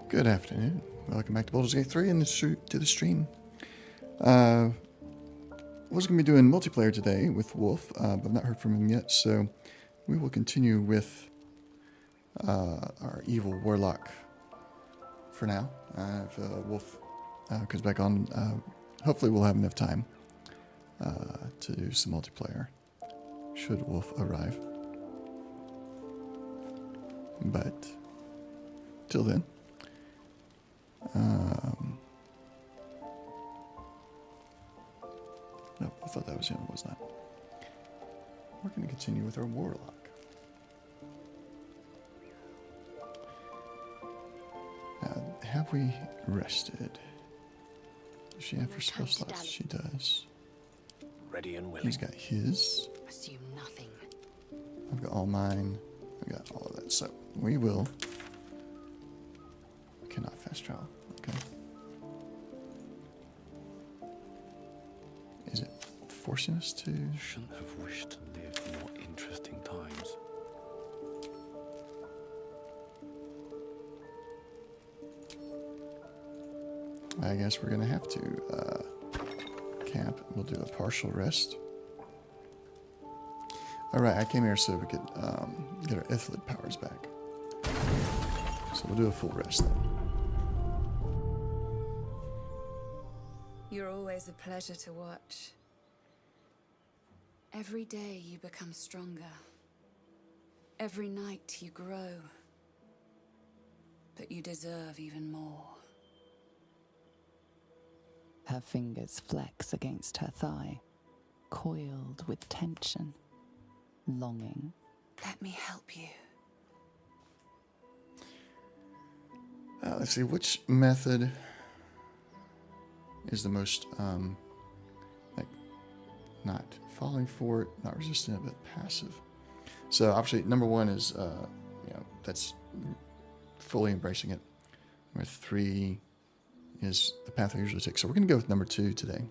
Good afternoon. Welcome back to Baldur's Gate 3 and to the stream. Was going to be doing multiplayer today with Wolf, but I've not heard from him yet, so we will continue with our evil Warlock for now. If Wolf comes back on, hopefully we'll have enough time to do some multiplayer, should Wolf arrive. But, till then. No, I thought that was him. It was not. We're going to continue with our Warlock. Have we rested? Does she have her spell slots? She does. Ready and willing. He's got his. Assume nothing. I've got all mine. I've got all of that. So we will. Cannot fast travel. Okay. Is it forcing us to? Shouldn't have wished to live more interesting times. I guess we're gonna have to camp. We'll do a partial rest. All right, I came here so we could get our Ithilid powers back. So we'll do a full rest then. You're always a pleasure to watch. Every day you become stronger. Every night you grow. But you deserve even more. Her fingers flex against her thigh, coiled with tension, longing. Let me help you. Let's see, which method is the most, like, not falling for it, not resistant, but passive. So obviously, number one is, that's fully embracing it. Number 3 is the path I usually take. So we're going to go with number 2 today,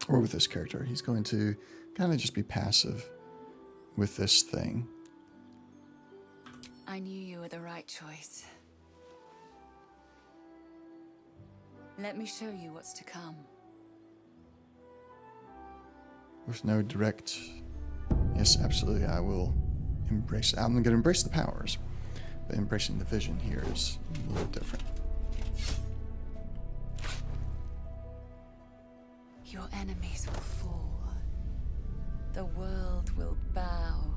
or with this character. He's going to kind of just be passive with this thing. I knew you were the right choice. Let me show you what's to come. With no direct... Yes, absolutely, I will embrace... I'm going to embrace the powers, but embracing the vision here is a little different. Your enemies will fall. The world will bow.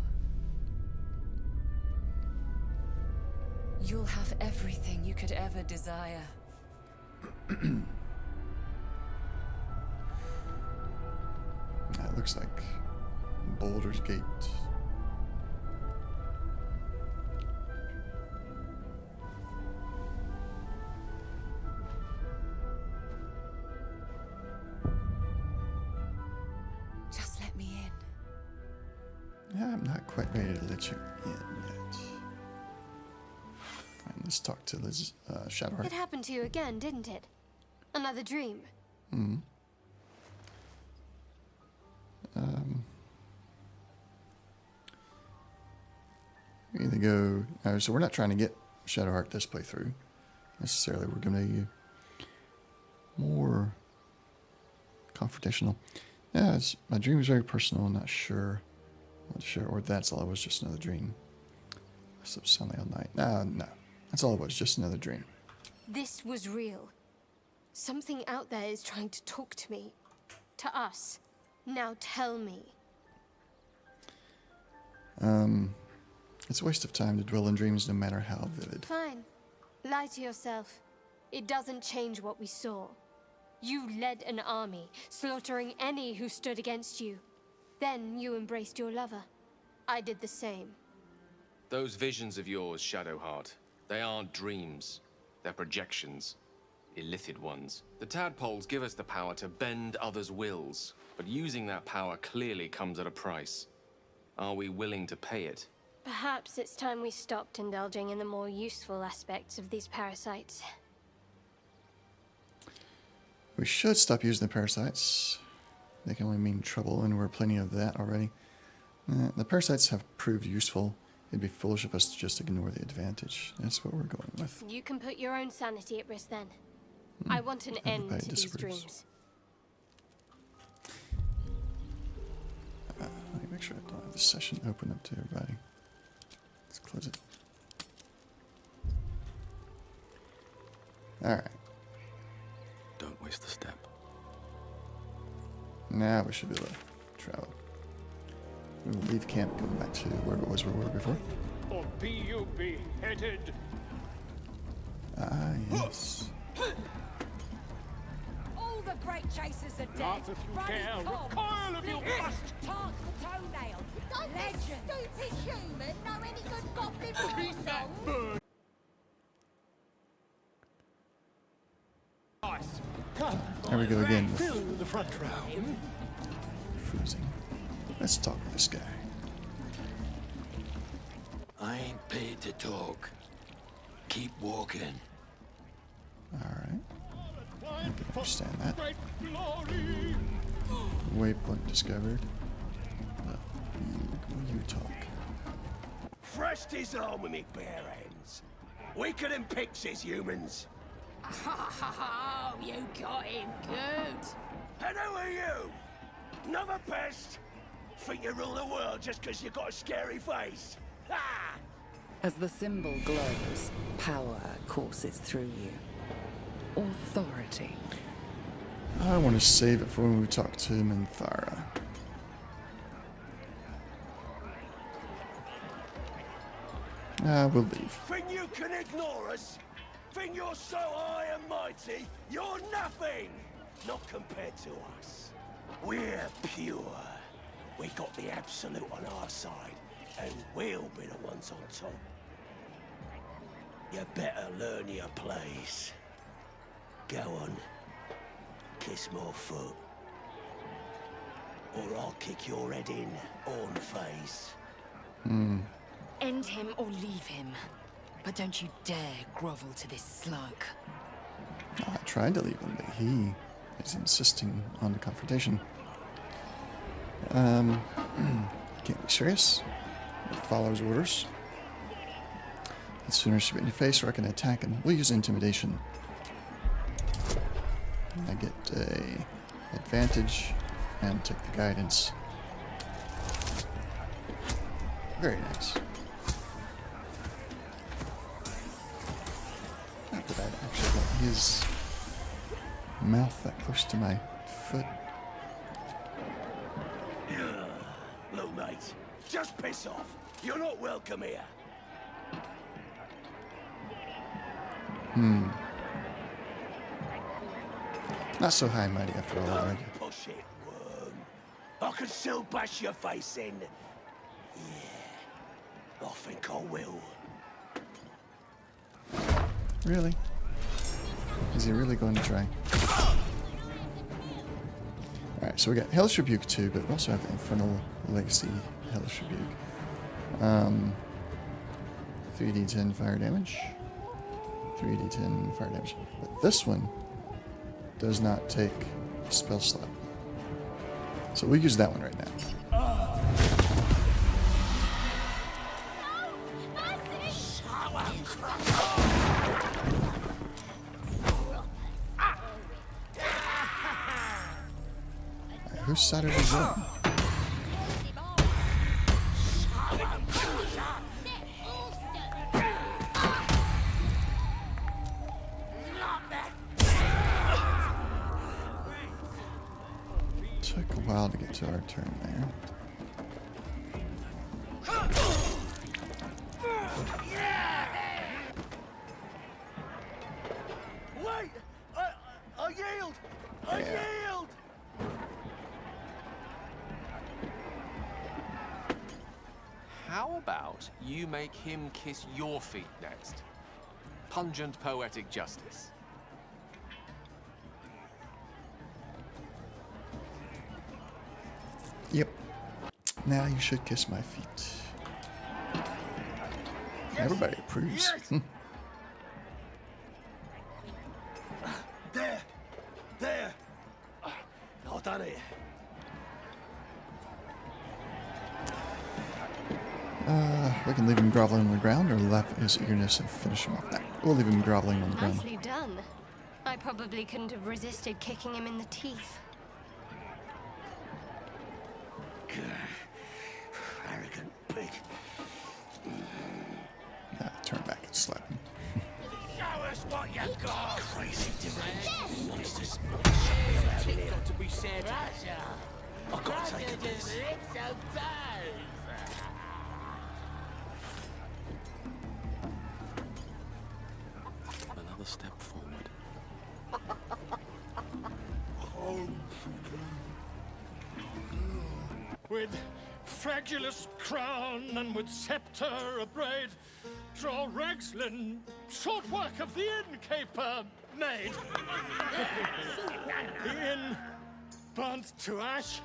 You'll have everything you could ever desire. That looks like Baldur's Gate. Just let me in. Yeah, I'm not quite ready to let you in yet. Alright, let's talk to Liz, Shadowheart. It happened to you again, didn't it? Another dream. Mm-hmm. We either go... so we're not trying to get Shadowheart this playthrough, necessarily. We're going to be more confrontational. Yeah, my dream was very personal. I'm not sure what to share, or that's all it was, just another dream. I slept soundly all night. No. That's all it was, just another dream. This was real. Something out there is trying to talk to me. To us. Now tell me. It's a waste of time to dwell in dreams, no matter how vivid. Fine. Lie to yourself. It doesn't change what we saw. You led an army, slaughtering any who stood against you. Then you embraced your lover. I did the same. Those visions of yours, Shadowheart, they aren't dreams. They're projections. Illithid ones. The tadpoles give us the power to bend others' wills, But using that power clearly comes at a price. Are we willing to pay it? Perhaps it's time we stopped indulging in the more useful aspects of these parasites. We should stop using the parasites. They can only mean trouble, and we're plenty of that already. The parasites have proved useful. It'd be foolish of us to just ignore the advantage. That's what we're going with. You can put your own sanity at risk then. I want an end to these dreams. Let me make sure I don't have the session open up to everybody. Let's close it. Alright. Don't waste a step. Now we should be able to travel. We will leave camp going back to where it was where we were before. Or be you beheaded? Ah, yes. All the great chasers are dead. Not if you dare recoil of your bust! Tart the toenail. Don't Legend. this stupid human know any good goblin war songs? There we go again. Fill the front row. Freezing. Let's talk to this guy. I ain't paid to talk. Keep walking. Alright. I can understand that. Great glory! Waypoint discovered. You talk. Thrust his arm with me bare hands. Weaker than pixies, humans. Oh, you got him good. And who are you? Another pest? Think you rule the world just because you got a scary face? Ha! As the symbol glows, power courses through you. Authority. I want to save it for when we talk to Minthara. We'll leave. Think you can ignore us? Think you're so high and mighty? You're nothing! Not compared to us. We're pure. We got the absolute on our side, and we'll be the ones on top. You better learn your place. Go on. Kiss my foot. Or I'll kick your head in, on face. End him or leave him. But don't you dare grovel to this slug. I tried to leave him, but he is insisting on the confrontation. Can't be serious. He follows orders. The sooner spit in your face or I can attack him. We'll use intimidation. I get a advantage and take the guidance. Very nice. Not that I'd actually got his mouth that close to my foot. Look, mate, just piss off. You're not welcome here. Not so high and mighty after all, right? Push it, worm. I can still bash your face in. Yeah, I think I will. Really? Is he really going to try? Alright, so we got Hellish Rebuke 2, but we also have the Infernal Legacy Hellish Rebuke. 3d10 fire damage. 3d10 fire damage. But this one does not take a spell slot. So we'll use that one right now. Whose side are we on? Took a while to get to our turn there. Wait! I yield! I yield! How about you make him kiss your feet next? Pungent poetic justice. Yep. Now you should kiss my feet. Everybody approves. There! There! I've done it. We can leave him groveling on the ground or laugh at his eagerness and finish him off. Nah, we'll leave him groveling on the ground. Nicely done. I probably couldn't have resisted kicking him in the teeth. Arrogant pig. Turn back and slap him. Show us what you got! Crazy deranged monsters. Got to be said. I've got to take a piss. Another step forward. With fragulous crown and with scepter abraid, draw Ragslin, short work of the innkeeper made. The inn burnt to ash.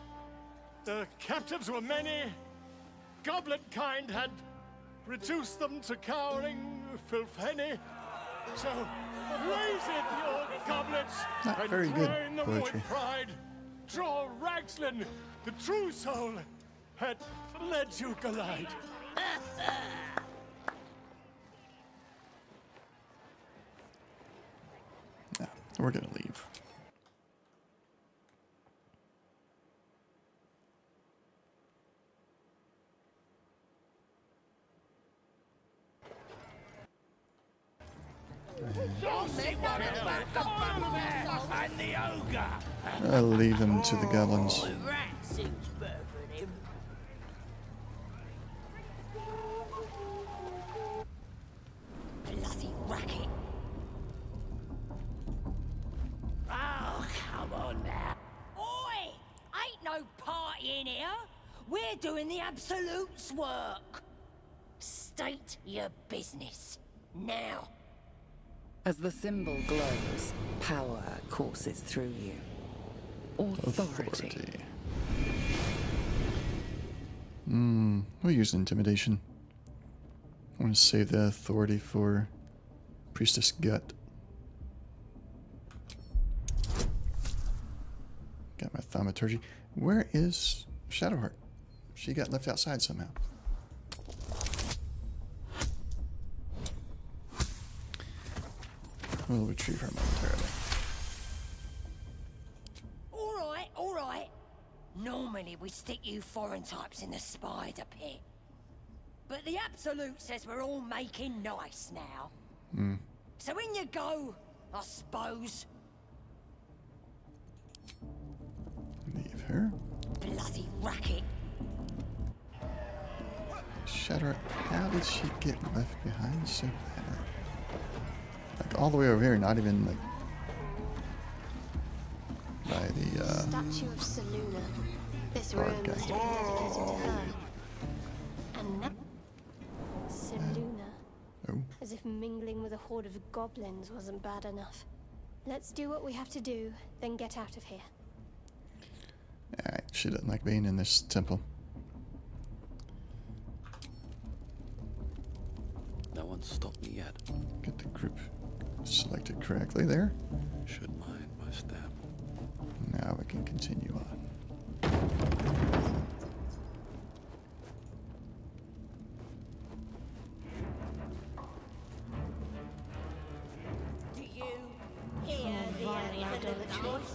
The captives were many. Goblet kind had reduced them to cowering filthenny. So raise it, your goblets, Not and very good drain them poetry. with pride. Draw Ragslin, the true soul, had led you glide. Yeah, we're gonna leave. And the ogre! I'll leave them to the goblins. Rat seems better than him. Bloody racket. Oh, come on now. Oi! Ain't no party in here. We're doing the Absolute's work. State your business. Now. As the symbol glows, power courses through you. Authority. We'll use intimidation. I want to save the authority for Priestess Gut. Got my thaumaturgy. Where is Shadowheart? She got left outside somehow. We'll retrieve her momentarily. All right. Normally we stick you foreign types in the spider pit. But the Absolute says we're all making nice now. So in you go, I suppose. Leave her. Bloody racket. Shadowheart, how did she get left behind so bad? Like all the way over here, not even like by the Statue of Seluna. This Bard room guy. must have been dedicated to her. And now Seluna. Oh. As if mingling with a horde of goblins wasn't bad enough. Let's do what we have to do, then get out of here. Alright, she doesn't like being in this temple. No one's stopped me yet. Get the group selected correctly there. Should mind my step. Now we can continue on. Do you hear the absolute noise?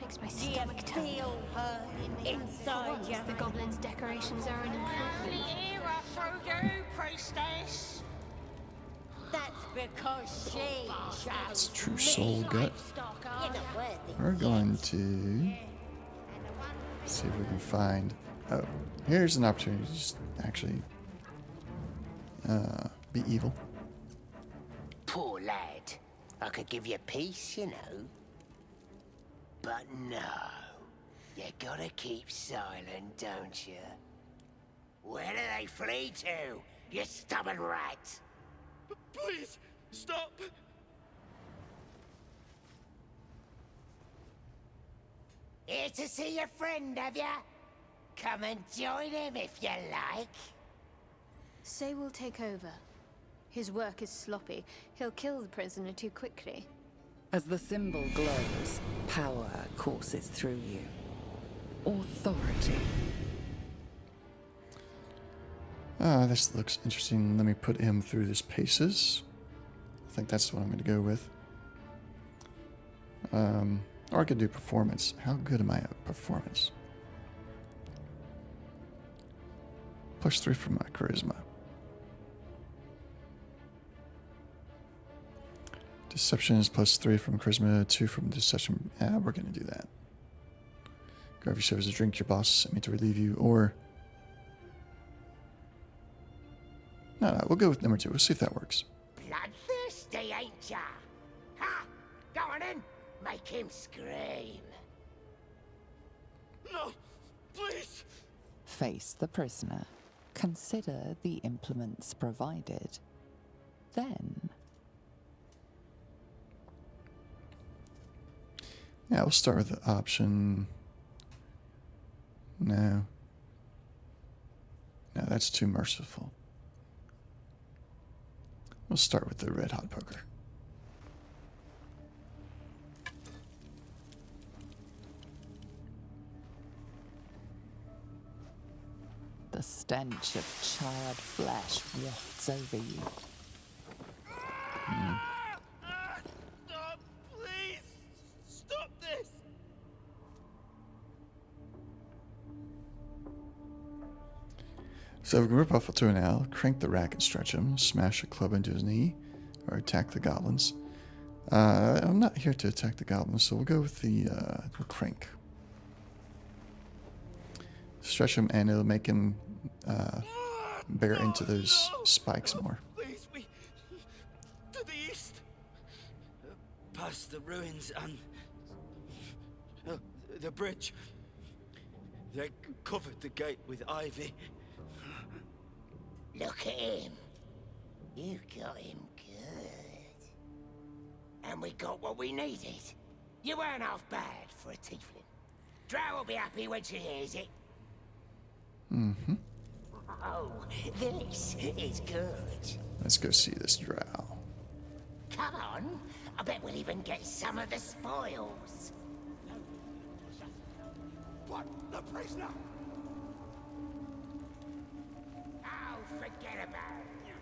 Makes my Do you stomach turn. feel her inside you? The goblins' decorations are an improvement. era for you, priestess. That's because she It's chose true soul gut. You're not worthy. We're going to see if we can find. Oh, here's an opportunity to just actually be evil. Poor lad. I could give you peace, you know. But no. You gotta keep silent, don't you? Where do they flee to, you stubborn rat? Please, stop! Here to see your friend, have ya? Come and join him if you like. Say we'll take over. His work is sloppy. He'll kill the prisoner too quickly. As the symbol glows, power courses through you. Authority. This looks interesting. Let me put him through his paces. I think that's what I'm going to go with. Or I could do performance. How good am I at performance? +3 from my charisma. Deception is +3 from charisma, 2 from deception. We're going to do that. Grab yourself as a drink, your boss sent me to relieve you, or... No, we'll go with number 2. We'll see if that works. Bloodthirsty, ain't ya? Ha! Go on in. Make him scream. No, please. Face the prisoner. Consider the implements provided. Then... Yeah, we'll start with the option... No. No, that's too merciful. We'll start with the red hot poker. The stench of charred flesh wafts over you. Please, stop this. So we can rip off a toe now, crank the rack and stretch him, smash a club into his knee, or attack the goblins. I'm not here to attack the goblins, so we'll go with the crank. Stretch him, and it'll make him bear into those spikes more. Please, we to the east, past the ruins and the bridge. They covered the gate with ivy. Look at him. You got him good. And we got what we needed. You weren't half bad for a tiefling. Drow will be happy when she hears it. Mm-hmm. Oh, this is good. Let's go see this drow. Come on. I bet we'll even get some of the spoils. What? The prisoner? Oh, forget about it.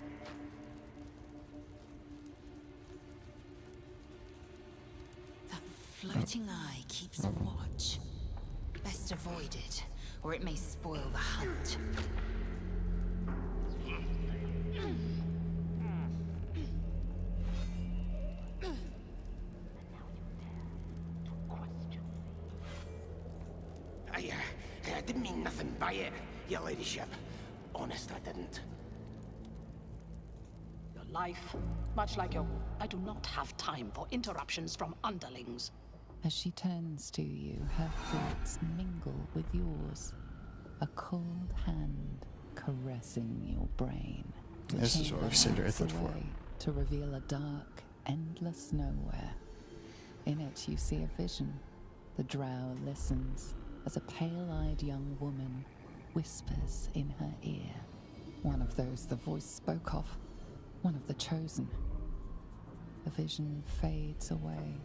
That floating eye keeps watch. Best avoid it, or it may spoil the hunt. I didn't mean nothing by it, your ladyship. Honest, I didn't. Your life, much like your... I do not have time for interruptions from underlings. As she turns to you, her thoughts mingle with yours. A cold hand caressing your brain. The This is what chamber we've saved our backs effort for. away to reveal a dark, endless nowhere. In it you see a vision. The drow listens as a pale-eyed young woman whispers in her ear. One of those the voice spoke of. One of the chosen. The vision fades away.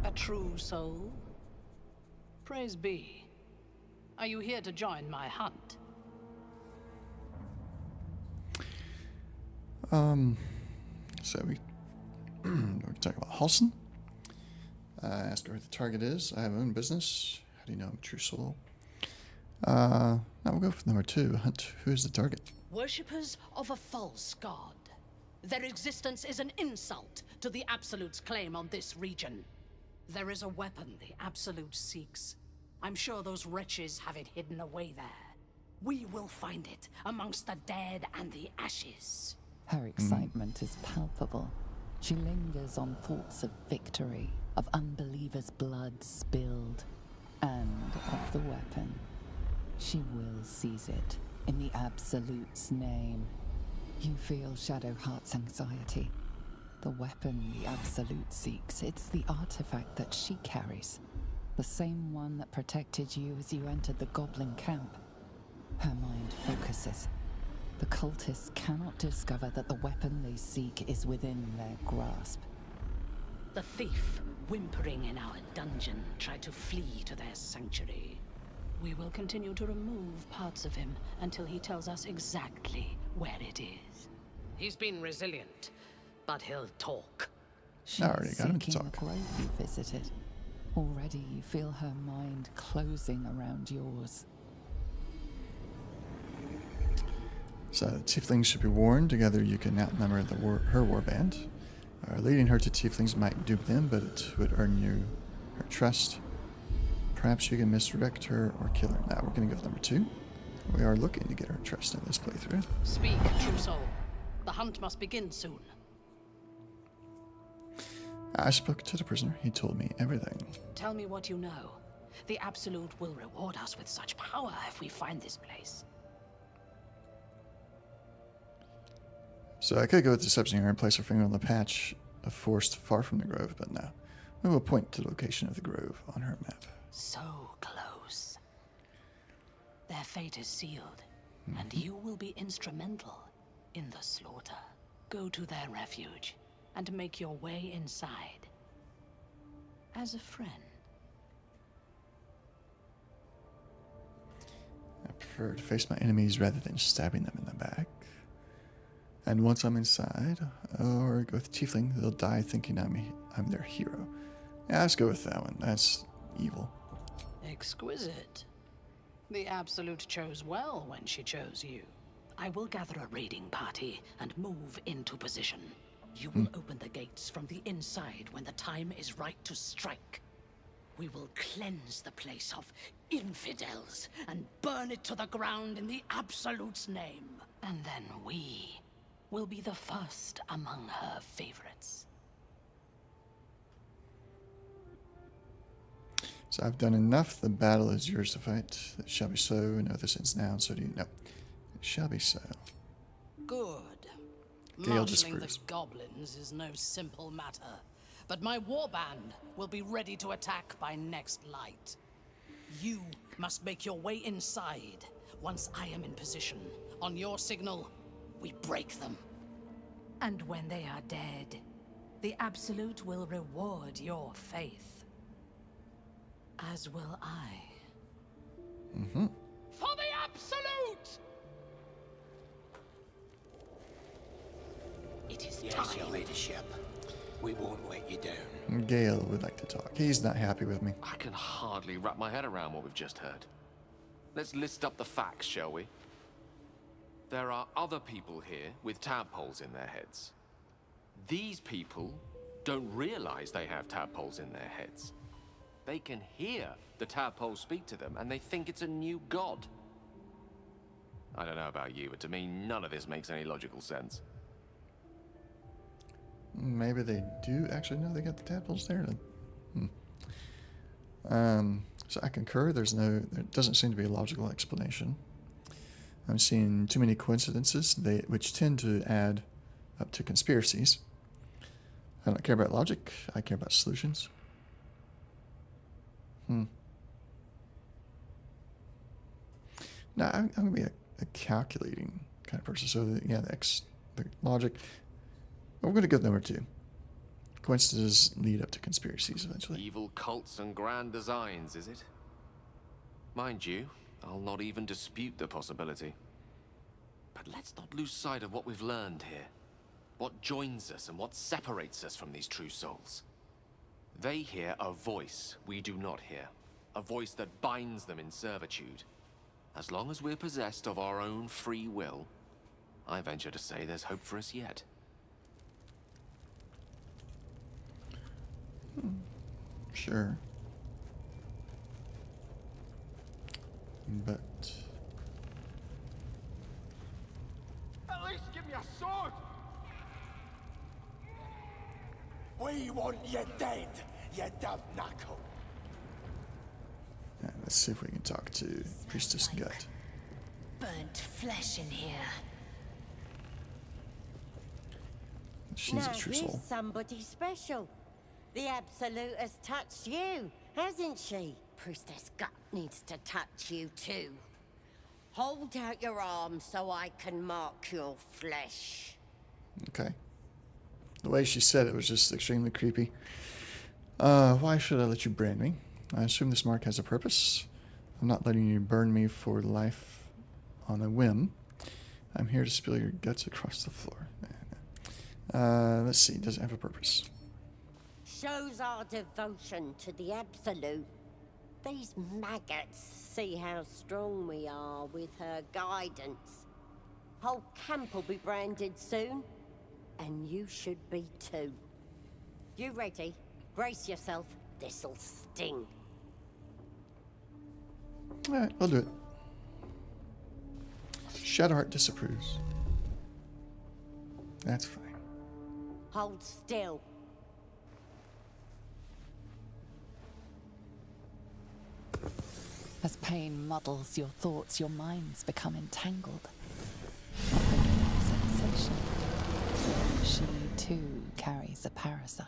A true soul? Praise be. Are you here to join my hunt? So we can talk about Halson. Ask her who the target is. I have my own business. How do you know I'm a true soul? Now we'll go for number 2. Hunt. Who is the target? Worshippers of a false god. Their existence is an insult to the Absolute's claim on this region. There is a weapon the Absolute seeks. I'm sure those wretches have it hidden away there. We will find it amongst the dead and the ashes. Her excitement is palpable. She lingers on thoughts of victory, of unbelievers' blood spilled, and of the weapon. She will seize it, in the Absolute's name. You feel Shadowheart's anxiety. The weapon the Absolute seeks, it's the artifact that she carries. The same one that protected you as you entered the goblin camp. Her mind focuses. The cultists cannot discover that the weapon they seek is within their grasp. The thief, whimpering in our dungeon, tried to flee to their sanctuary. We will continue to remove parts of him until he tells us exactly where it is. He's been resilient, but he'll talk. She's I already got him to seeking talk. the grove you visited. Already you feel her mind closing around yours. So the tieflings should be warned. Together you can outnumber her warband. Leading her to tieflings might dupe them, but it would earn you her trust. Perhaps you can misdirect her or kill her. Now we're going to go with number 2. We are looking to get her trust in this playthrough. Speak, true soul. The hunt must begin soon. I spoke to the prisoner. He told me everything. Tell me what you know. The Absolute will reward us with such power if we find this place. So I could go with deception here and place our finger on the patch of forest far from the grove, but no. We will point to the location of the grove on her map. So close. Their fate is sealed, and you will be instrumental in the slaughter. Go to their refuge and make your way inside. As a friend. I prefer to face my enemies rather than stabbing them in the back. And once I'm inside, or go with Tiefling, they'll die thinking I'm their hero. Yeah, let's go with that one. That's evil. Exquisite. The Absolute chose well when she chose you. I will gather a raiding party and move into position. You will open the gates from the inside when the time is right to strike. We will cleanse the place of infidels and burn it to the ground in the Absolute's name. And then we will be the first among her favorites. So I've done enough. The battle is yours to fight. It shall be so. No, this ends now, so do you. No. It shall be so. Good. Gale Marshalling the disapproves. goblins is no simple matter, but my warband will be ready to attack by next light. You must make your way inside. Once I am in position, on your signal, we break them. And when they are dead, the Absolute will reward your faith. As will I. Mm-hmm. For the Absolute! It is Yes, time. your ladyship. We won't let you down. Gale would like to talk. He's not happy with me. I can hardly wrap my head around what we've just heard. Let's list up the facts, shall we? There are other people here with tadpoles in their heads. These people don't realize they have tadpoles in their heads. They can hear the tadpoles speak to them, and they think it's a new god. I don't know about you, but to me, none of this makes any logical sense. Maybe they do actually know they got the tadpoles there then. So I concur. There doesn't seem to be a logical explanation. I'm seeing too many coincidences, which tend to add up to conspiracies. I don't care about logic. I care about solutions. No, I'm going to be a calculating kind of person. So the logic. We're going to go with number 2. Coincidences lead up to conspiracies eventually. Evil cults and grand designs, is it? Mind you, I'll not even dispute the possibility. But let's not lose sight of what we've learned here. What joins us and what separates us from these true souls. They hear a voice we do not hear. A voice that binds them in servitude. As long as we're possessed of our own free will, I venture to say there's hope for us yet. Sure. But At least give me a sword! We want you dead, you dumb knuckle. let's see if we can talk to Priestess Gut. Burnt flesh in here. She's a true soul. Somebody special. The Absolute has touched you, Hasn't she? Priestess Gut needs to touch you too. Hold out your arm so I can mark your flesh. Okay. The way she said it was just extremely creepy. Why should I let you brand me? I assume this mark has a purpose. I'm not letting you burn me for life on a whim. I'm here to spill your guts across the floor. Let's see. Does it have a purpose? Shows our devotion to the Absolute. These maggots see how strong we are with her guidance. Whole camp will be branded soon, and you should be too. You ready? Brace yourself. This'll sting. Alright, I'll do it. Shadowheart disapproves. That's fine. Hold still. As pain muddles your thoughts, your minds become entangled. A prickling sensation. She too carries a parasite.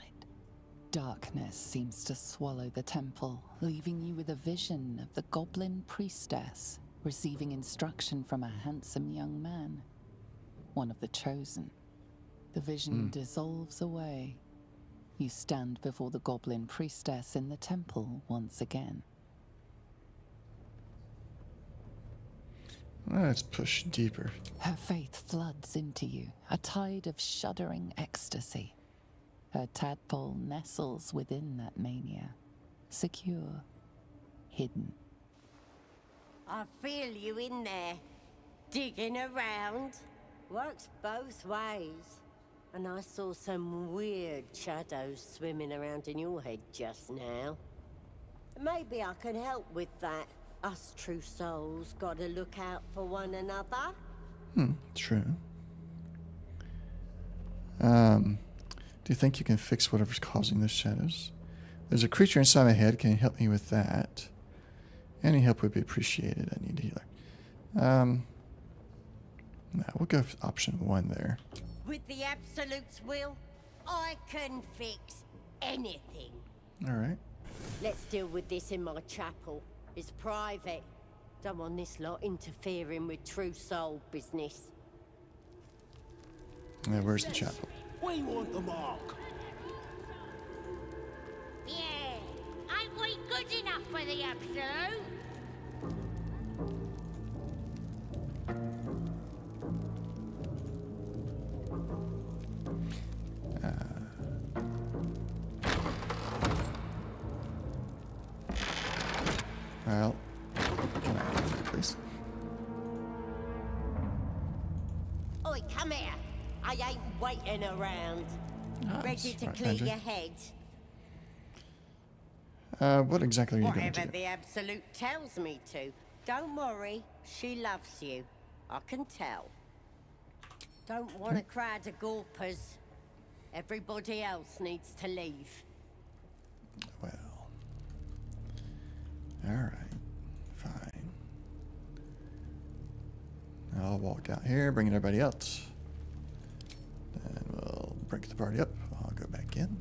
Darkness seems to swallow the temple, leaving you with a vision of the goblin priestess receiving instruction from a handsome young man, one of the chosen. The vision dissolves away. You stand before the goblin priestess in the temple once again. Let's push deeper. Her faith floods into you, a tide of shuddering ecstasy. Her tadpole nestles within that mania, secure, hidden. I feel you in there, digging around. Works both ways. And I saw some weird shadows swimming around in your head just now. Maybe I can help with that. Us true souls gotta look out for one another. True. Do you think you can fix whatever's causing those shadows? There's a creature inside my head. Can you help me with that? Any help would be appreciated. I need a healer. No, we'll go with option 1 there. With the Absolute's will, I can fix anything. Alright. Let's deal with this in my chapel. It's private. Don't want this lot interfering with true soul business. Yeah, where's the chapel? We want the mark. Yeah, ain't we good enough for the Absolute? Well, can I get through, please? Oi, come here. I ain't waiting around. Ready to right, clear Andrew. your head? What exactly are you going to Whatever do? the Absolute tells me to. Don't worry, she loves you. I can tell. Don't want a crowd of gawpers. Everybody else needs to leave. Well. Alright. Fine. I'll walk out here, bring everybody else. Then we'll break the party up. I'll go back in.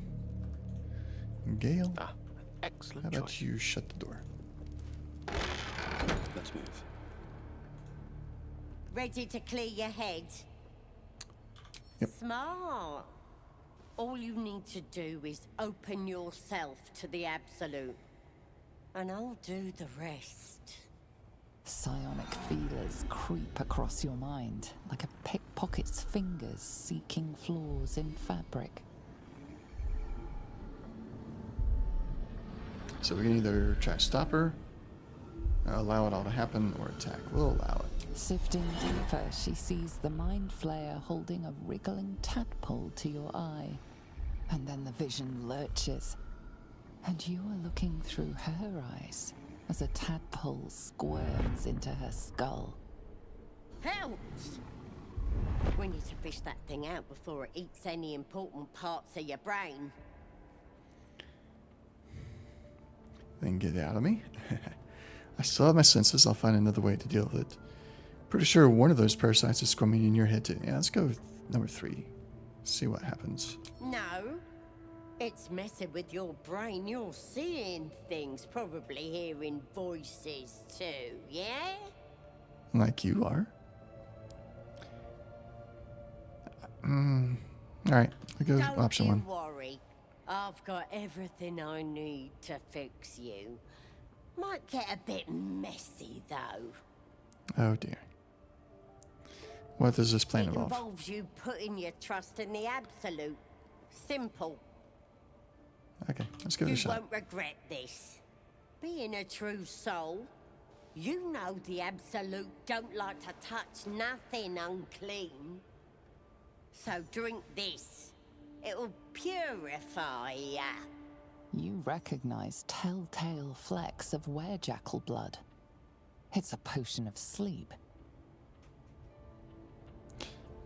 Gale, Excellent how about choice. you shut the door? Let's move. Ready to clear your head? Yep. Smart. All you need to do is open yourself to the Absolute. And I'll do the rest. Psionic feelers creep across your mind, like a pickpocket's fingers seeking flaws in fabric. So we can either try to stop her, allow it all to happen, or attack. We'll allow it. Sifting deeper, she sees the mind flayer holding a wriggling tadpole to your eye. And then the vision lurches, and you are looking through her eyes as a tadpole squirms into her skull. Helps! We need to fish that thing out before it eats any important parts of your brain. Then get out of me. I still have my senses. I'll find another way to deal with it. Pretty sure one of those parasites is squirming in your head too. Yeah, let's go with number 3. See what happens. No. It's messing with your brain. You're seeing things, probably hearing voices too, yeah? Like you are? Alright, we go with option one. Don't you worry. I've got everything I need to fix you. Might get a bit messy, though. Oh dear. What does this plan It involve? involves you putting your trust in the Absolute. Simple. Okay, let's give it a You shot. won't regret this. Being a true soul, you know the Absolute don't like to touch nothing unclean. So drink this. It'll purify ya. You recognize telltale flecks of werejackal blood. It's a potion of sleep.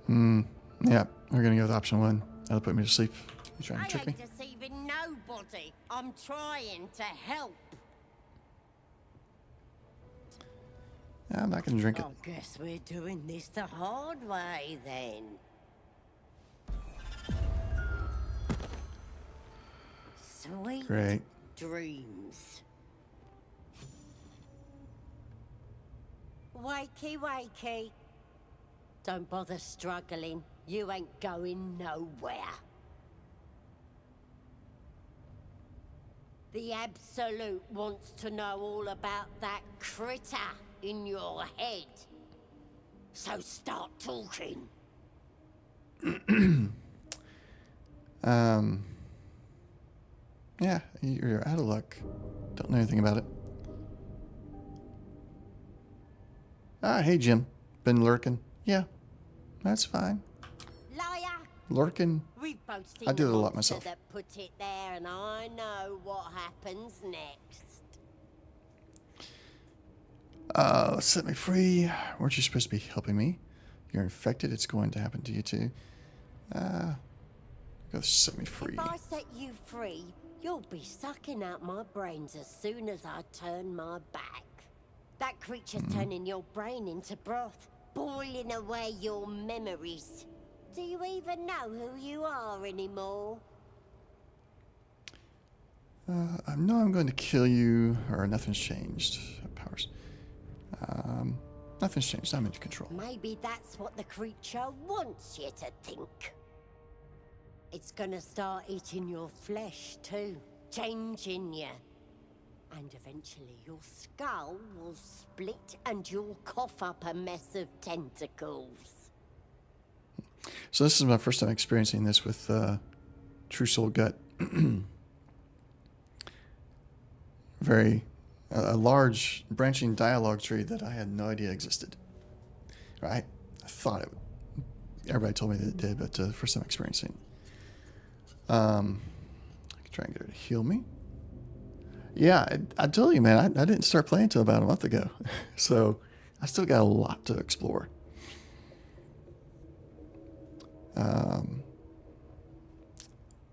Yeah, we're gonna go with option one. That'll put me to sleep. You trying I to trick me? ain't deceiving nobody. I'm trying to help. Yeah, I'm not gonna drink it. I guess we're doing this the hard way then. Sweet Great. dreams. Wakey, wakey. Don't bother struggling. You ain't going nowhere. The Absolute wants to know all about that critter in your head. So start talking. Yeah, you're out of luck. Don't know anything about it. Ah, hey Jim. Been lurking. Yeah, that's fine. Liar! Lurking. We've both seen I do the it a lot monster myself. that put it there, and I know what happens next. Set me free. Weren't you supposed to be helping me? You're infected. It's going to happen to you too. Go set me free. If I set you free, you'll be sucking out my brains as soon as I turn my back. That creature's turning your brain into broth, boiling away your memories. Do you even know who you are anymore? I know I'm going to kill you, or nothing's changed. Powers. Nothing's changed. I'm in control. Maybe that's what the creature wants you to think. It's gonna start eating your flesh too, changing you. And eventually your skull will split and you'll cough up a mess of tentacles. So this is my first time experiencing this with True Soul Gut. A large branching dialogue tree that I had no idea existed. Right? I thought it would. Everybody told me that it did, but first time experiencing it. I can try and get her to heal me. Yeah, I told you, man, I didn't start playing until about a month ago. So I still got a lot to explore. No,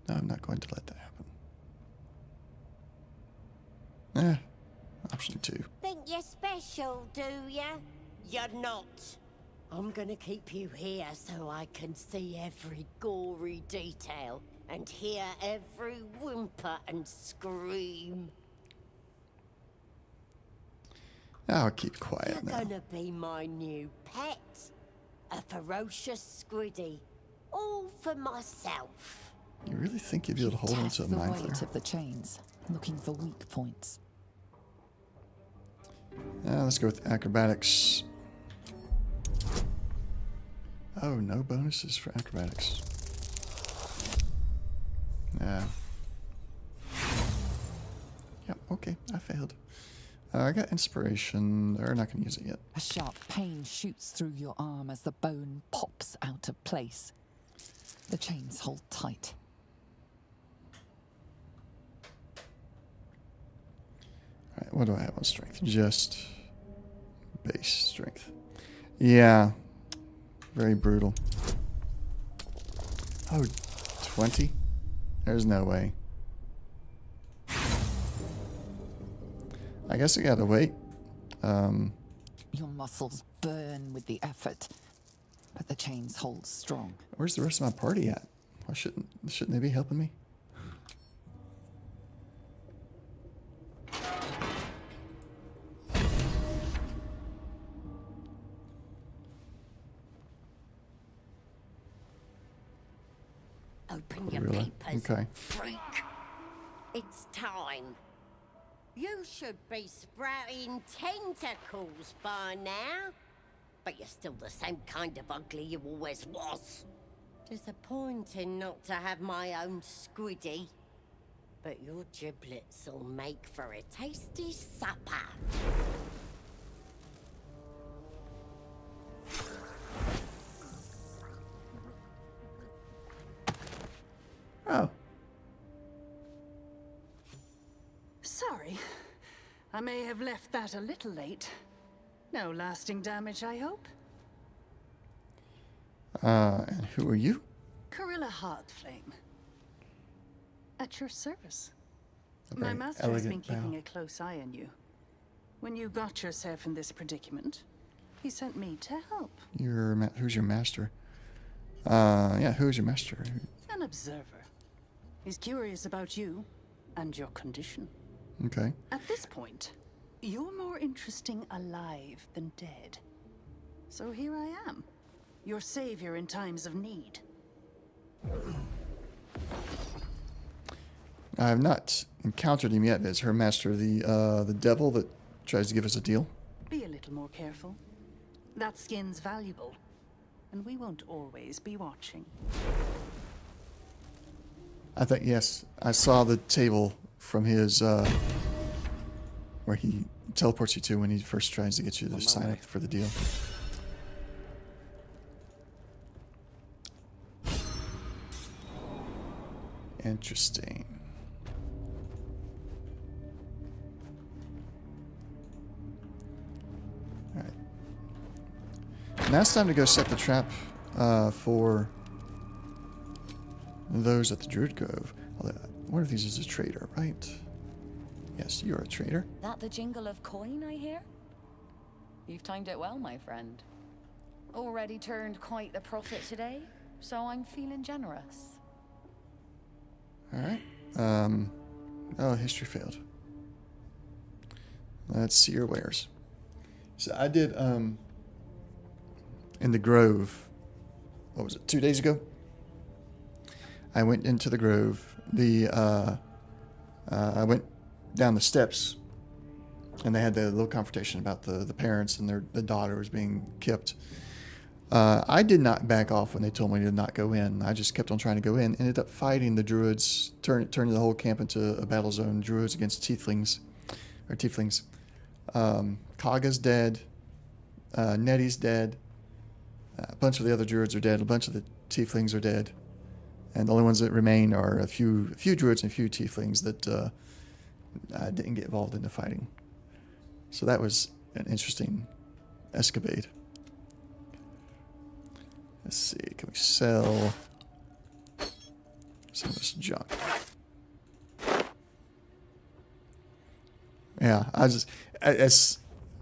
I'm not going to let that happen. Option 2. Think you're special, do ya? You're not. I'm gonna keep you here so I can see every gory detail and hear every whimper and scream. I'll keep quiet You're now. gonna be my new pet. A ferocious squiddy. All for myself. You really think you'd be able to hold on to a The mind weight flare? of the chains, looking for weak points. Let's go with acrobatics. Oh, no bonuses for acrobatics. Yep, okay, I failed. I got inspiration. They're not going to use it yet. A sharp pain shoots through your arm as the bone pops out of place. The chains hold tight. Alright, what do I have on strength? Just base strength. Yeah, very brutal. Oh, 20? There's no way. I guess I gotta wait. Your muscles burn with the effort, but the chains hold strong. Where's the rest of my party at? Why shouldn't they be helping me? Open your Really? papers, Okay. freak. It's time. You should be sprouting tentacles by now. But you're still the same kind of ugly you always was. Disappointing not to have my own squiddy. But your giblets will make for a tasty supper. Oh. Sorry. I may have left that a little late. No lasting damage, I hope. And who are you? Corilla Heartflame. At your service. A My very master has been elegant keeping bow. a close eye on you. When you got yourself in this predicament, he sent me to help. Who's your master? Yeah, who's your master? An observer. He's curious about you and your condition. Okay. At this point, you're more interesting alive than dead. So here I am, your savior in times of need. I have not encountered him yet. Is her master the devil that tries to give us a deal? Be a little more careful. That skin's valuable, and we won't always be watching. I think, yes. I saw the table from his, where he teleports you to when he first tries to get you to sign up for the deal. Interesting. Alright. Now it's time to go set the trap for those at the Druid Grove. One of these is a trader, right? Yes, you're a trader. That the jingle of coin, I hear? You've timed it well, my friend. Already turned quite the profit today, so I'm feeling generous. Alright. Oh, history failed. Let's see your wares. So I did, in the Grove, what was it, 2 days ago? I went into the Grove. I went down the steps, and they had the little confrontation about the parents and the daughter was being kept. I did not back off when they told me to not go in. I just kept on trying to go in. Ended up fighting the druids, turning the whole camp into a battle zone. Druids against tieflings. Kaga's dead. Nettie's dead. A bunch of the other druids are dead. A bunch of the tieflings are dead. And the only ones that remain are a few druids and a few tieflings that didn't get involved in the fighting. So that was an interesting escapade. Let's see, can we sell some of this junk? Yeah, I was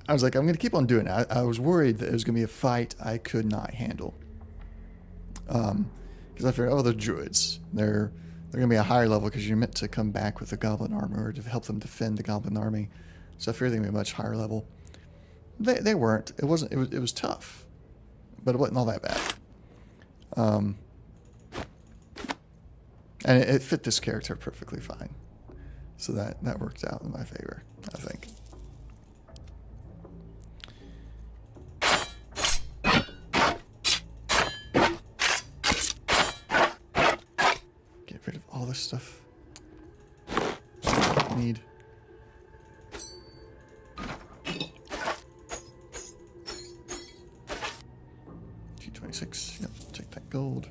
like, I'm going to keep on doing it. I was worried that it was going to be a fight I could not handle. Because I figured, oh, they're druids. They're going to be a higher level because you're meant to come back with a goblin armor to help them defend the goblin army. So I figured they're going to be a much higher level. They weren't. It wasn't. It was tough, but it wasn't all that bad. And it fit this character perfectly fine. So that worked out in my favor, I think. Get rid of all this stuff. I need. $226. Yep, take that gold.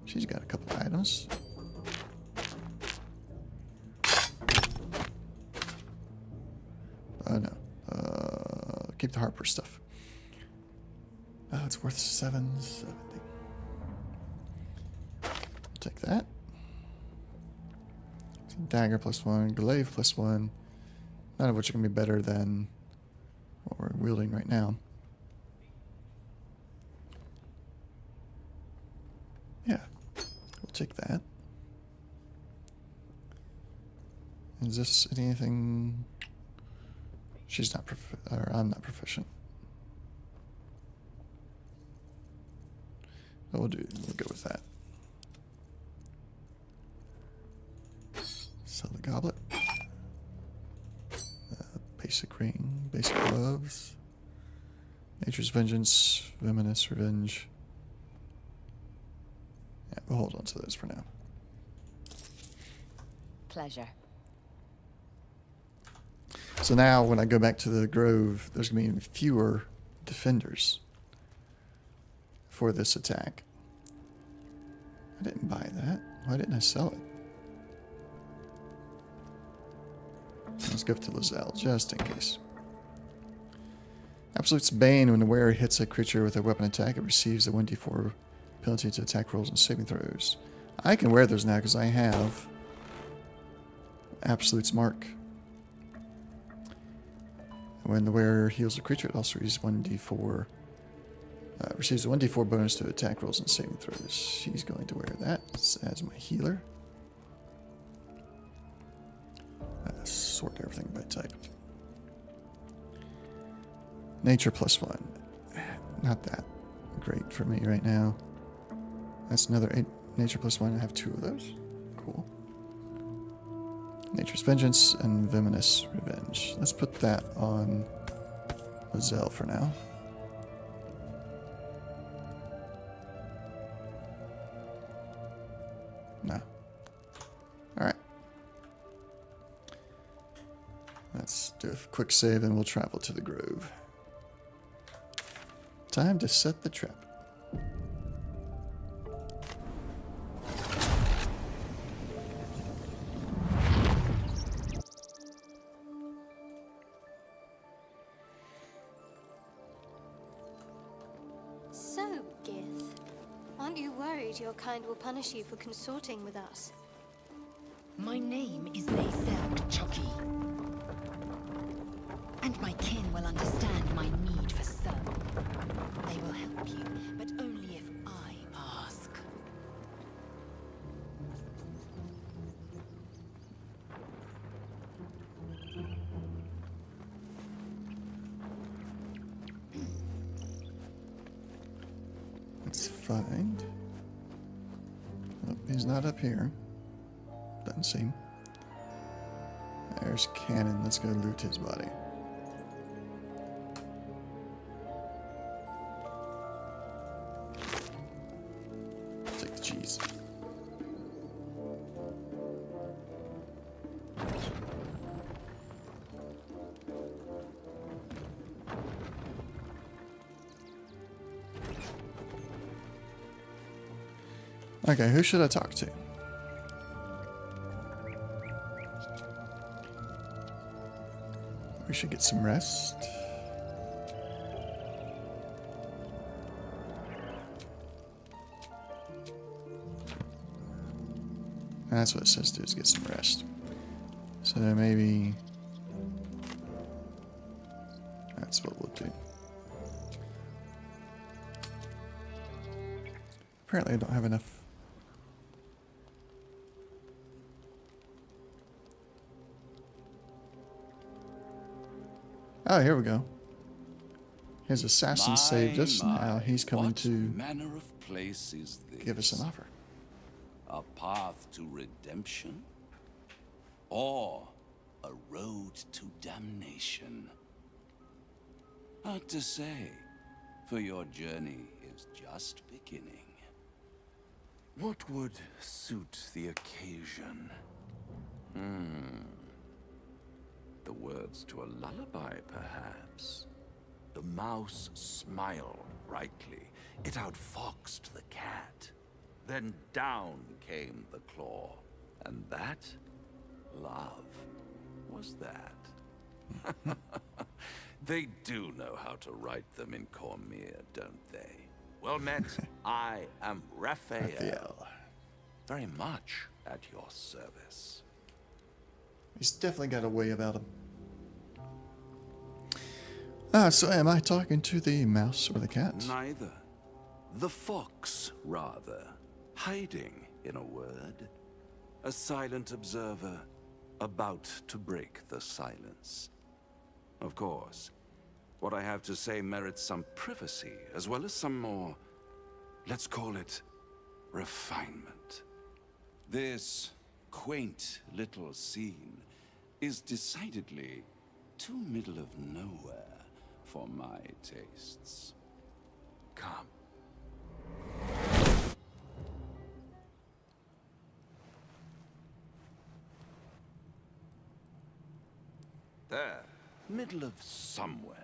She's got a couple items. Oh no. Keep the Harper stuff. Oh, it's worth $770. Take that. So dagger +1, glaive +1. None of which are going to be better than what we're wielding right now. Yeah, we'll take that. Is this anything? She's not or I'm not proficient. But we'll go with that. goblet. Basic ring, basic gloves. Nature's Vengeance, Venomous Revenge. Yeah, we'll hold on to those for now. Pleasure. So now when I go back to the Grove, there's going to be fewer defenders for this attack. I didn't buy that. Why didn't I sell it? Let's go to Lizelle, just in case. Absolute's Bane. When the wearer hits a creature with a weapon attack, it receives a 1d4 penalty to attack rolls and saving throws. I can wear those now because I have Absolute's Mark. When the wearer heals a creature, it also receives receives a 1d4 bonus to attack rolls and saving throws. She's going to wear that as my healer. Sort everything by type. Nature +1. Not that great for me right now. That's another 8 nature +1. I have 2 of those. Cool. Nature's Vengeance and Venomous Revenge. Let's put that on Lizelle for now. No. Alright. Let's do a quick save and we'll travel to the Grove. Time to set the trap. So, Gith, aren't you worried your kind will punish you for consorting with us? My name is Naysel Chucky. And my kin will understand my need for service. They will help you, but only if I ask. Let's find. Oh, he's not up here. Doesn't seem. There's Cannon. Let's go loot his body. Take the cheese. Okay, who should I talk to? We should get some rest. That's what it says to, is get some rest. So maybe that's what we'll do. Apparently I don't have enough. Oh, here we go. His assassin saved us. Now he's coming to manner of place is this? give us an offer. A path to redemption? Or a road to damnation? Hard to say, for your journey is just beginning. What would suit the occasion? The words to a lullaby, perhaps. The mouse smiled brightly. It outfoxed the cat. Then down came the claw. And that, love, was that. They do know how to write them in Cormier, don't they? Well met, I am Raphael. Very much at your service. He's definitely got a way about him. So am I talking to the mouse or the cat? Neither. The fox, rather. Hiding, in a word. A silent observer, about to break the silence. Of course, what I have to say merits some privacy, as well as some more, let's call it, refinement. This quaint little scene is decidedly too middle of nowhere for my tastes. Come. There, middle of somewhere.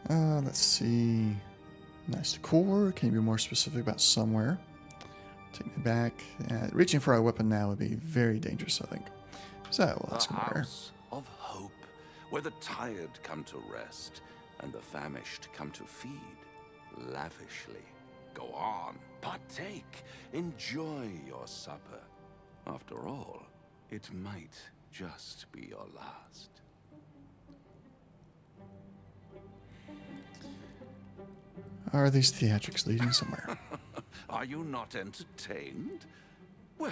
Let's see. Nice decor. Can you be more specific about somewhere? Take me back. Reaching for a weapon now would be very dangerous, I think. So, let's go there. House of hope, where the tired come to rest and the famished come to feed lavishly. Go on, partake, enjoy your supper. After all, it might just be your last. Are these theatrics leading somewhere? Are you not entertained? Well,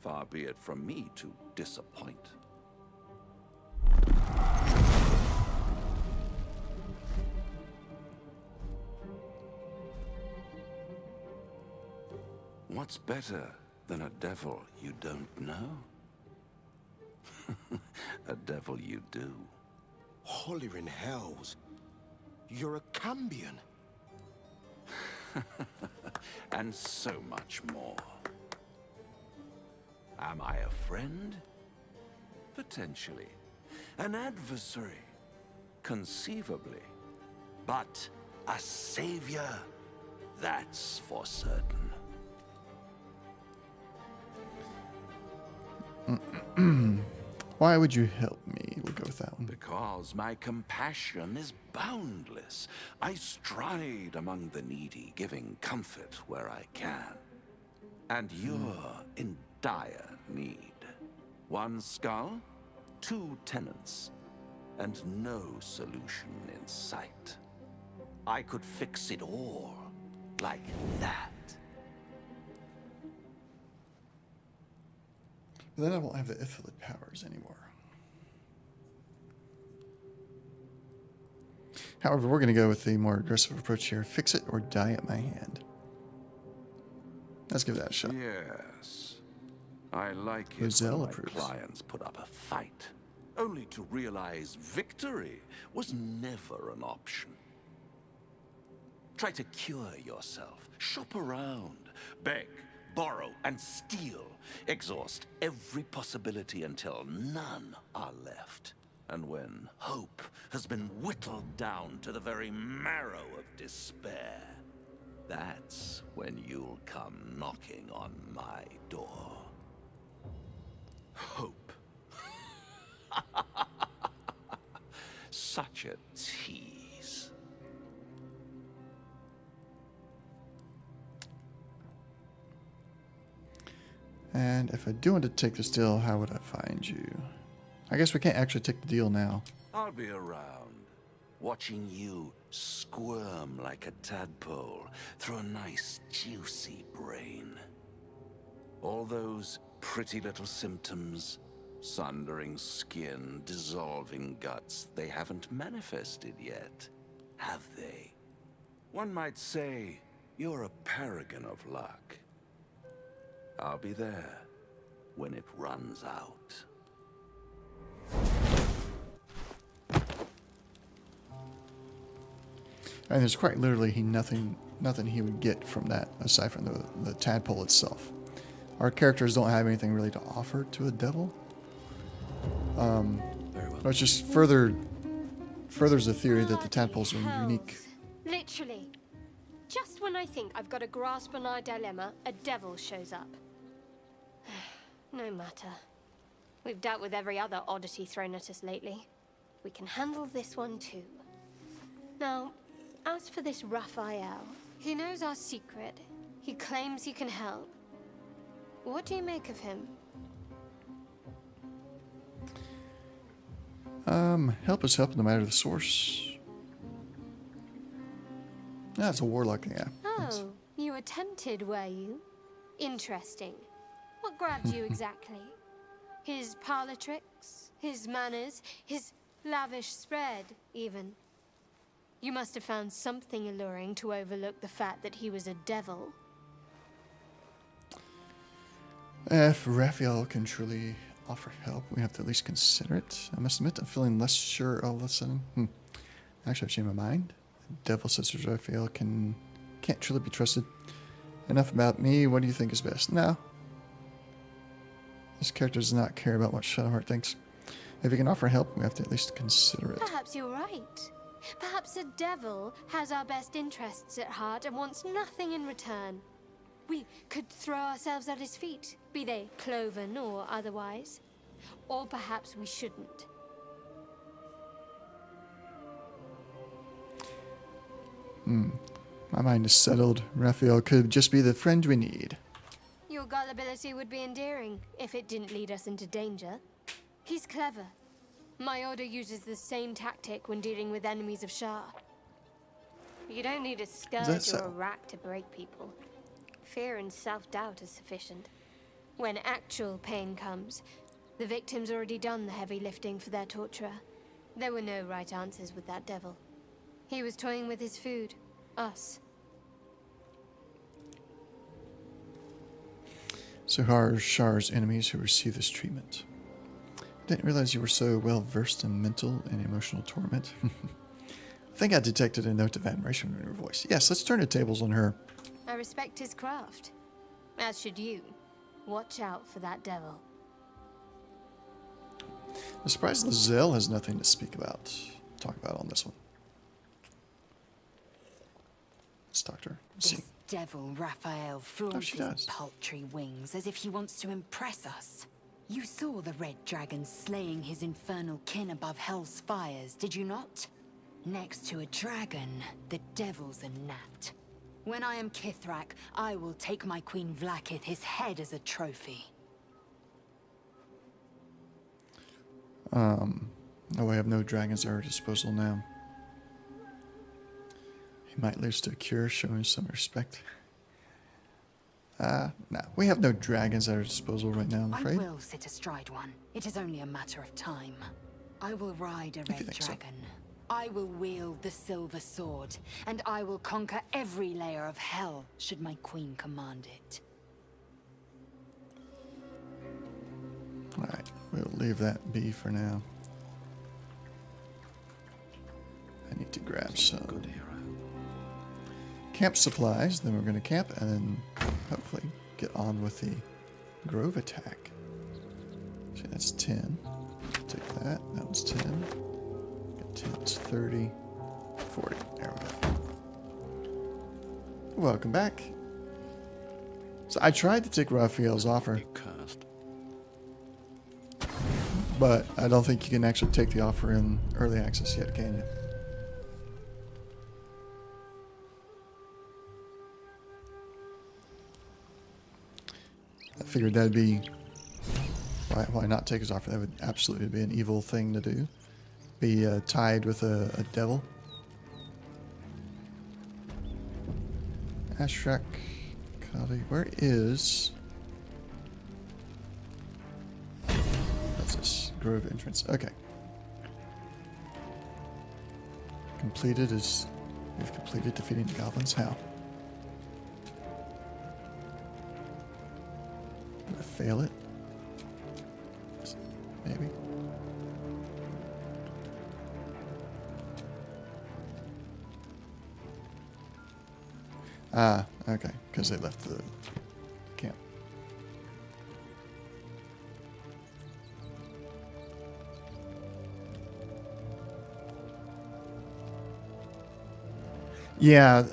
far be it from me to disappoint. What's better than a devil you don't know? A devil you do. Holy in hells. You're a Cambion. And so much more. Am I a friend? Potentially. An adversary? Conceivably. But a savior? That's for certain. Why would you help me? We'll go with that one. Because my compassion is boundless. I stride among the needy, giving comfort where I can. And you're in dire need. One skull, 2 tenants, and no solution in sight. I could fix it all, like that. But then I won't have the Ithilid powers anymore. However, we're going to go with the more aggressive approach here. Fix it or die at my hand. Let's give that a shot. Yes. I like it Roselle when my approves. clients put up a fight, only to realize victory was never an option. Try to cure yourself, shop around, beg, borrow, and steal. Exhaust every possibility until none are left. And when hope has been whittled down to the very marrow of despair, that's when you'll come knocking on my door. Hope. Such a tease. And if I do want to take this deal, how would I find you? I guess we can't actually take the deal now. I'll be around, watching you squirm like a tadpole through a nice, juicy brain. All those pretty little symptoms, sundering skin, dissolving guts, they haven't manifested yet, have they? One might say you're a paragon of luck. I'll be there when it runs out. And there's quite literally nothing he would get from that aside from the tadpole itself. Our characters don't have anything really to offer to a devil. It just furthers the theory that the tadpoles are unique. Literally. Just when I think I've got a grasp on our dilemma, a devil shows up. No matter. We've dealt with every other oddity thrown at us lately. We can handle this one too. Now, as for this Raphael, he knows our secret. He claims he can help. What do you make of him? Help is help no matter the source. That's a warlock, yeah. Oh, you were tempted, were you? Interesting. What grabbed you exactly? His parlor tricks? His manners? His lavish spread, even? You must have found something alluring to overlook the fact that he was a devil. If Raphael can truly offer help, we have to at least consider it. I must admit, I'm feeling less sure all of a sudden. Actually, I've changed my mind. Devil Sisters Raphael can't truly be trusted. Enough about me. What do you think is best? No. This character does not care about what Shadowheart thinks. If he can offer help, we have to at least consider it. Perhaps you're right. Perhaps the devil has our best interests at heart and wants nothing in return. We could throw ourselves at his feet, be they cloven or otherwise. Or perhaps we shouldn't. My mind is settled. Raphael could just be the friend we need. Your gullibility would be endearing if it didn't lead us into danger. He's clever. My order uses the same tactic when dealing with enemies of Shah. You don't need a scourge or a rack to break people. Fear and self-doubt is sufficient. When actual pain comes, the victim's already done the heavy lifting for their torturer. There were no right answers with that devil. He was toying with his food. Us. So who are Shar's enemies who receive this treatment? Didn't realize you were so well versed in mental and emotional torment. I think I detected a note of admiration in her voice. Yes, let's turn the tables on her. I respect his craft. As should you. Watch out for that devil. I'm surprised Lizelle has nothing to talk about on this one. Let's talk to her. This devil Raphael flaunts his paltry wings as if he wants to impress us. You saw the red dragon slaying his infernal kin above hell's fires, did you not? Next to a dragon, the devil's a gnat. When I am Kithrak, I will take my Queen Vlaakith his head as a trophy. Oh, I have no dragons at our disposal now. He might lose to a cure, showing some respect. No, we have no dragons at our disposal right now, I'm afraid. I will sit astride one. It is only a matter of time. I will ride a red dragon. So. I will wield the silver sword, and I will conquer every layer of hell, should my queen command it. Alright, we'll leave that be for now. I need to grab some camp supplies, then we're going to camp, and then hopefully get on with the grove attack. See, that's 10. Take that. That one's 10. Get 10. It's 30. 40. There we go. Welcome back. So I tried to take Raphael's offer, but I don't think you can actually take the offer in early access yet, can you? I figured that'd be... Why not take his offer? That would absolutely be an evil thing to do. Be tied with a devil. Ashrak Kali. Where is... What's this? Grove entrance. Okay. Completed is... We've completed defeating the goblins. How? Did I fail it? Maybe. Ah, okay. Because they left the camp. Yeah.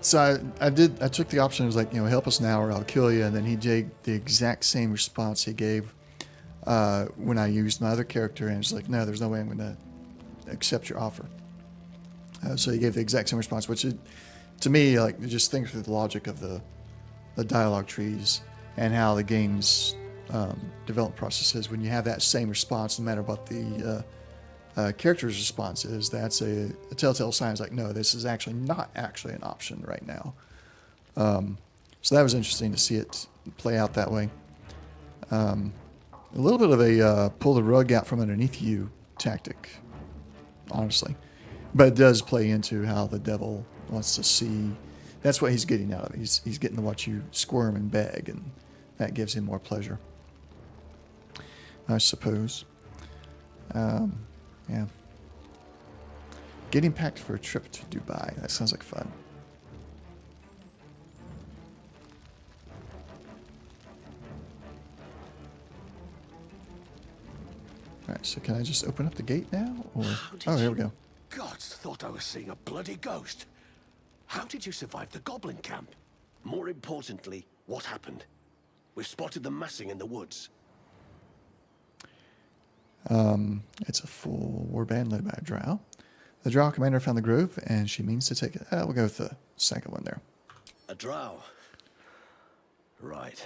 So I took the option. It was like, help us now or I'll kill you. And then he did the exact same response he gave when I used my other character. And it's like, no, there's no way I'm going to accept your offer. So he gave the exact same response, which to me, like, just think through the logic of the dialogue trees and how the game's development process is. When you have that same response, no matter what the character's response is, that's a telltale sign. It's like, no, this is actually not actually an option right now. So that was interesting to see it play out that way. A little bit of a pull the rug out from underneath you tactic, honestly. But it does play into how the devil wants to see. That's what he's getting out of it. He's getting to watch you squirm and beg and that gives him more pleasure, I suppose. Yeah. Getting packed for a trip to Dubai. That sounds like fun. Alright, so can I just open up the gate now? Or oh, here we go. Gods, thought I was seeing a bloody ghost. How did you survive the goblin camp? More importantly, what happened? We've spotted them massing in the woods. It's a full warband led by a drow. The drow commander found the grove, and she means to take it. We'll go with the second one there. A drow? Right.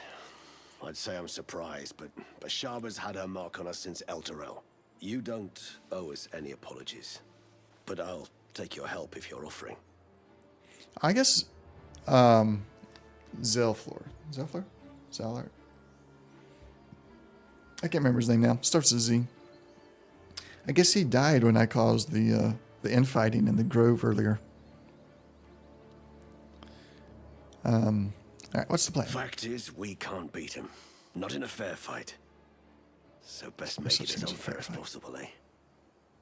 I'd say I'm surprised, but Bashaba's had her mark on us since Elturel. You don't owe us any apologies, but I'll take your help if you're offering. I guess, Zelflor. Zelflor? Zalart? I can't remember his name now. Starts with a Z. I guess he died when I caused the infighting in the grove earlier. Alright, what's the plan? Fact is, we can't beat him. Not in a fair fight. So best make it as unfair as possible, eh?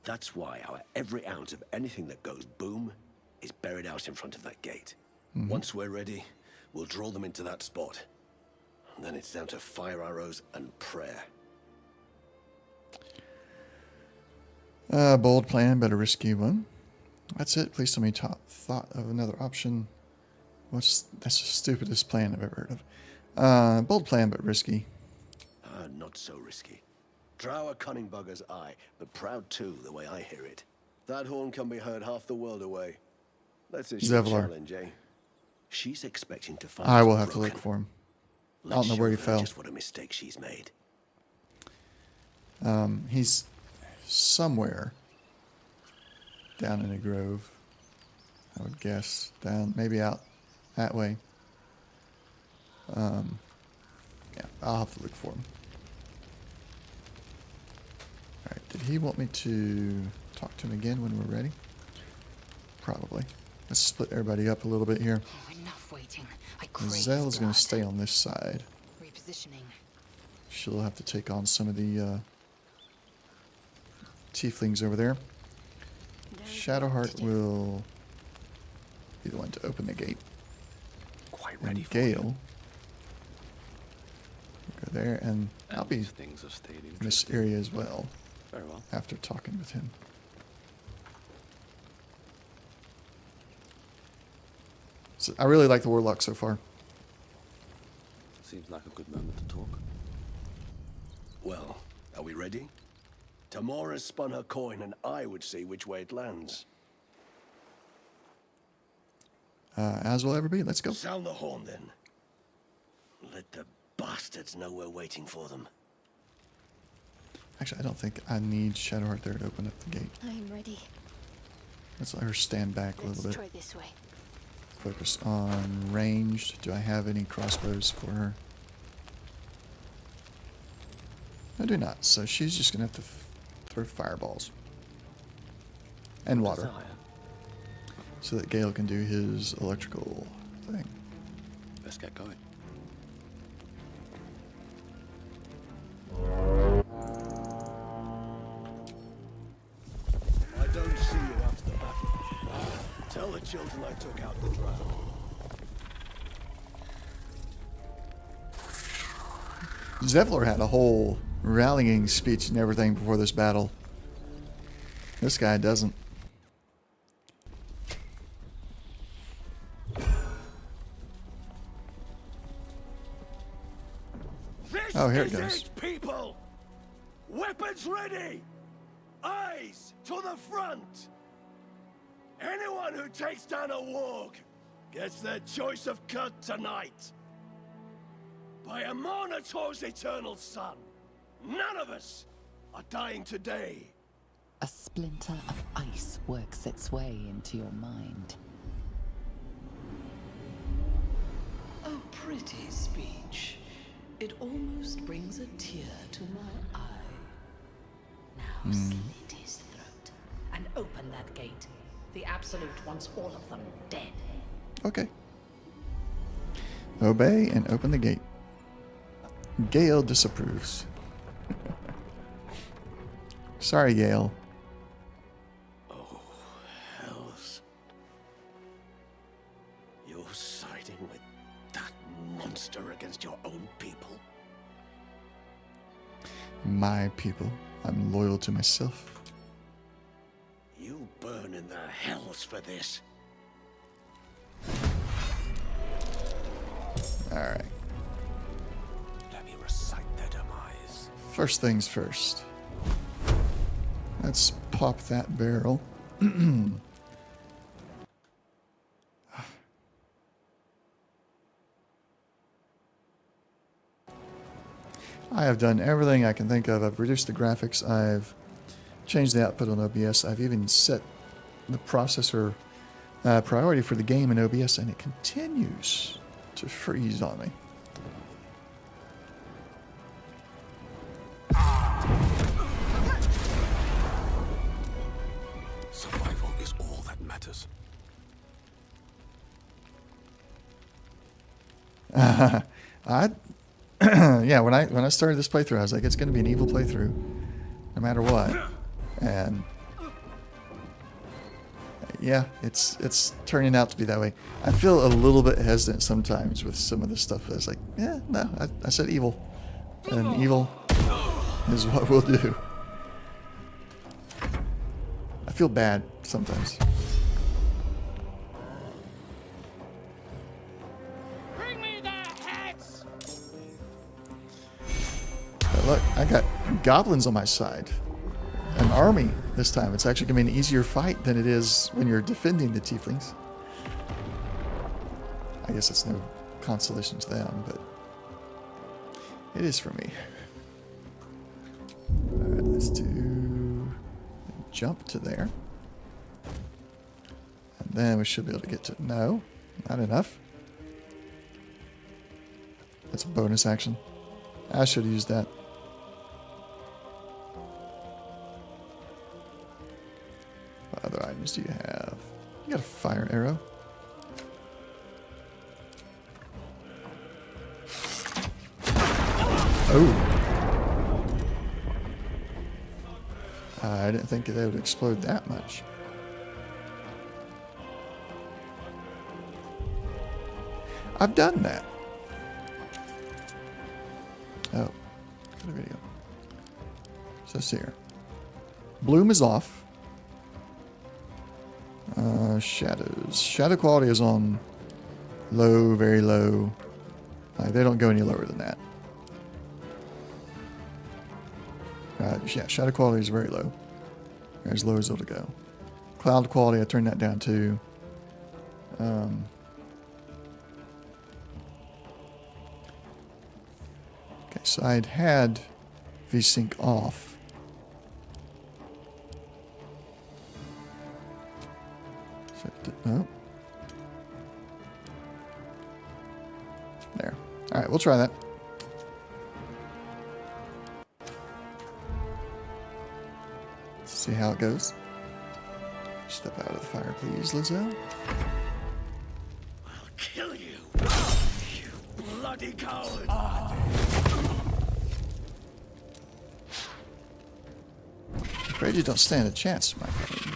That's why our every ounce of anything that goes boom is buried out in front of that gate. Once we're ready, we'll draw them into that spot. And then it's down to fire arrows and prayer. Bold plan, but a risky one. That's it. Please tell me thought of another option. That's the stupidest plan I've ever heard of. Bold plan, but risky. Not so risky. Drow are cunning buggers, aye, but proud too, the way I hear it. That horn can be heard half the world away. Let's issue a challenge, eh? She's expecting to find I will have to look for him. I Let's don't know where he show her fell. just what a mistake she's made. He's somewhere down in a grove, I would guess. Down, maybe out that way. Yeah, I'll have to look for him. Alright, did he want me to talk to him again when we're ready? Probably. Let's split everybody up a little bit here. Oh, enough waiting. Zell is going to stay on this side. Repositioning. She'll have to take on some of the tieflings over there. Shadowheart will be the one to open the gate. Quite ready and for Gale will go there, and I'll be Things have stayed in this area as well. Very well. After talking with him. So I really like the Warlock so far. Seems like a good moment to talk. Well, are we ready? Tamora's spun her coin, and I would see which way it lands. As will ever be. Let's go. Sound the horn, then. Let the bastards know we're waiting for them. Actually, I don't think I need Shadowheart there to open up the gate. I'm ready. Let's let her stand back a little bit. Try this way. Focus on ranged. Do I have any crossbows for her? I do not. So she's just going to have to throw fireballs. And water. So that Gale can do his electrical thing. Let's get going. I don't see you after the battle. Tell the children I took out the drow. Zevlor had a whole rallying speech and everything before this battle. This guy doesn't. Oh, here it goes. People! Weapons ready! Eyes to the front! Anyone who takes down a warg gets their choice of cut tonight. By Amonator's eternal sun, none of us are dying today. A splinter of ice works its way into your mind. A pretty speech. It almost brings a tear to my eye. Now slit his throat and open that gate. The Absolute wants all of them dead. Okay. Obey and open the gate. Gale disapproves. Sorry, Gale. Oh, hells. You're siding with that monster against your own people? My people. I'm loyal to myself. You burn in the hells for this. Alright. Let me recite their demise. First things first. Let's pop that barrel. I have done everything I can think of. I've reduced the graphics. I've changed the output on OBS. I've even set the processor priority for the game in OBS, and it continues to freeze on me. Survival is all that matters. Yeah, when I started this playthrough, I was like, it's going to be an evil playthrough, no matter what. And yeah, it's turning out to be that way. I feel a little bit hesitant sometimes with some of the stuff. That's like, yeah, no, I said evil, and evil is what we'll do. I feel bad sometimes. But look, I got goblins on my side. An army this time. It's actually going to be an easier fight than it is when you're defending the tieflings. I guess it's no consolation to them, but it is for me. Alright, let's do jump to there. And then we should be able to get to... No, not enough. That's a bonus action. I should have used that. What other items do you have? You got a fire arrow. Oh. I didn't think they would explode that much. I've done that. Oh. Got a video. So let's see here. Bloom is off. Shadows. Shadow quality is on low, very low. They don't go any lower than that. Yeah, shadow quality is very low. As low as it'll go. Cloud quality, I turned that down too. Okay, so I'd had VSync off. No. There. Alright, we'll try that. Let's see how it goes. Step out of the fire, please, Lizzo. I'll kill you! You bloody coward! Afraid you don't stand a chance, my friend.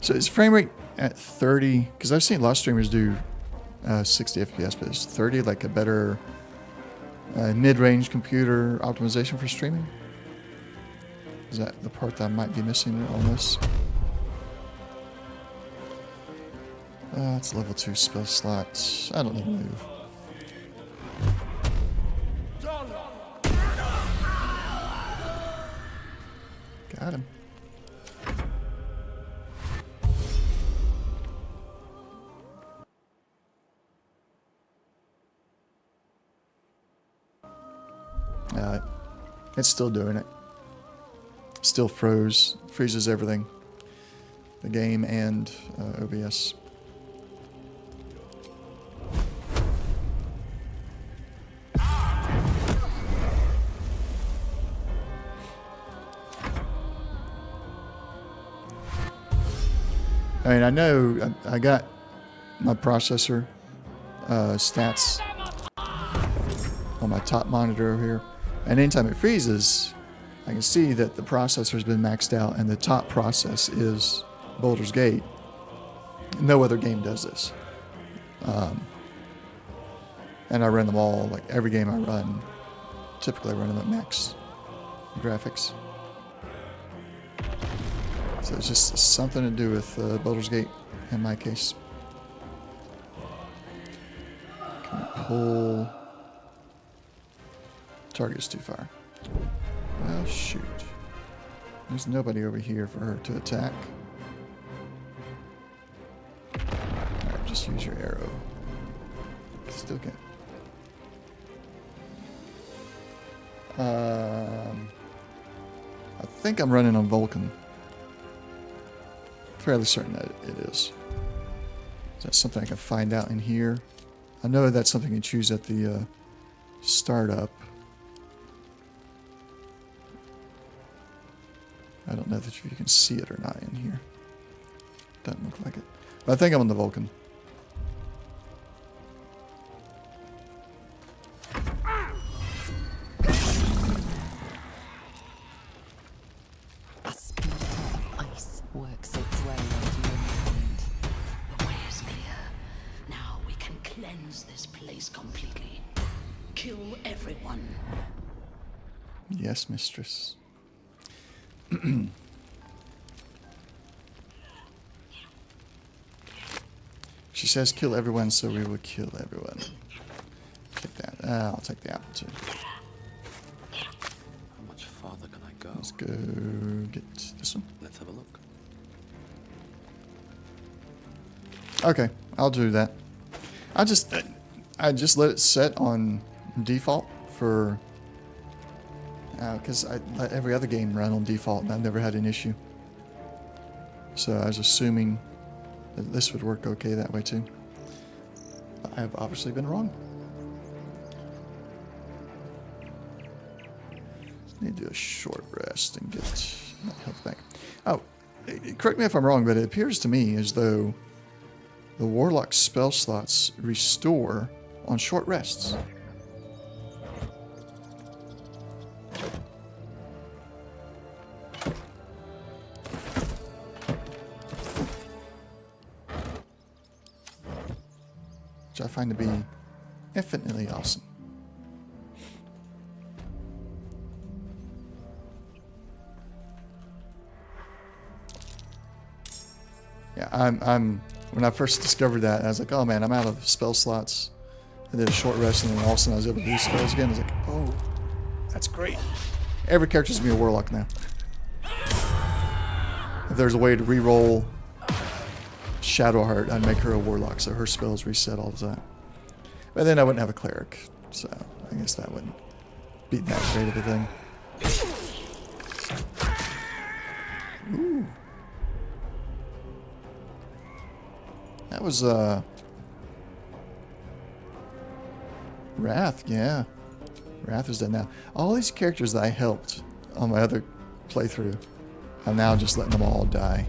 So is frame rate at 30? Because I've seen a lot of streamers do 60 FPS, but is 30 like a better mid-range computer optimization for streaming? Is that the part that I might be missing on this? It's level 2 spell slots. I don't need to move. Got him. It's still doing it. Still freezes everything. The game and OBS. I mean, I know I got my processor stats on my top monitor over here, and anytime it freezes, I can see that the processor's been maxed out, and the top process is Baldur's Gate. No other game does this. And I run them all, like every game I run, typically I run them at max graphics. So it's just something to do with Baldur's Gate in my case. Can we pull? Target's too far. Well, shoot. There's nobody over here for her to attack. Alright, just use your arrow. Still can't. I think I'm running on Vulcan. Fairly certain that it is. Is that something I can find out in here? I know that's something you choose at the startup. I don't know if you can see it or not in here. Doesn't look like it. But I think I'm on the Vulcan. A splinter of ice works its way into your mind. The way is clear. Now we can cleanse this place completely. Kill everyone. Yes, mistress. She says kill everyone, so we will kill everyone. Take that. I'll take the apple too. How much farther can I go? Let's go get this one. Let's have a look. Okay, I'll do that. I just let it set on default for because I let every other game run on default and I've never had an issue. So I was assuming that this would work okay that way too. But I have obviously been wrong. Need to do a short rest and get my health back. Oh, correct me if I'm wrong, but it appears to me as though the Warlock spell slots restore on short rests. Which I find to be infinitely awesome. Yeah, I'm when I first discovered that, I was like, oh man, I'm out of spell slots. I did a short rest and then all of a sudden I was able to do spells again. I was like, oh, that's great. Every character's gonna be a Warlock now. If there's a way to re-roll Shadowheart, I'd make her a Warlock, so her spells reset all the time. But then I wouldn't have a Cleric, so I guess that wouldn't be that great of a thing. Ooh. That was, Wrath, yeah. Wrath is dead now. All these characters that I helped on my other playthrough, I'm now just letting them all die.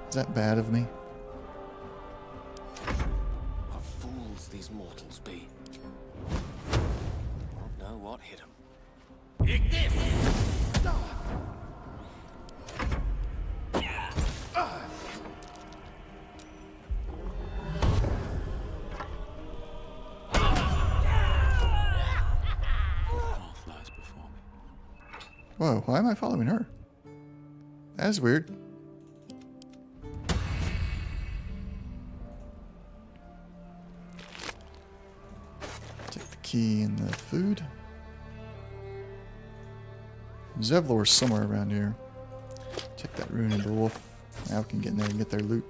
Is that bad of me? What fools these mortals be. Won't know what hit them. Whoa, why am I following her? That is weird. Take the key in the food. Zevlor's somewhere around here. Check that rune in the wolf. Now we can get in there and get their loot.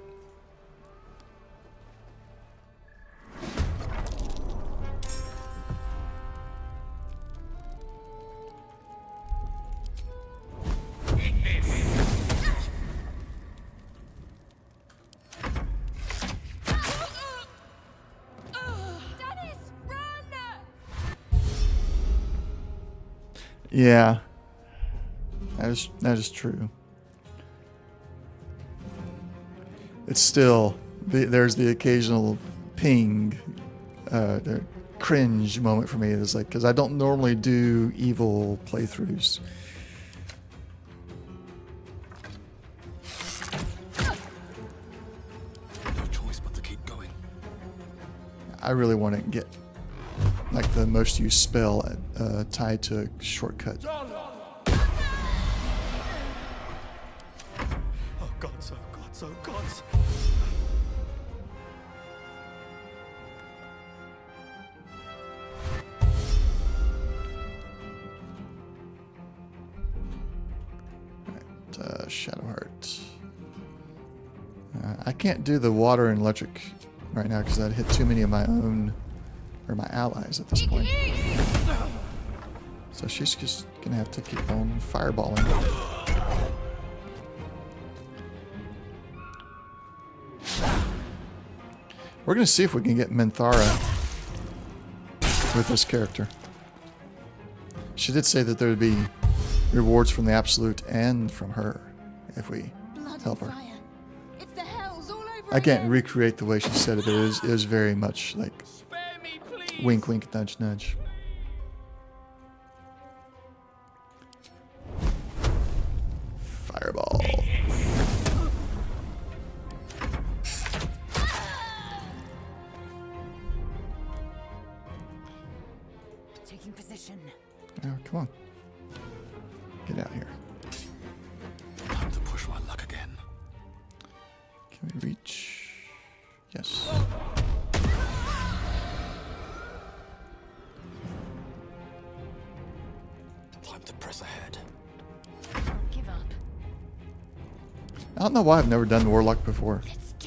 Yeah, that is true. It's still there's the occasional ping, the cringe moment for me. It's like because I don't normally do evil playthroughs. No choice but to keep going. I really want to get like the most used spell tied to a shortcut. Oh, gods, oh, gods, oh, gods. Shadowheart. I can't do the water and electric right now because I'd hit too many of my own or my allies at this point. So she's just gonna have to keep on fireballing. We're gonna see if we can get Minthara with this character. She did say that there would be rewards from the Absolute and from her if we help her. I can't recreate the way she said it, but it was very much like wink, wink, nudge, nudge. Fireball. Taking position. Oh, come on. Get out here. Time to push my luck again. Can we reach? Yes. Time to press ahead. Don't give up. I don't know why I've never done Warlock before.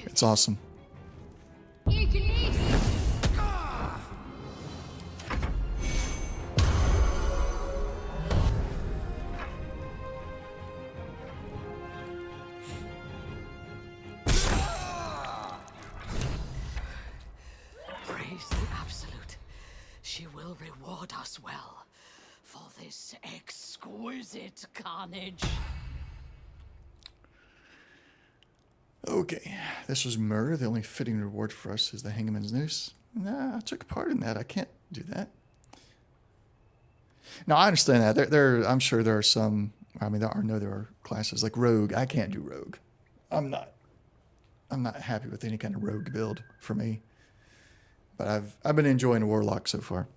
It's awesome. Praise the Absolute. She will reward us well for this exquisite carnage. Okay, this was murder. The only fitting reward for us is the Hangman's Noose. Nah, I took part in that. I can't do that. No, I understand that. I'm sure there are some. I mean, there are classes like Rogue. I can't do Rogue. I'm not happy with any kind of Rogue build for me. But I've been enjoying Warlock so far.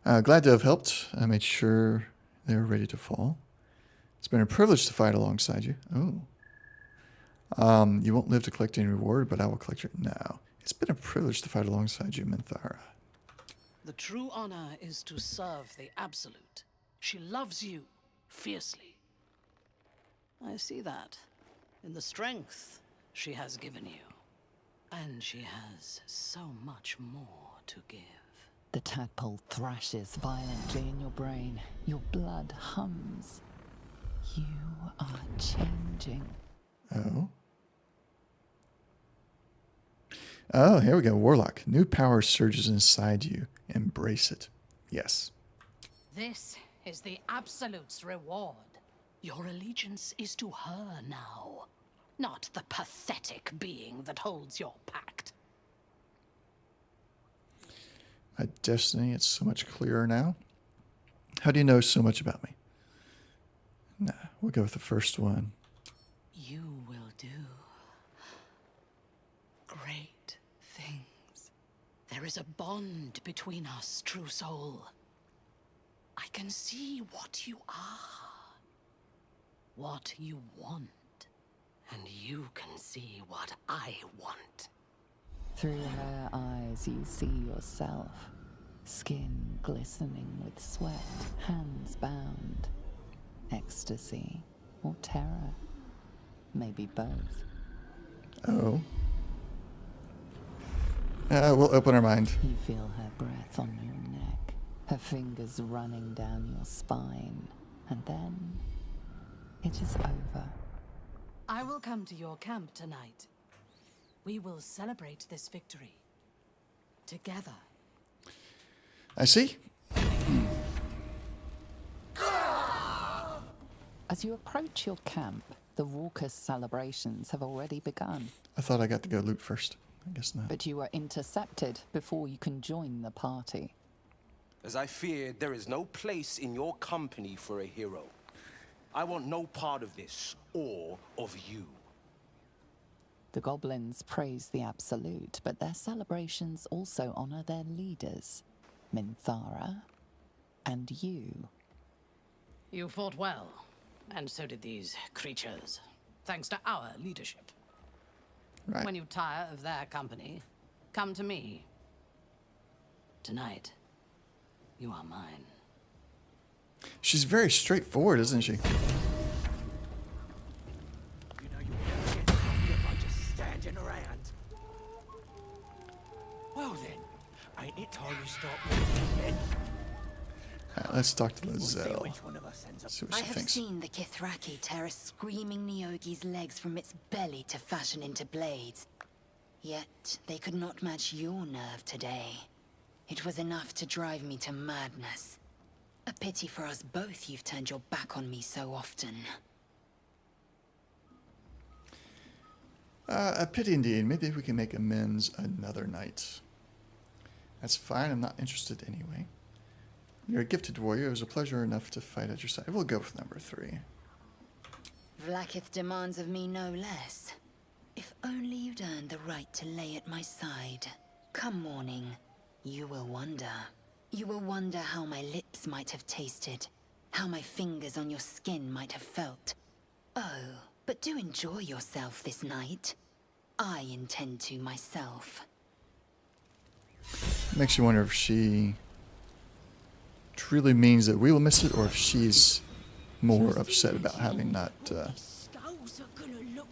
Glad to have helped. I made sure they were ready to fall. It's been a privilege to fight alongside you. Oh. You won't live to collect any reward, but I will collect your... No. It's been a privilege to fight alongside you, Minthara. The true honor is to serve the Absolute. She loves you fiercely. I see that in the strength she has given you. And she has so much more to give. The tadpole thrashes violently in your brain. Your blood hums. You are changing. Oh. Oh, here we go. Warlock. New power surges inside you. Embrace it. Yes. This is the Absolute's reward. Your allegiance is to her now, not the pathetic being that holds your pact. My destiny, it's so much clearer now. How do you know so much about me? Nah, we'll go with the first one. You will do great things. There is a bond between us, true soul. I can see what you are, what you want, and you can see what I want. Through her eyes you see yourself, skin glistening with sweat, hands bound. Ecstasy or terror, maybe both. Oh. We'll open our mind. You feel her breath on your neck, her fingers running down your spine, and then it is over. I will come to your camp tonight. We will celebrate this victory together. I see. As you approach your camp, the raucous celebrations have already begun. I thought I got to go loot first. I guess not. But you are intercepted before you can join the party. As I feared, there is no place in your company for a hero. I want no part of this, or of you. The goblins praise the Absolute, but their celebrations also honor their leaders, Minthara and you. You fought well, and so did these creatures, thanks to our leadership. Right. When you tire of their company, come to me. Tonight, you are mine. She's very straightforward, isn't she? You know you won't get here by just standing around. Well then, ain't it time you start moving again? Let's talk to Lizelle. Which one of us ends up? See what I she have thinks. seen the Kithraki tear a screaming Nyogi's legs from its belly to fashion into blades. Yet they could not match your nerve today. It was enough to drive me to madness. A pity for us both you've turned your back on me so often. A pity indeed. Maybe we can make amends another night. That's fine. I'm not interested anyway. You're a gifted warrior. It was a pleasure enough to fight at your side. We'll go with number 3. Vlakith demands of me no less. If only you'd earned the right to lay at my side. Come morning, you will wonder. You will wonder how my lips might have tasted, how my fingers on your skin might have felt. Oh, but do enjoy yourself this night. I intend to myself. Makes you wonder if she truly means that we will miss it, or if she's more upset about having not. Skulls are gonna look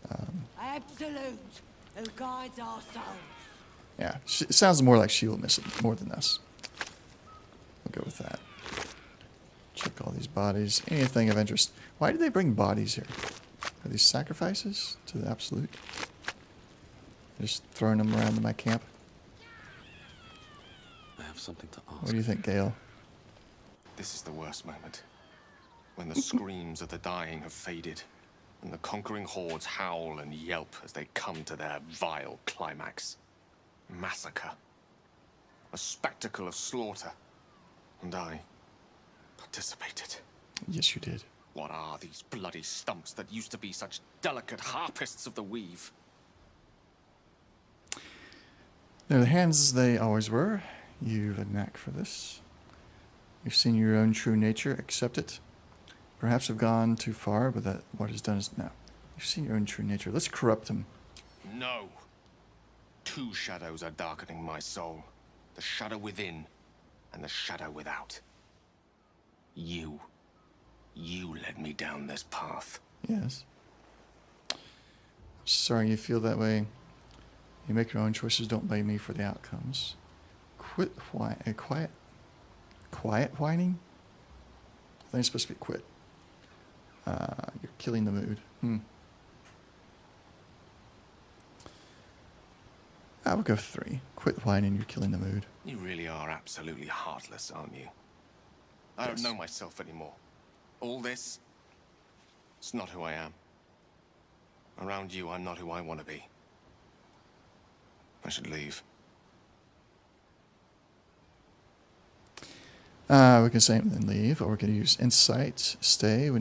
like Absolute, who guides our souls. Yeah, it sounds more like she will miss it more than us. We'll go with that. Check all these bodies. Anything of interest. Why did they bring bodies here? Are these sacrifices to the Absolute? Just throwing them around in my camp? I have something to ask. What do you think, Gale? This is the worst moment. When the screams of the dying have faded, and the conquering hordes howl and yelp as they come to their vile climax. Massacre. A spectacle of slaughter. And I participated. Yes, you did. What are these bloody stumps that used to be such delicate harpists of the weave? They're the hands they always were. You've a knack for this. You've seen your own true nature. Accept it. Perhaps have gone too far, but that what is done is now. You've seen your own true nature. Let's corrupt him. No. 2 shadows are darkening my soul. The shadow within, and the shadow without. You led me down this path. Yes. Sorry you feel that way. You make your own choices. Don't blame me for the outcomes. Quit quiet whining? I think it's supposed to be quit. You're killing the mood. I would go 3. Quit whining, you're killing the mood. You really are absolutely heartless, aren't you? I don't know myself anymore. All this, it's not who I am. Around you, I'm not who I want to be. I should leave. We can say and then leave, or we can use insight, stay. We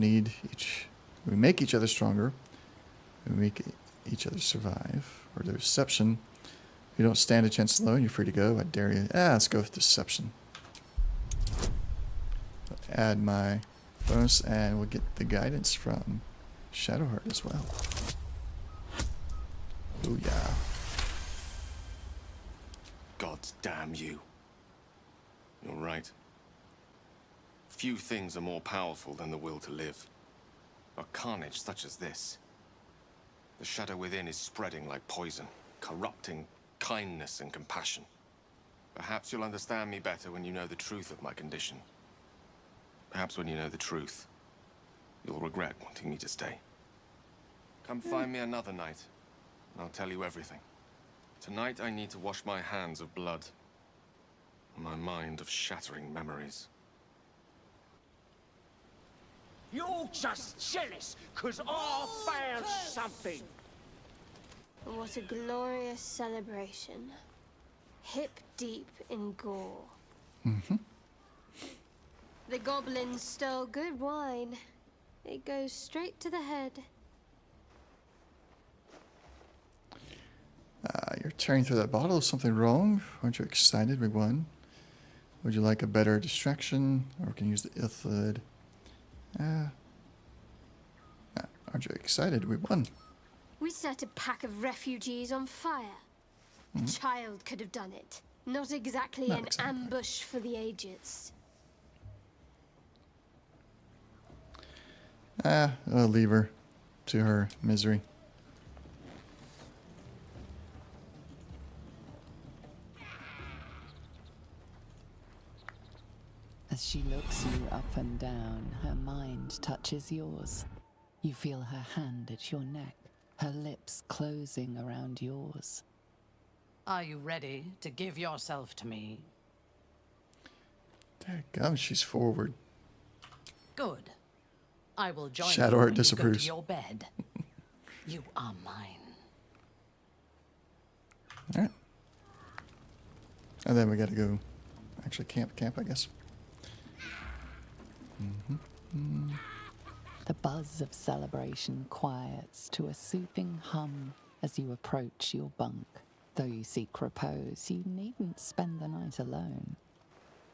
make each other stronger. We make each other survive. Or deception. You don't stand a chance alone, you're free to go. I dare you. Let's go with deception. Add my bonus, and we'll get the guidance from Shadowheart as well. Oh yeah. gods, damn you. You're right. Few things are more powerful than the will to live. But carnage such as this. The shadow within is spreading like poison, corrupting kindness and compassion. Perhaps you'll understand me better when you know the truth of my condition. Perhaps when you know the truth, you'll regret wanting me to stay. Come find me another night, and I'll tell you everything. Tonight I need to wash my hands of blood, and my mind of shattering memories. You're just jealous, because I found something. What a glorious celebration. Hip deep in gore. The goblins stole good wine. It goes straight to the head. You're tearing through that bottle. Is something wrong? Aren't you excited? We won. Would you like a better distraction? Or we can use the Ithid. Aren't you excited? We won. We set a pack of refugees on fire. A child could have done it. Not exactly an ambush for the ages. I'll leave her to her misery. As she looks you up and down, her mind touches yours. You feel her hand at your neck, her lips closing around yours. Are you ready to give yourself to me? Dadgum, she's forward. Good. I will join Shadow you Art when you go disapproves. to your bed. You are mine. Alright. And then we gotta go actually camp, I guess. The buzz of celebration quiets to a soothing hum as you approach your bunk. Though you seek repose, you needn't spend the night alone.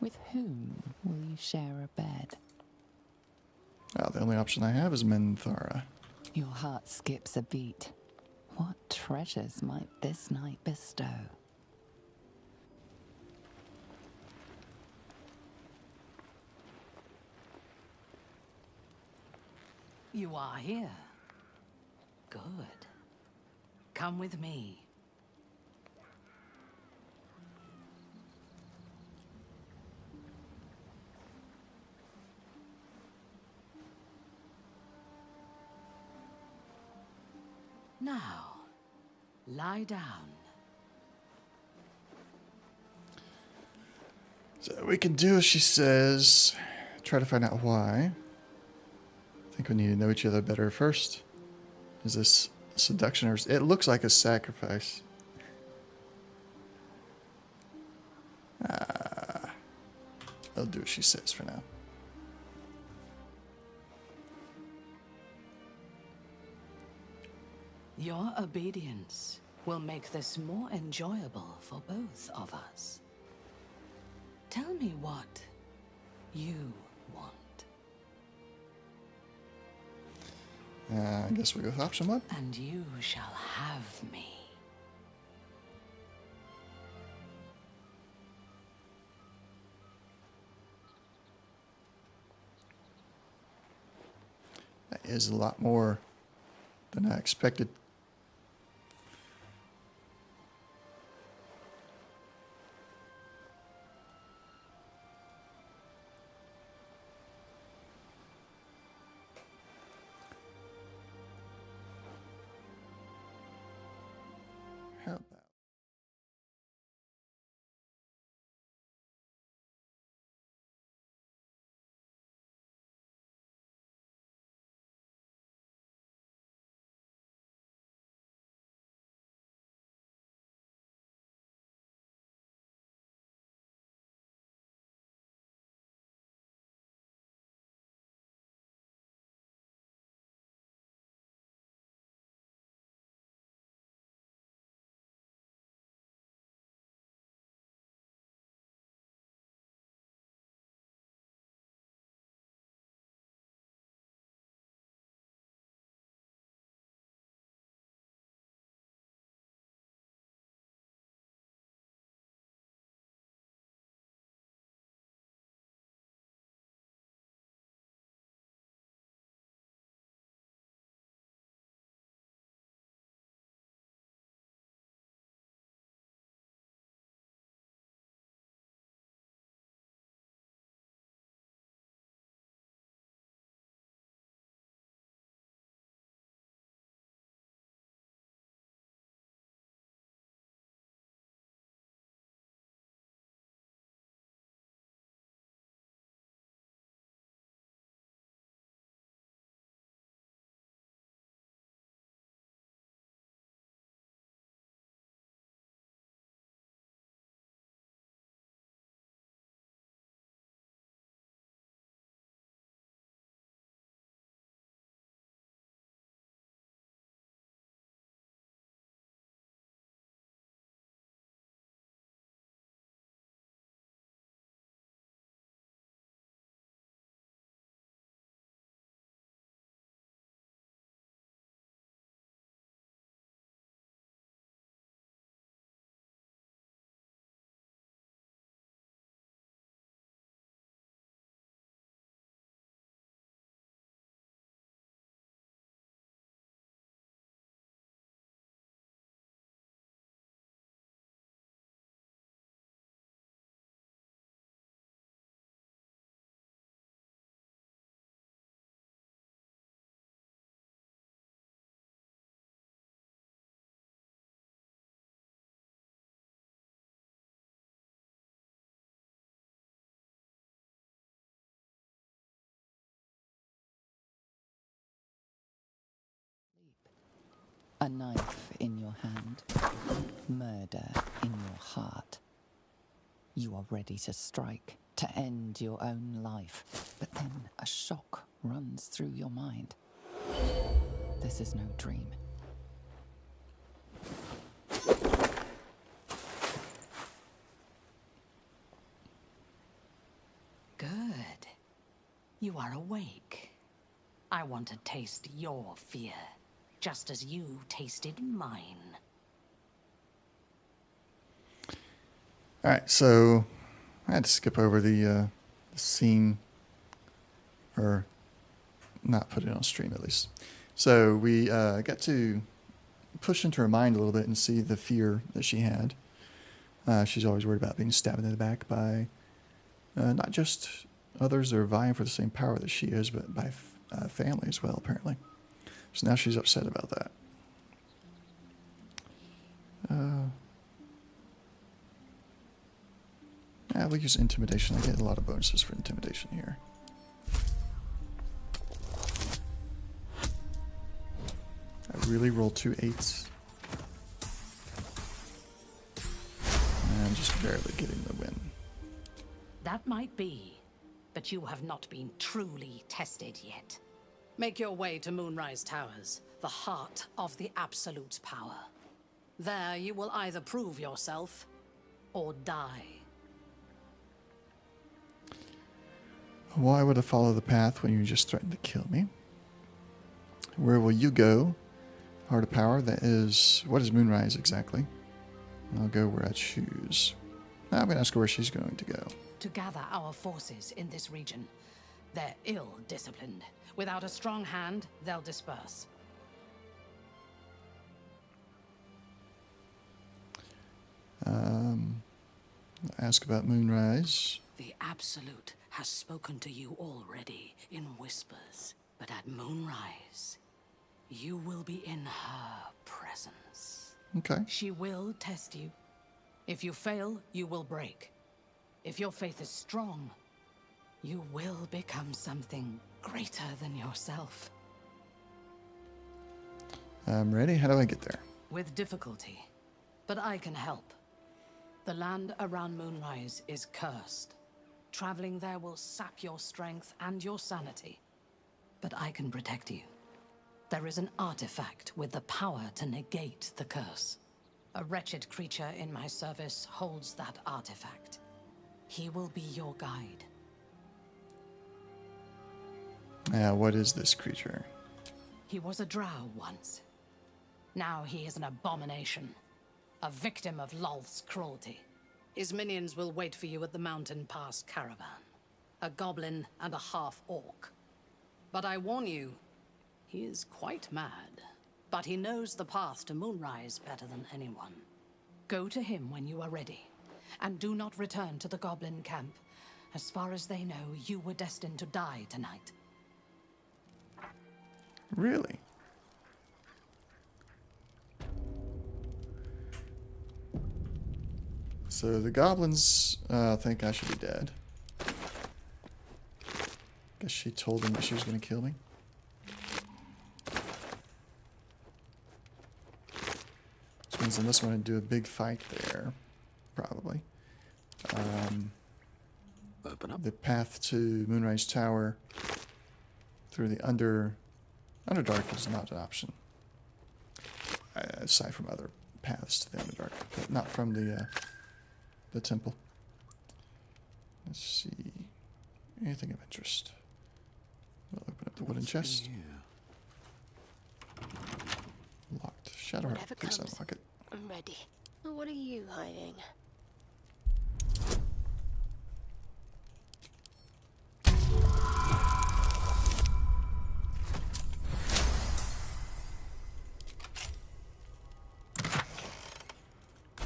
With whom will you share a bed? Oh, the only option I have is Minthara. Your heart skips a beat. What treasures might this night bestow? You are here. Good. Come with me. Now, lie down. So we can do as she says. Try to find out why. I think we need to know each other better first. Is this seduction or... It looks like a sacrifice. I'll do what she says for now. Your obedience will make this more enjoyable for both of us. Tell me what you want. I guess we go with option one. And you shall have me. That is a lot more than I expected. How about A knife in your hand, murder in your heart. You are ready to strike, to end your own life, but then a shock runs through your mind. This is no dream. Good. You are awake. I want to taste your fear, just as you tasted mine. Alright, so I had to skip over the scene, or not put it on stream at least. So we got to push into her mind a little bit and see the fear that she had. She's always worried about being stabbed in the back by not just others that are vying for the same power that she is, but by family as well, apparently. So now she's upset about that. We'll use intimidation. I get a lot of bonuses for intimidation here. I really rolled 2 8s. And I'm just barely getting the win. That might be, but you have not been truly tested yet. Make your way to Moonrise Towers, the heart of the Absolute's power. There you will either prove yourself or die. Why would I follow the path when you just threatened to kill me? Where will you go? Heart of power, that is... What is Moonrise exactly? I'll go where I choose. I'm going to ask her where she's going to go. To gather our forces in this region. They're ill-disciplined. Without a strong hand, they'll disperse. Ask about Moonrise. The Absolute has spoken to you already in whispers, but at Moonrise, you will be in her presence. Okay. She will test you. If you fail, you will break. If your faith is strong, you will become something greater than yourself. I'm ready. How do I get there? With difficulty, but I can help. The land around Moonrise is cursed. Traveling there will sap your strength and your sanity. But I can protect you. There is an artifact with the power to negate the curse. A wretched creature in my service holds that artifact. He will be your guide. What is this creature? He was a drow once. Now he is an abomination. A victim of Lolth's cruelty. His minions will wait for you at the Mountain Pass caravan. A goblin and a half-orc. But I warn you, he is quite mad. But he knows the path to Moonrise better than anyone. Go to him when you are ready. And do not return to the goblin camp. As far as they know, you were destined to die tonight. Really? So the goblins think I should be dead. Guess she told them that she was going to kill me. Which means I must want to do a big fight there. Probably. Open up. The path to Moonrise Tower through the Underdark is not an option. Aside from other paths to the Underdark, but not from the temple. Let's see. Anything of interest? We'll open up the wooden chest. Locked. Shadowheart. Whatever Please comes, unlock it. I'm ready. What are you hiding?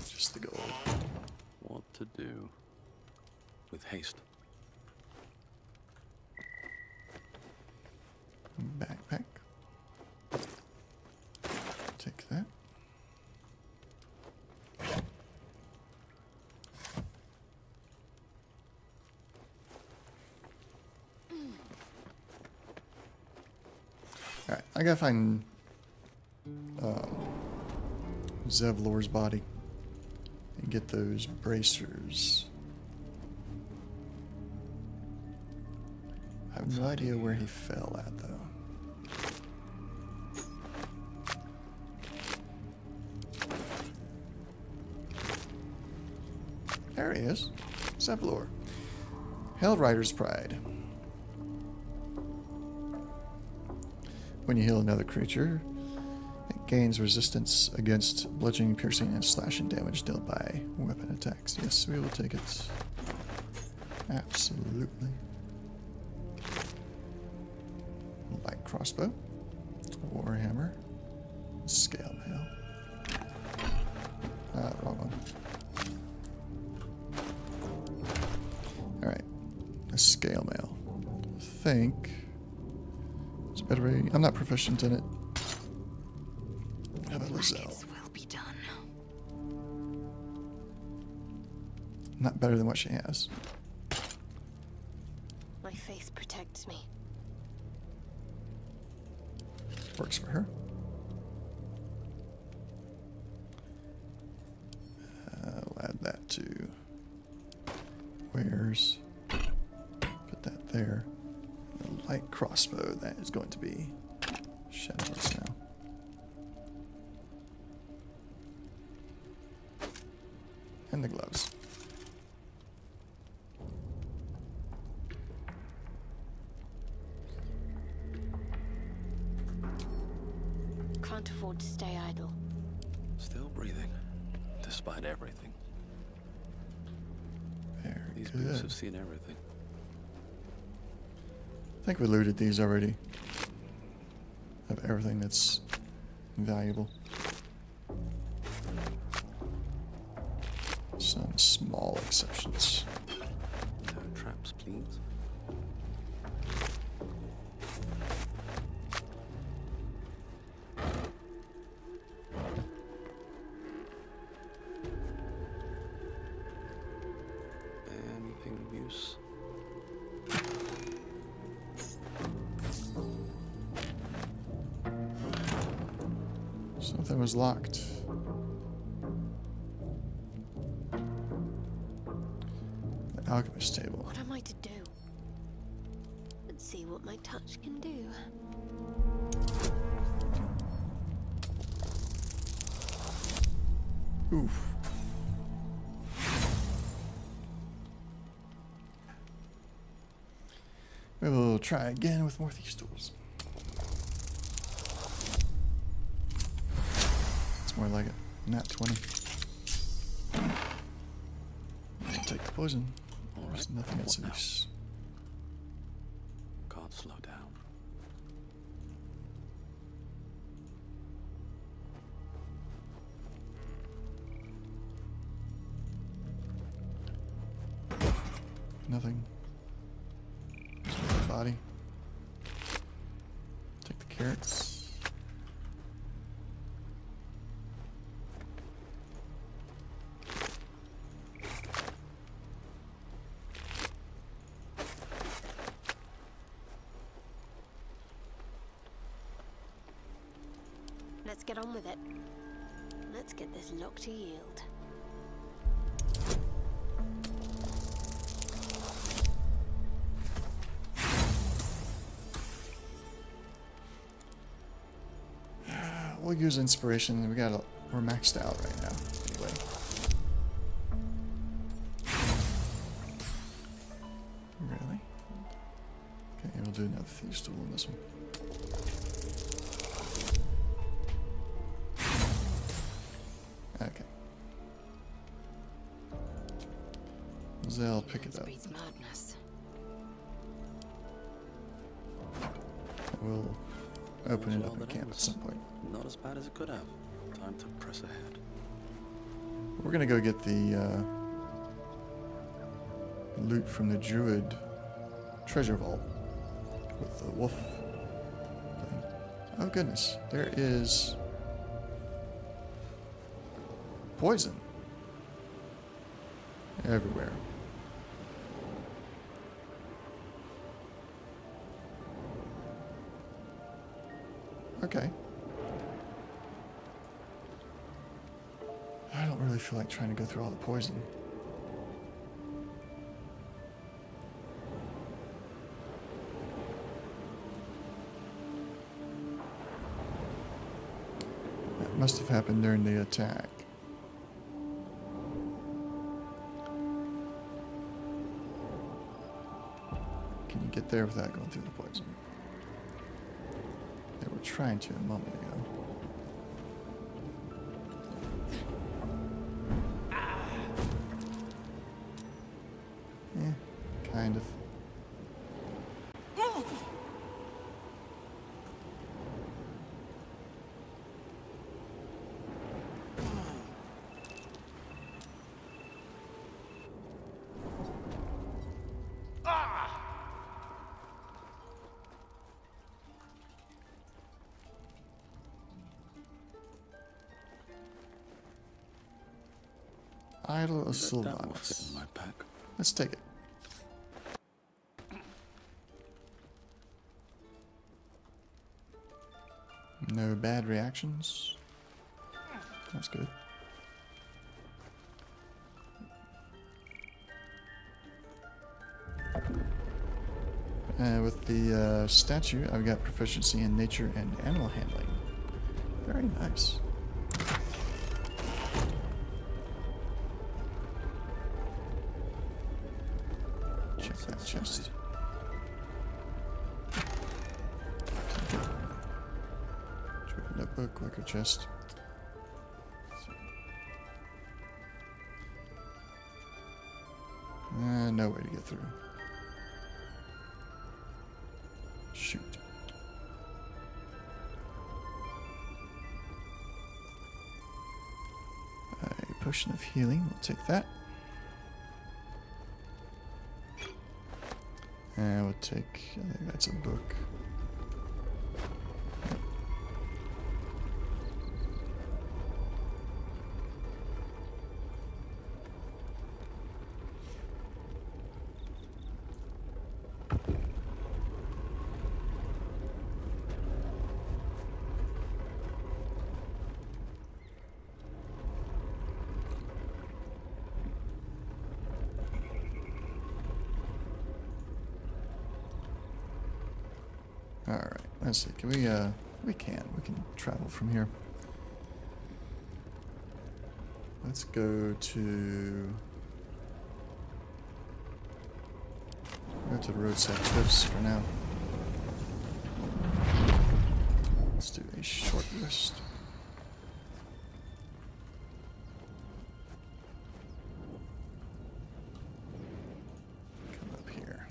Just the gold. What to do? With haste. Backpack. Take that. Alright, I gotta find Zevlor's body and get those bracers. I have no idea where he fell at, though. There he is. Zevlor. Hellrider's Pride. When you heal another creature, it gains resistance against bludgeoning, piercing, and slashing damage dealt by weapon attacks. Yes, we will take it. Absolutely. Light crossbow. Warhammer. Scale mail. Wrong one. Alright. A scale mail. I think it's a better way. I'm not proficient in it. How about Lizelle? Will be done. Not better than what she has. My faith protects me. Works for her. I'll add that to wares. Put that there. The light crossbow, that is going to be shadowless now. And the gloves. Can't afford to stay idle. Still breathing, despite everything. Very These good. boots have seen everything. I think we looted these already. Of everything that's valuable. Some small exceptions. No traps, please. Anything of use? Something was locked. The alchemist table. What am I to do? Let's see what my touch can do. Oof. We will try again with more thieves' tools. It's more like it. Nat 20. I'll take the poison. There's nothing else of use. Can't slow down. Nothing. Just make the body. Take the carrots. Let's get on with it. Let's get this lock to yield. We'll use inspiration. We're maxed out right now. Anyway. Really? Okay, we'll do another thieves' tool in this one. Okay. Zell, pick it up. Madness. We'll open it up in camp at some point. Not as bad as it could have. Time to press ahead. We're gonna go get the loot from the druid treasure vault with the wolf thing. Oh goodness, there is poison everywhere. Okay. really feel like trying to go through all the poison. That must have happened during the attack. Can you get there without going through the poison? They were trying to a moment ago. Kind of. Idol of Sylvanas. Let's take it. No bad reactions. That's good. With the statue, I've got proficiency in nature and animal handling. Very nice. Check that chest. Notebook, wicker chest. No way to get through. Shoot. A potion of healing, we'll take that. And we'll take, I think that's a book. Alright, let's see. Can we can travel from here. Let's go to the roadside cliffs for now. Let's do a short rest. Come up here.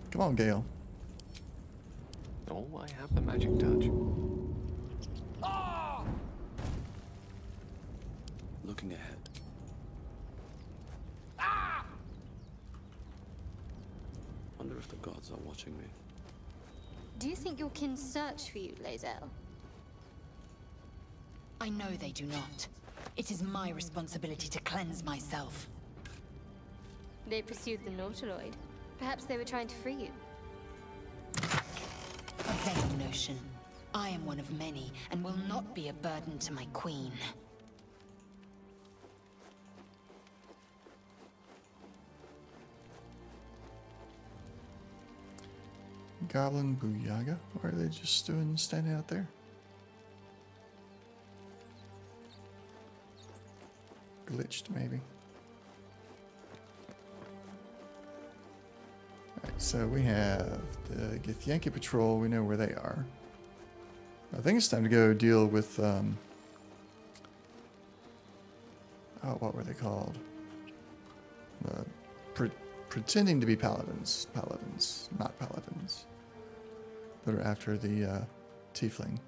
Come on, Gale. Oh, I have the magic touch. Looking ahead. Wonder if the gods are watching me. Do you think your kin search for you, Lae'zel? I know they do not. It is my responsibility to cleanse myself. They pursued the Nautiloid. Perhaps they were trying to free you. A vain notion. I am one of many, and will not be a burden to my queen. Goblin Booyaga? Why are they just standing out there? Glitched, maybe. Alright, so we have the Githyanki Patrol. We know where they are. I think it's time to go deal with, oh, what were they called? Pretending to be paladins. Paladins, not paladins. That are after the tiefling.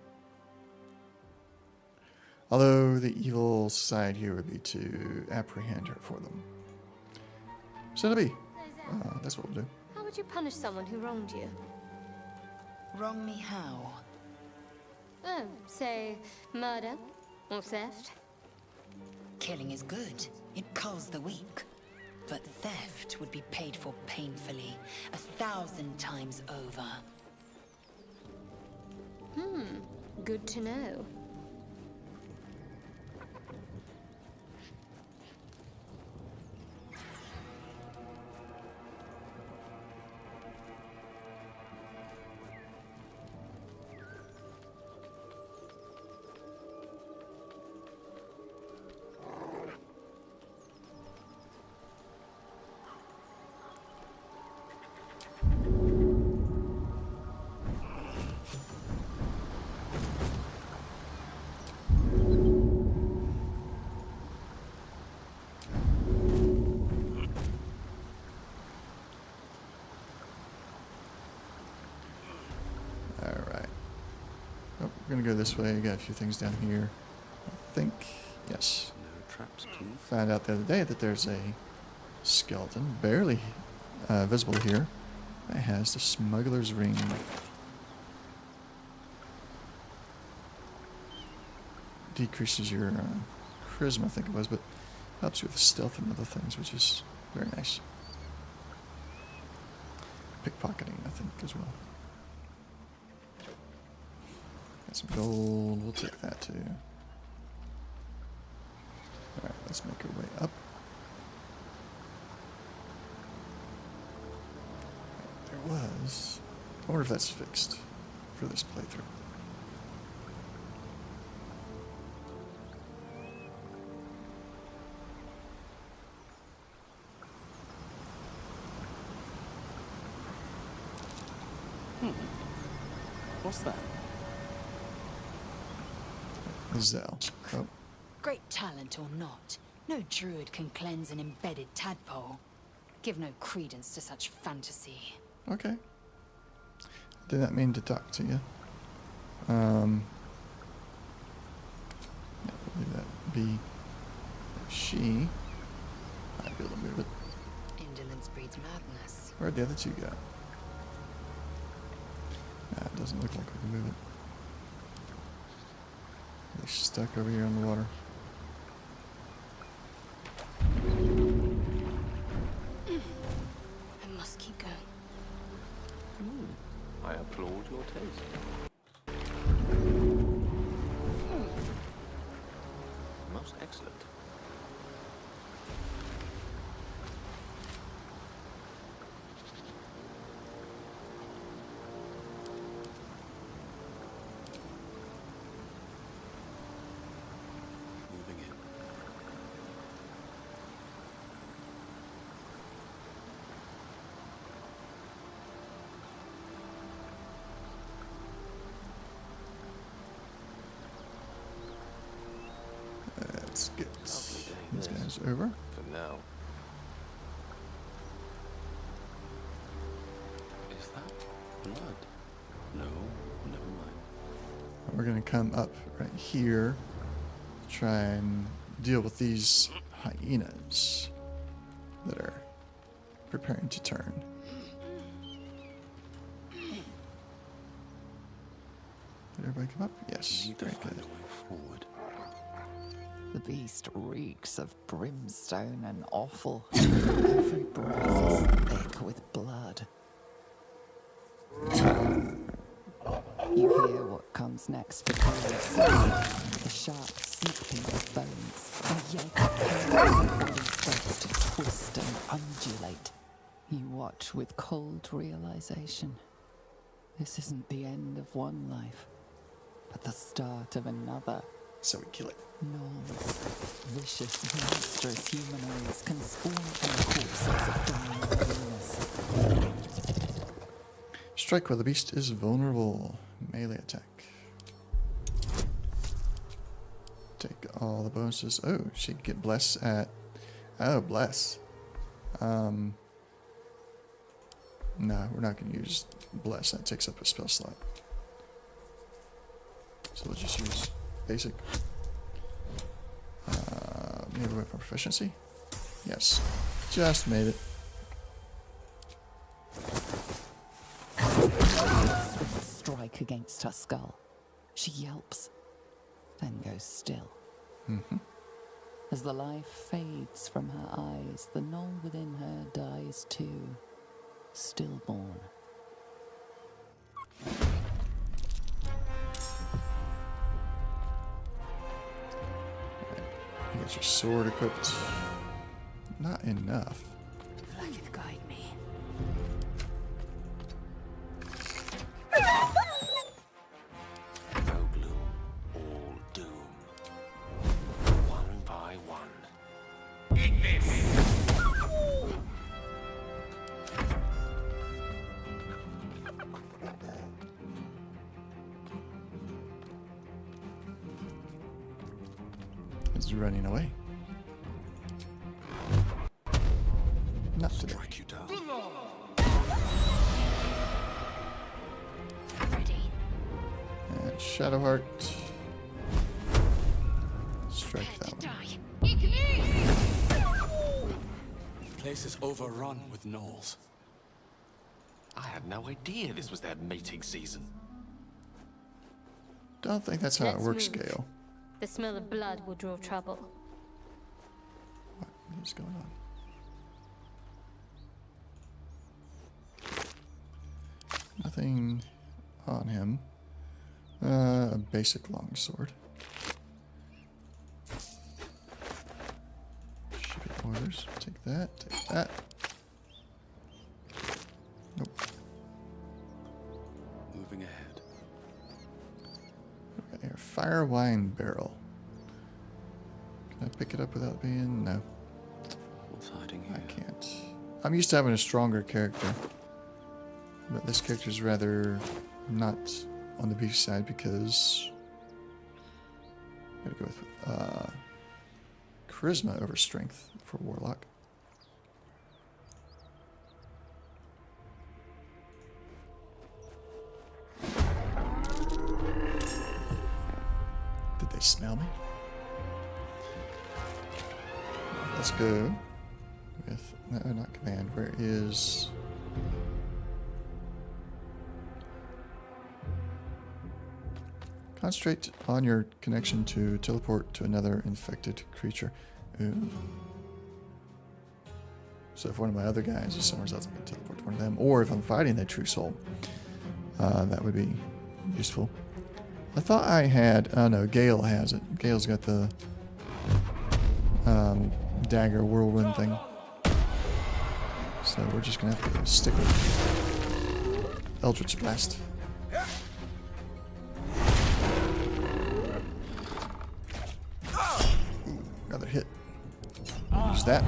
Although the evil side here would be to apprehend her for them. So it'll be. That's what we'll do. How would you punish someone who wronged you? Wrong me how? Oh, say murder or theft? Killing is good. It culls the weak. But theft would be paid for painfully, 1,000 times over. Good to know. We're gonna go this way. Got a few things down here. I think, yes. No traps, please. Found out the other day that there's a skeleton, barely visible here, that has the smuggler's ring. Decreases your charisma, I think it was, but helps you with stealth and other things, which is very nice. Pickpocketing, I think, as well. Got some gold. We'll take that too. Alright, let's make our way up. There was... I wonder if that's fixed for this playthrough. What's that? Zell. Oh. Great talent or not, no druid can cleanse an embedded tadpole. Give no credence to such fantasy. Okay. Did not mean to talk to you. Yeah, we'll leave that be. She might be able to move it. Indolence breeds madness. Where'd the other two go? Nah, it doesn't look like we can move it. They're stuck over here on the water. I must keep going. I applaud your taste. Most excellent. Moving in. Let's get these guys over. For now. Is that blood? No, never mind. We're gonna come up right here, try and deal with these hyenas that are preparing to turn. Did everybody come up? Yes. Need to Very find good. a way forward. The beast reeks of brimstone and offal. Every breath is thick with blood. You hear what comes next because the sharp snipping of bones, and yelp of pain, the body starts to twist and undulate. You watch with cold realization. This isn't the end of one life, but the start of another. So we kill it. Gnomes, vicious, monstrous humanoids can spawn from the corpses of dying hyenas. Strike while the beast is vulnerable. Melee attack. Take all the bonuses. Oh, she can get bless at... Oh, bless. No, we're not going to use bless. That takes up a spell slot. So let's just use basic. Maybe weapon proficiency? Yes. Just made it. Strike against her skull. She yelps, then goes still. Mm-hmm. As the life fades from her eyes, the knoll within her dies too, stillborn. You got your sword equipped. Not enough. If I could guide me. No gloom, all doom. One by one. Eat this! He's running away. Not today. Strike you down. And Shadowheart. Strike them. The place is overrun with gnolls. I had no idea this was their mating season. Don't think that's how it Let's works, move. Gale. The smell of blood will draw trouble. What is going on? Nothing on him. A basic longsword. Shipping orders. Take that. Take that. Nope. Moving ahead. Okay, here. Fire wine barrel. Can I pick it up without being? No. What's hiding here? I can't. I'm used to having a stronger character. But this character's rather not on the beef side because I'm gonna go with charisma over strength for Warlock. Did they smell me? Let's go with no, not command. Where is? Concentrate on your connection to teleport to another infected creature. Ooh. So if one of my other guys is somewhere else, I can teleport to one of them. Or if I'm fighting that true soul, that would be useful. I thought I had... Oh no, Gale has it. Gale's got the dagger whirlwind thing. So we're just going to have to stick with Eldritch Blast. Another hit. Use that.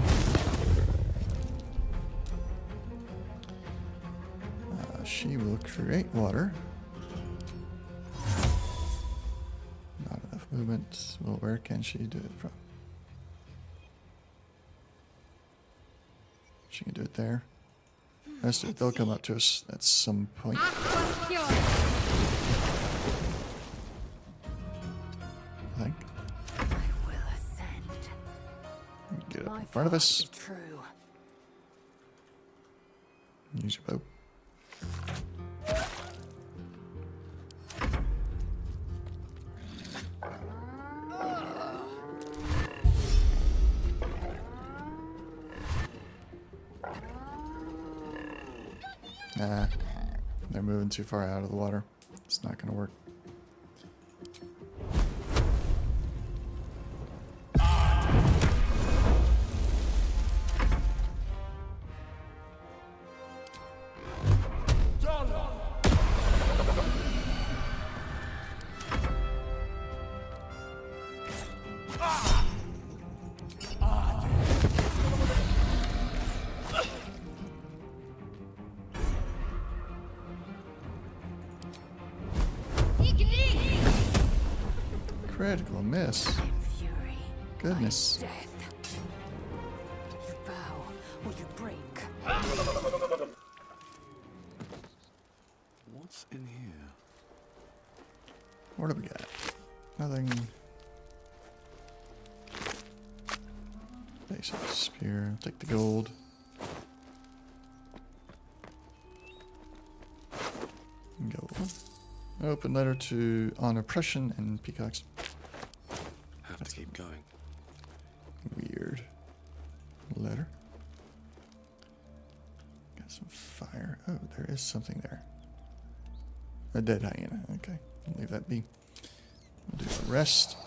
She will create water. Not enough movement. Well, where can she do it from? She can do it there. They'll come up to us at some point. I think. Get up in front of us. Use your bow. Nah, they're moving too far out of the water. It's not gonna work. Critical miss. Goodness. You bow or you break. What's in here? What do we got? Nothing. Basic spear. Take the gold. Gold. Open letter on oppression and peacocks. Have to keep going. Weird. Letter. Got some fire. Oh, there is something there. A dead hyena. Okay, I'll leave that be. We'll do the rest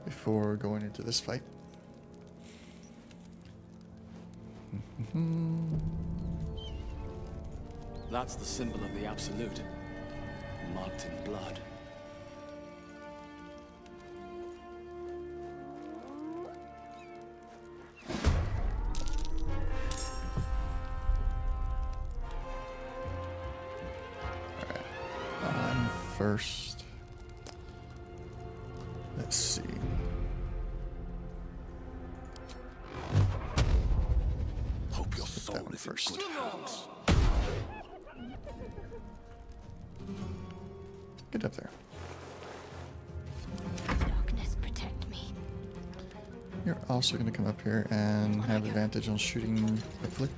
before going into this fight. That's the symbol of the Absolute, marked in blood. I'm first. Let's see. Hope your soul That one is in first. good hands. Get up there. Darkness, protect me. You're also going to come up here and have advantage on shooting, hopefully.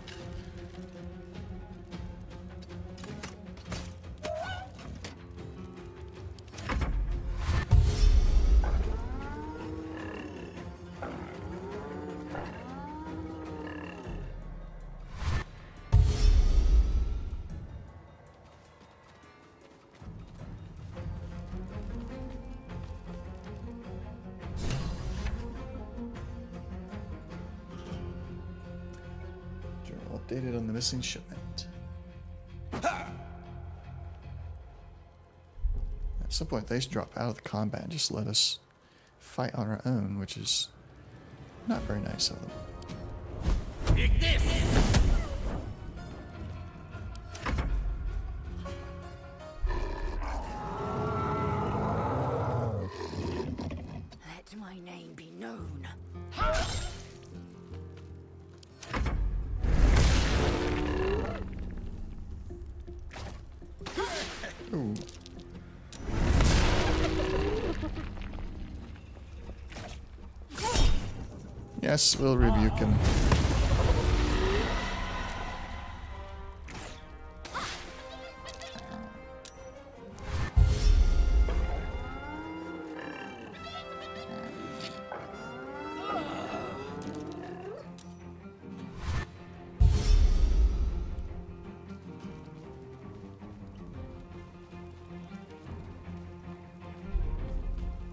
Updated on the missing shipment. At some point, they drop out of the combat and just let us fight on our own, which is not very nice of them. Let my name be known. Ooh. Yes, we'll rebuke him.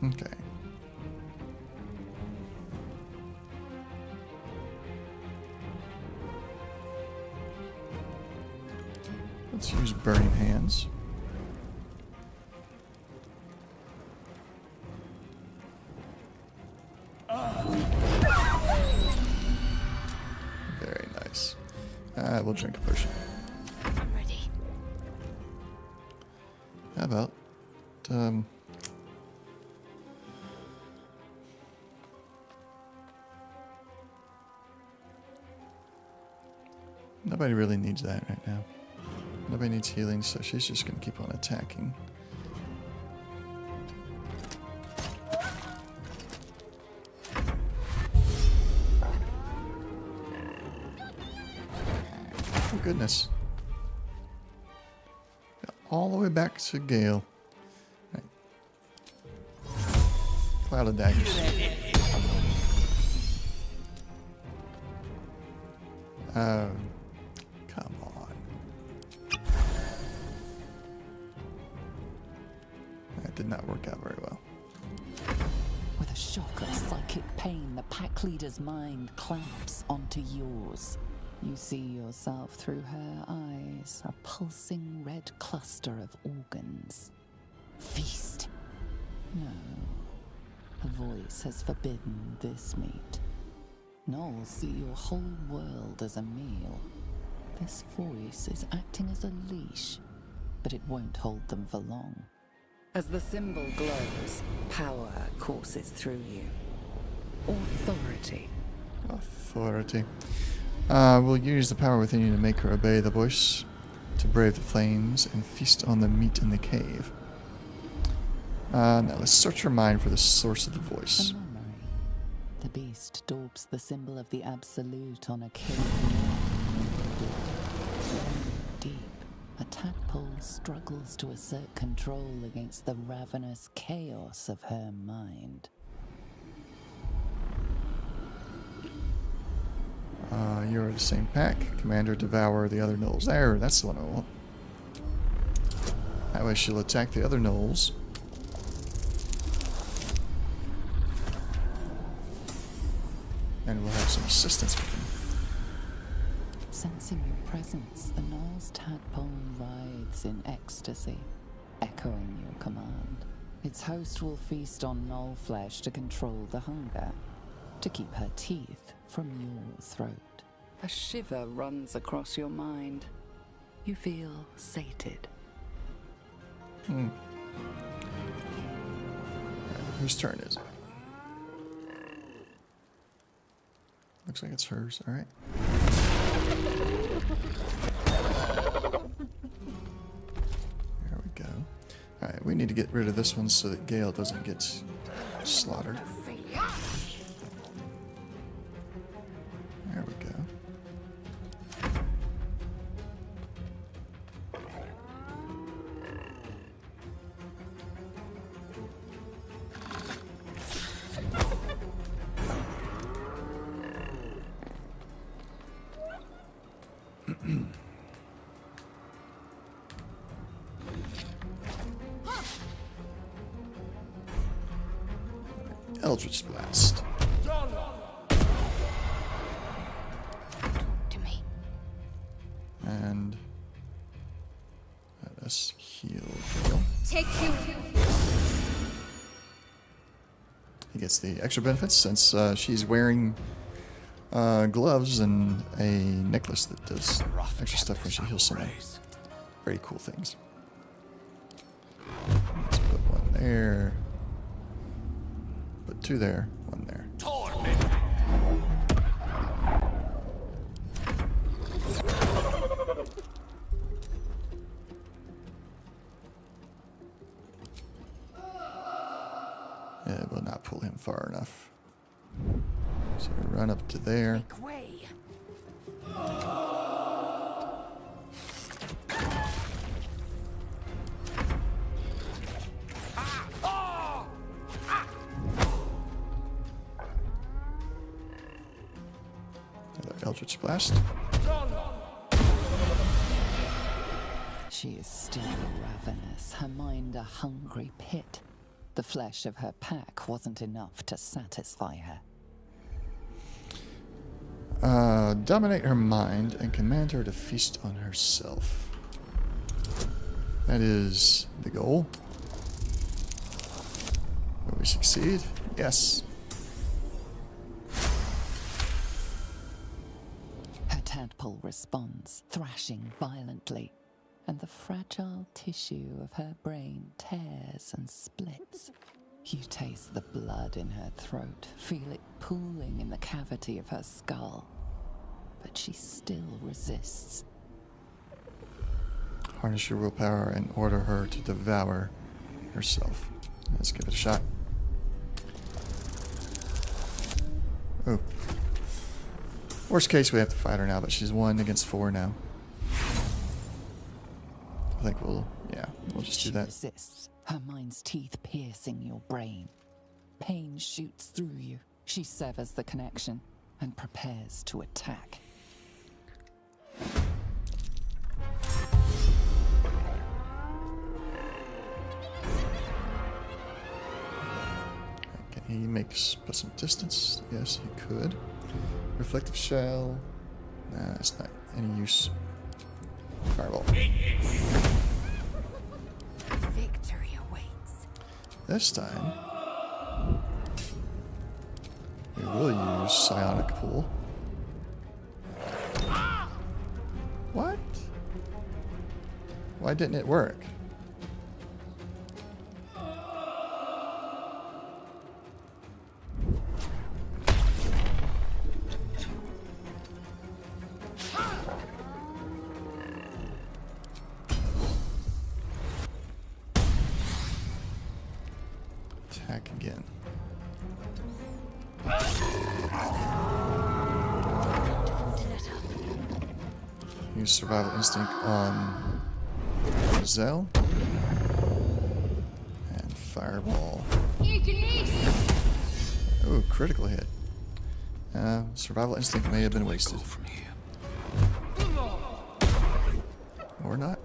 Okay. Let's use Burning Hands. Very nice. We'll drink a potion. I'm ready. How about, nobody really needs that right now. Nobody needs healing, so she's just going to keep on attacking. Oh, goodness. All the way back to Gale. Right. Cloud of daggers. Come on. That did not work out very well. With a shock of psychic pain, the pack leader's mind clamps onto yours. You see yourself through her eyes, a pulsing red cluster of organs. Feast. No. The voice has forbidden this meat. Gnolls see your whole world as a meal. This voice is acting as a leash, but it won't hold them for long. As the symbol glows, power courses through you. Authority. Authority. We'll use the power within you to make her obey the voice, to brave the flames, and feast on the meat in the cave. Now let's search her mind for the source of the voice. A memory. The beast daubs the symbol of the Absolute on a cave. Deep, a tadpole struggles to assert control against the ravenous chaos of her mind. You're the same pack. Commander, devour the other gnolls. There, that's the one I want. That way she'll attack the other gnolls. And we'll have some assistance with them. Sensing your presence, the gnoll's tadpole writhes in ecstasy, echoing your command. Its host will feast on gnoll flesh to control the hunger, to keep her teeth from your throat. A shiver runs across your mind. You feel sated. Whose turn is it? Looks like it's hers. All right. There we go. All right, we need to get rid of this one so that Gale doesn't get slaughtered. There we go. Eldritch Blast. To me. And let us heal Gale. Take you. He gets the extra benefits since she's wearing gloves and a necklace that does extra stuff when she heals someone. Very cool things. Let's put one there. Put two there, one there. Yeah, it will not pull him far enough. So we run up to there. Another Eldritch Blast. She is still ravenous, her mind a hungry pit. The flesh of her pack wasn't enough to satisfy her. Dominate her mind and command her to feast on herself. That is the goal. Will we succeed? Yes. Her tadpole responds, thrashing violently, and the fragile tissue of her brain tears and splits. You taste the blood in her throat, feel it pooling in the cavity of her skull. But she still resists. Harness your willpower and order her to devour herself. Let's give it a shot. Oh. Worst case, we have to fight her now, but she's 1 against 4 now. I think we'll just do that. She resists, her mind's teeth piercing your brain. Pain shoots through you. She severs the connection and prepares to attack. Can he put some distance? Yes, he could. Reflective shell. Nah, it's not any use. Fireball. Victory awaits. This time, we will use Psionic Pool. What? Why didn't it work? Attack again. Use survival instinct on Zell. And Fireball. Oh, critical hit. Survival instinct may have been wasted. Or not.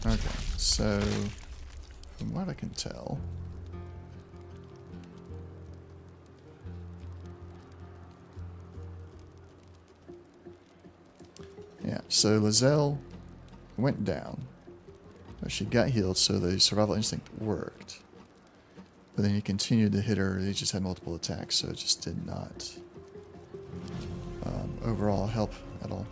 Okay, so from what I can tell, yeah, so Lizelle went down. She got healed, so the survival instinct worked. But then he continued to hit her. He just had multiple attacks, so it just did not overall help at all.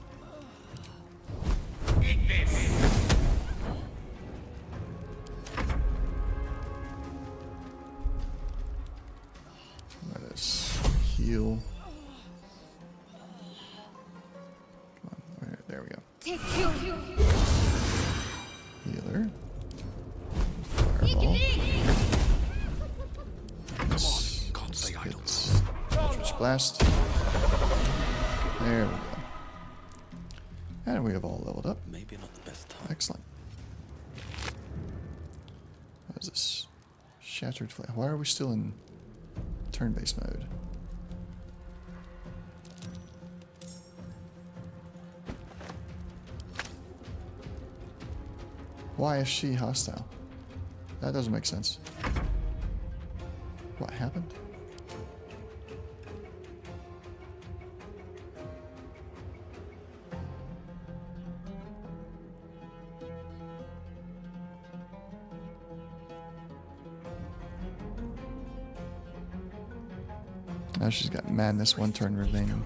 Let us heal. Come on, there we go. Healer. Fireball. Hits. Eldritch Blast. There we go. And we have all leveled up. Maybe not the best time. Excellent. What is this? Shattered Flame. Why are we still in turn-based mode? Why is she hostile? That doesn't make sense. What happened? Now she's got madness, 1 turn remaining.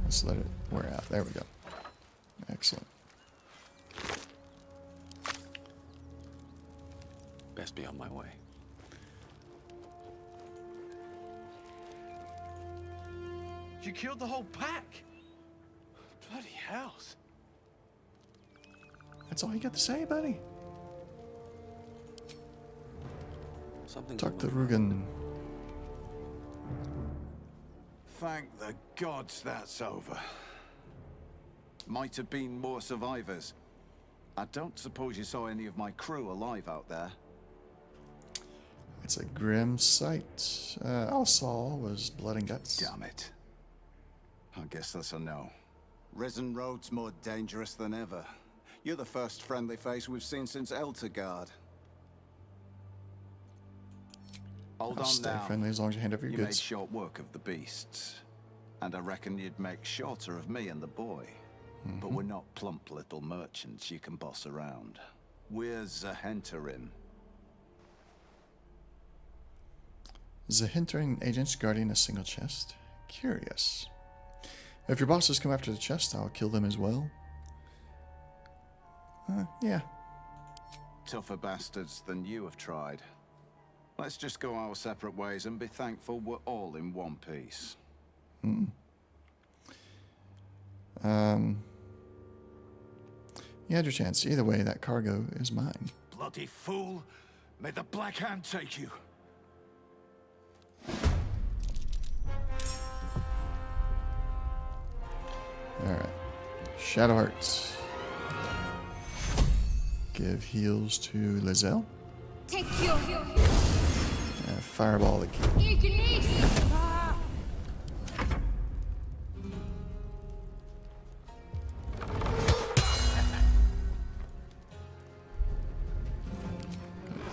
Let's let it wear out. There we go. Excellent. Best be on my way. You killed the whole pack. Bloody hells. That's all you got to say, buddy? Talk to Rugen. Thank the gods that's over. Might have been more survivors. I don't suppose you saw any of my crew alive out there. It's a grim sight. All I saw was blood and guts. Damn it. I guess that's a no. Risen Road's more dangerous than ever. You're the first friendly face we've seen since Eltergard. Hold I'll on stay now. friendly as long as you hand over your You goods. made short work of the beasts. And I reckon you'd make shorter of me and the boy. But we're not plump little merchants you can boss around. We're Zahenterim. Zahenterim agents guarding a single chest. Curious. If your bosses come after the chest, I'll kill them as well. Yeah. Tougher bastards than you have tried. Let's just go our separate ways and be thankful we're all in one piece. You had your chance. Either way, that cargo is mine. Bloody fool. May the Black Hand take you. Alright. Shadow Hearts. Give heals to Lizelle. Take your Fireball the key.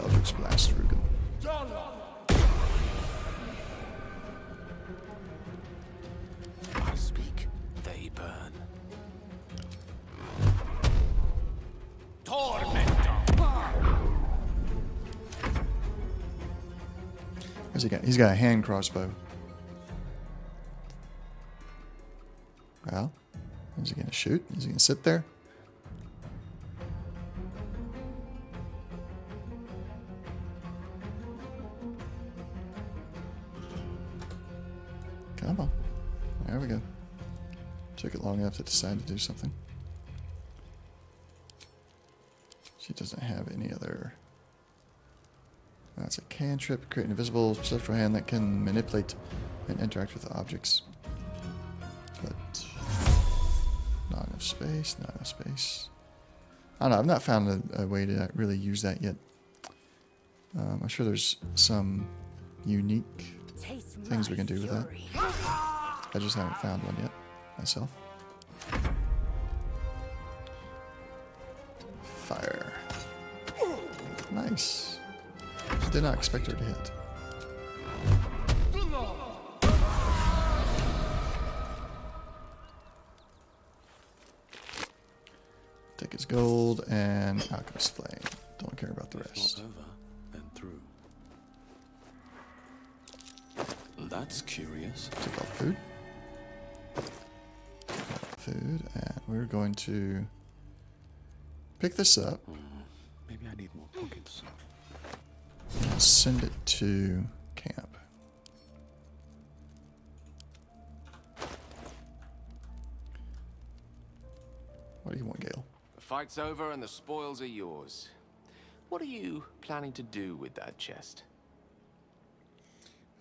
Eldritch Blast Rugen. I speak, they burn. What's he got? He's got a hand crossbow. Well, is he gonna shoot? Is he gonna sit there? Come on. There we go. Took it long enough to decide to do something. She doesn't have any other That's a cantrip. Create an invisible spectral hand that can manipulate and interact with objects. But not enough space. Not enough space. I don't know. I've not found a way to really use that yet. I'm sure there's some unique things we can do with that. I just haven't found one yet myself. Fire. Nice. Did not expect her to hit. Take his gold and Alchemist Flame. Don't care about the rest. Not over, then through. That's curious. Take all food. Food, and we're going to pick this up. Maybe I need more pockets. And send it to camp. What do you want, Gale? The fight's over and the spoils are yours. What are you planning to do with that chest?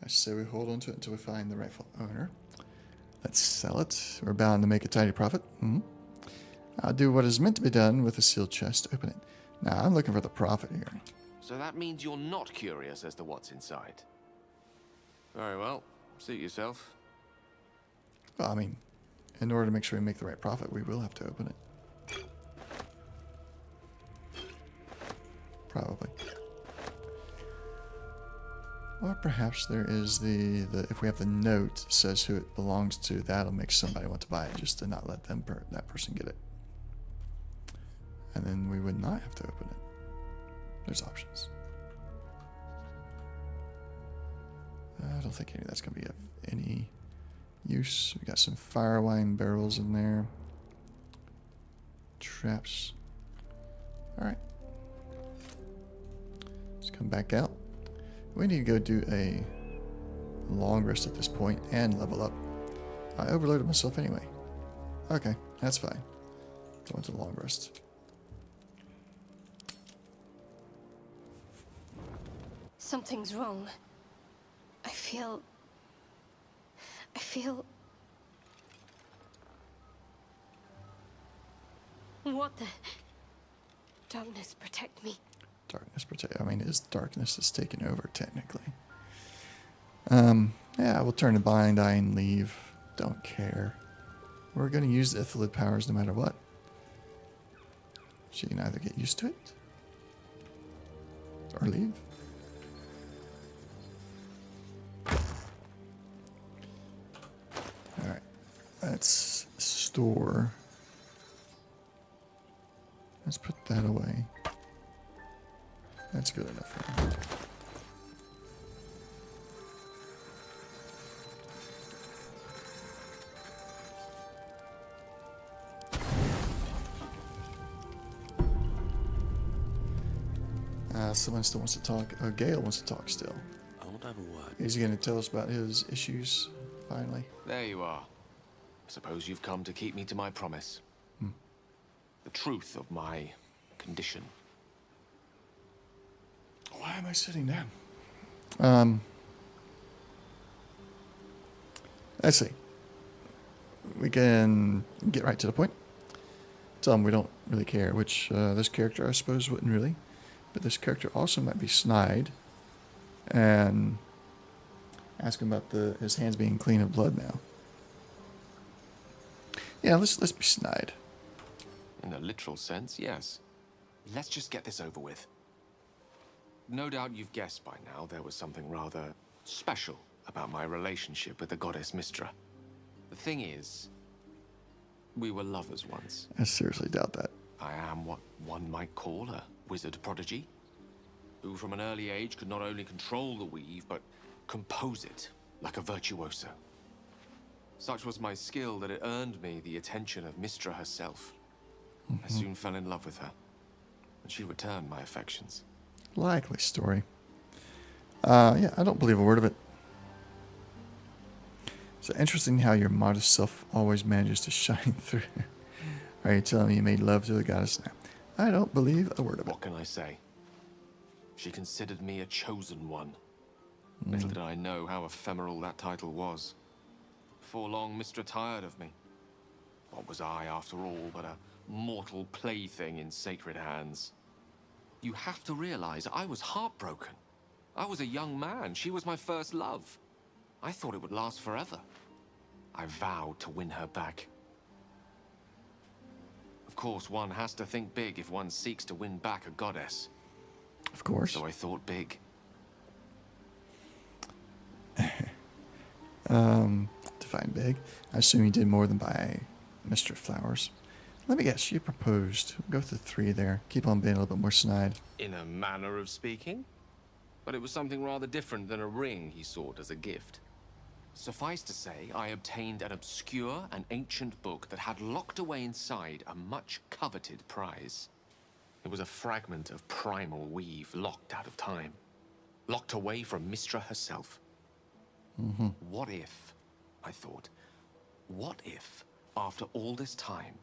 I say we hold on to it until we find the rightful owner. Let's sell it. We're bound to make a tiny profit. I'll do what is meant to be done with a sealed chest. Open it. Now, I'm looking for the profit here. So that means you're not curious as to what's inside. Very well. Suit yourself. Well, I mean, in order to make sure we make the right profit, we will have to open it. Probably. Or perhaps there is the if we have the note that says who it belongs to, that'll make somebody want to buy it just to not let them that person get it. And then we would not have to open it. There's options. I don't think any of that's going to be of any use. We got some fire wine barrels in there. Traps. Alright. Let's come back out. We need to go do a long rest at this point and level up. I overloaded myself anyway. Okay, that's fine. Go into the long rest. Something's wrong. I feel... What the... Darkness, protect me. Darkness protect. I mean, his darkness is taking over technically. Yeah, we'll turn a blind eye and leave. Don't care. We're gonna use the Ithalid powers no matter what. She can either get used to it or leave. All right, let's store. Let's put that away. That's good enough for me. Someone still wants to talk. Gale wants to talk still. I want to have a word. Is he going to tell us about his issues, finally? There you are. I suppose you've come to keep me to my promise. The truth of my condition. Why am I sitting down? Let's see. We can get right to the point. Tell them we don't really care, which this character, I suppose, wouldn't really. But this character also might be snide. And ask him about his hands being clean of blood now. Yeah, let's be snide. In a literal sense, yes. Let's just get this over with. No doubt you've guessed by now there was something rather special about my relationship with the goddess Mystra. The thing is, we were lovers once. I seriously doubt that. I am what one might call a wizard prodigy, who from an early age could not only control the weave, but compose it like a virtuoso. Such was my skill that it earned me the attention of Mystra herself. I soon fell in love with her, and she returned my affections. Likely story. Yeah, I don't believe a word of it. So interesting how your modest self always manages to shine through. Are you telling me you made love to the goddess now? I don't believe a word of it. What can I say? She considered me a chosen one. Little did I know how ephemeral that title was. Before long, Mystra tired of me. What was I, after all, but a mortal plaything in sacred hands? You have to realize I was heartbroken. I was a young man. She was my first love. I thought it would last forever. I vowed to win her back. Of course, one has to think big if one seeks to win back a goddess. Of course. So I thought big. Define big. I assume you did more than buy Mr. Flowers. Let me guess, you proposed. Go with the 3 there. Keep on being a little bit more snide. In a manner of speaking. But it was something rather different than a ring he sought as a gift. Suffice to say, I obtained an obscure and ancient book that had locked away inside a much-coveted prize. It was a fragment of primal weave locked out of time. Locked away from Mystra herself. What if, I thought, what if, after all this time,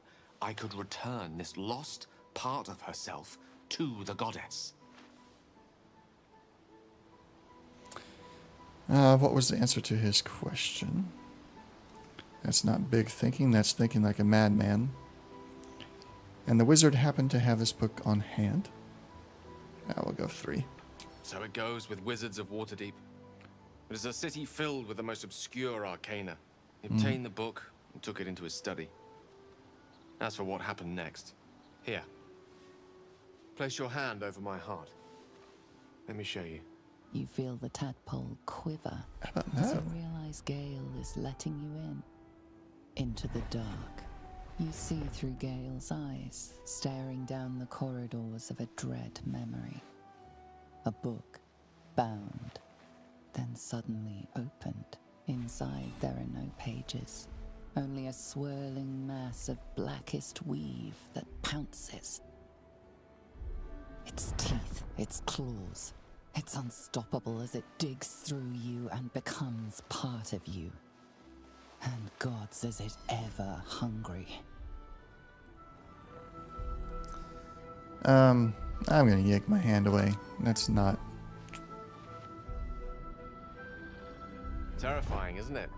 I could return this lost part of herself to the goddess? What was the answer to his question? That's not big thinking, that's thinking like a madman. And the wizard happened to have this book on hand. I will go 3. So it goes with Wizards of Waterdeep. It is a city filled with the most obscure arcana. He obtained the book and took it into his study. As for what happened next, here. Place your hand over my heart. Let me show you. You feel the tadpole quiver How about as that? you realize Gale is letting you in. Into the dark. You see through Gale's eyes, staring down the corridors of a dread memory. A book, bound, then suddenly opened. Inside there are no pages, only a swirling mass of blackest weave that pounces. Its teeth, its claws, it's unstoppable as it digs through you and becomes part of you. And gods, is it ever hungry? I'm gonna yank my hand away. That's not... Terrifying, isn't it?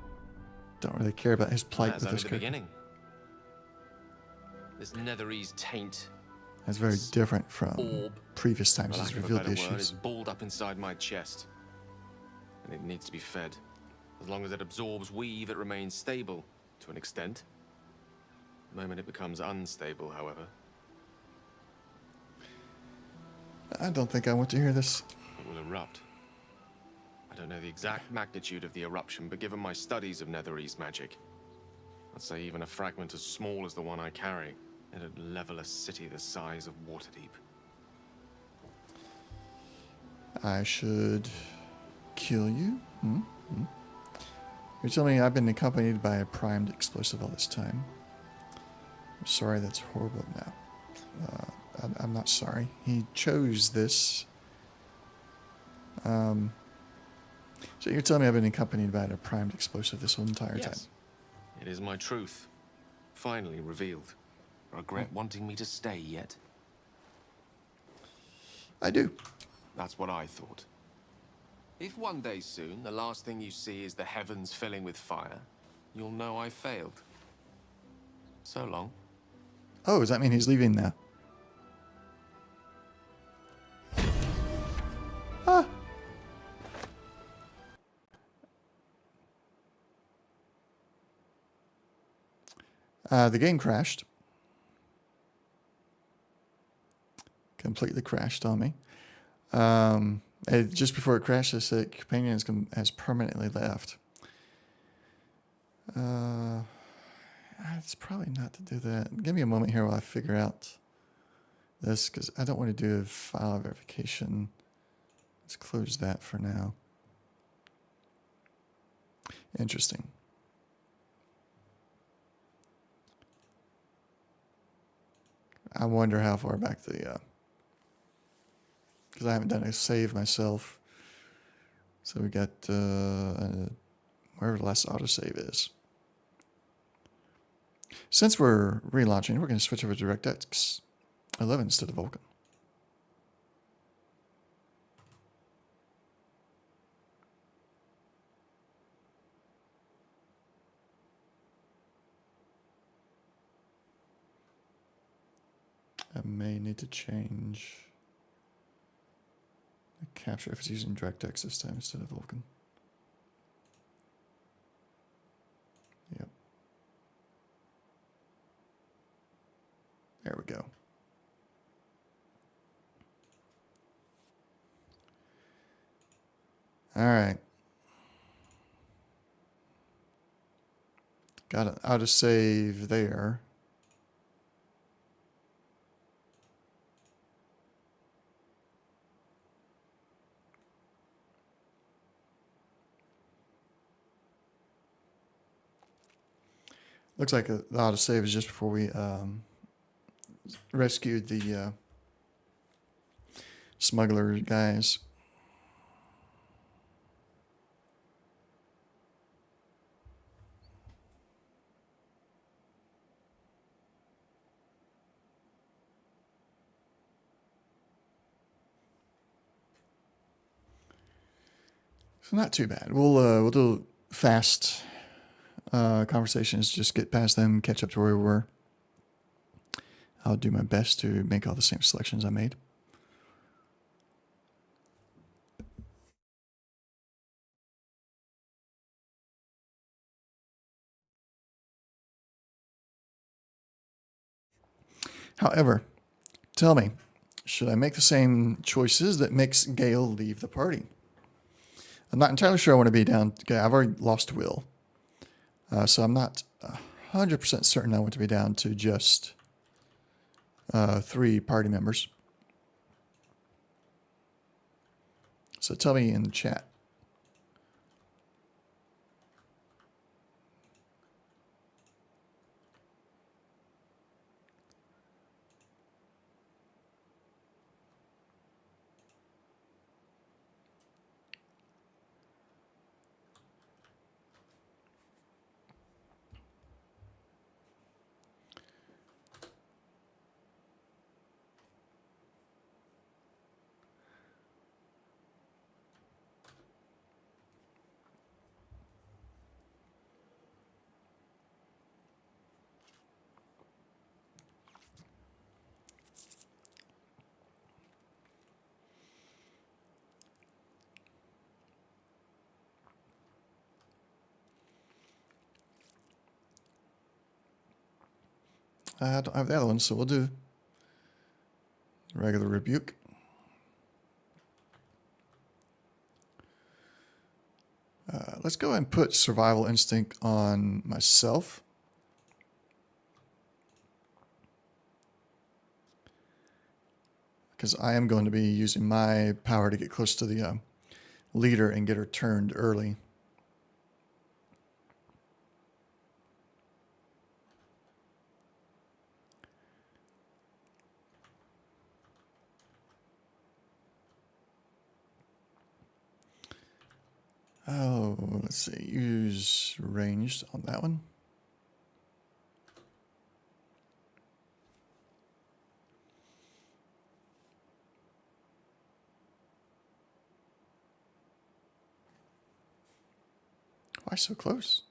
Don't really care about his plight That's with only this the character. beginning. This Netherese taint, That's very different from orb, previous times for he's lack of a revealed better word, is issues. balled up inside my chest. And it needs to be fed. As long as it absorbs weave, it remains stable, to an extent. The moment it becomes unstable, however, I don't think I want to hear this. it will erupt. I don't know the exact magnitude of the eruption, but given my studies of Netherese magic, I'd say even a fragment as small as the one I carry, it'd level a city the size of Waterdeep. I should kill you? You're telling me I've been accompanied by a primed explosive all this time. I'm sorry, that's horrible now. I'm not sorry. He chose this. So you're telling me I've been accompanied by a primed explosive this whole entire time? Yes, it is my truth. Finally revealed. Regret wanting me to stay yet? I do. That's what I thought. If one day soon the last thing you see is the heavens filling with fire, you'll know I failed. So long. Oh, does that mean he's leaving now? Ah! The game crashed. Completely crashed on me. Just before it crashed, it said companion has permanently left. It's probably not to do that. Give me a moment here while I figure out this, because I don't want to do a file verification. Let's close that for now. Interesting. I wonder how far back the... because I haven't done a save myself. So we got wherever the last autosave is. Since we're relaunching, we're going to switch over to DirectX 11 instead of Vulkan. I may need to change the capture if it's using DirectX this time instead of Vulkan. Yep. There we go. All right. Got an autosave there. Looks like the autosave is just before we rescued the smuggler guys. So not too bad. We'll do fast conversations. Just get past them, catch up to where we were. I'll do my best to make all the same selections I made. However, tell me, should I make the same choices that makes Gale leave the party? I'm not entirely sure I want to be down. Okay, I've already lost Will. So I'm not 100% certain I want to be down to just 3 party members. So tell me in the chat. I don't have the other one, so we'll do regular rebuke. Let's go and put survival instinct on myself. Because I am going to be using my power to get close to the leader and get her turned early. Oh, let's see. Use ranged on that one. Why so close?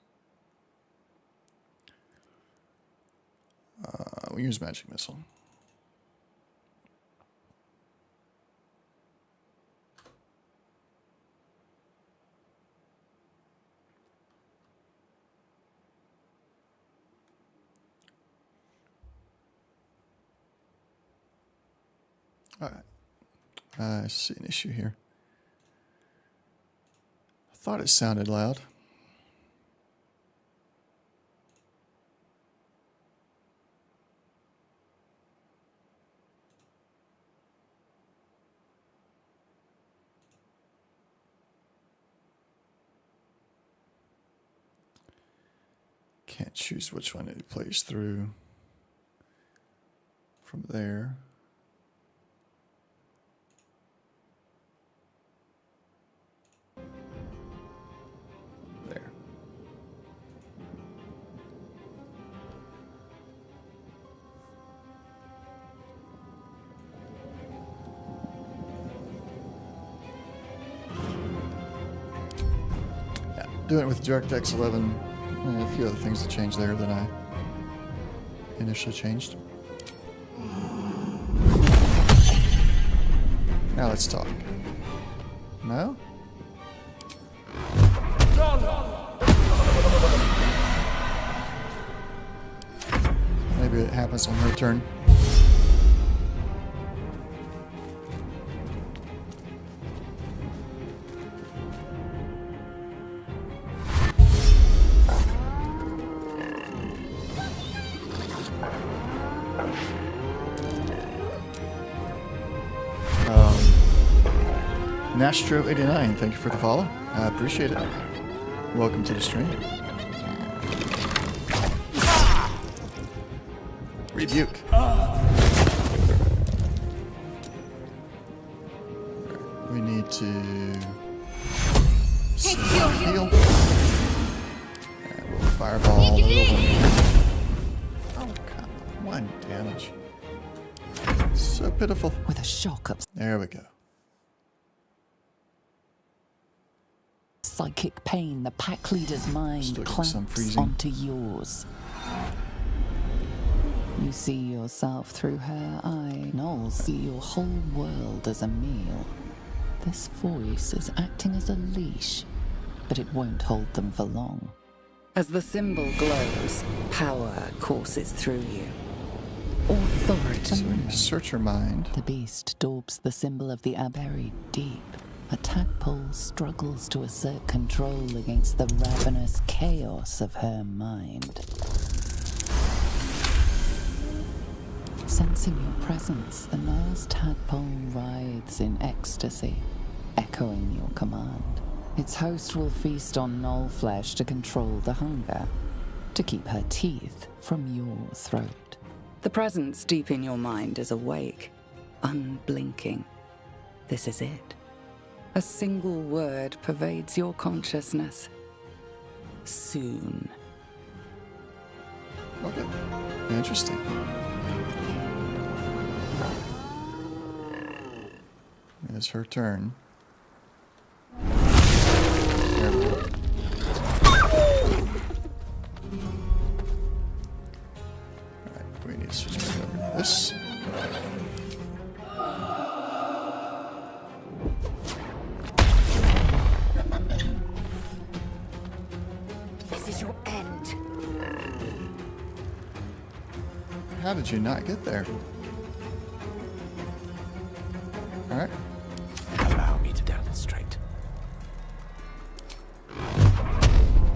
We'll use magic missile. All right. I see an issue here. I thought it sounded loud. Can't choose which one it plays through from there. There. Yeah, doing it with DirectX 11. A few other things to change there that I initially changed. Now let's talk. No? Maybe it happens on her turn. Nastro89, thank you for the follow. I appreciate it. Welcome to the stream. Rebuke. We need to heal. And we'll fireball the little one. Oh, come on. 1 damage. So pitiful. With a shock of There we go. psychic pain, the pack leader's mind clamps onto yours. You see yourself through her eye. Gnolls see your whole world as a meal. This voice is acting as a leash, but it won't hold them for long. As the symbol glows, power courses through you. Authority. So when you search her mind. The beast daubs the symbol of the buried deep. A tadpole struggles to assert control against the ravenous chaos of her mind. Sensing your presence, the Gnoll's tadpole writhes in ecstasy, echoing your command. Its host will feast on Gnoll flesh to control the hunger, to keep her teeth from your throat. The presence deep in your mind is awake, unblinking. This is it. A single word pervades your consciousness. Soon. Okay. Interesting. It's her turn. There we go. Alright, we need to switch back over to this. This is your end. How did you not get there? Alright. Allow me to demonstrate.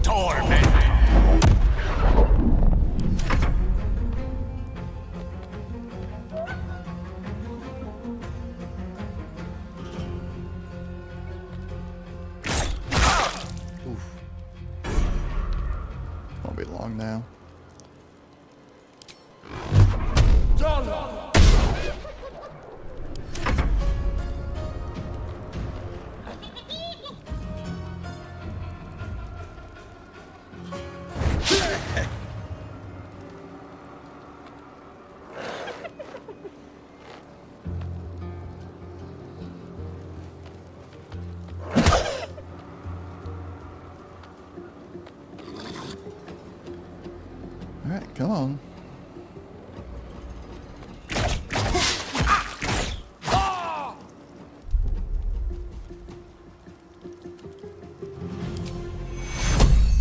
Torment! Oof. Won't be long now. Alright, come on.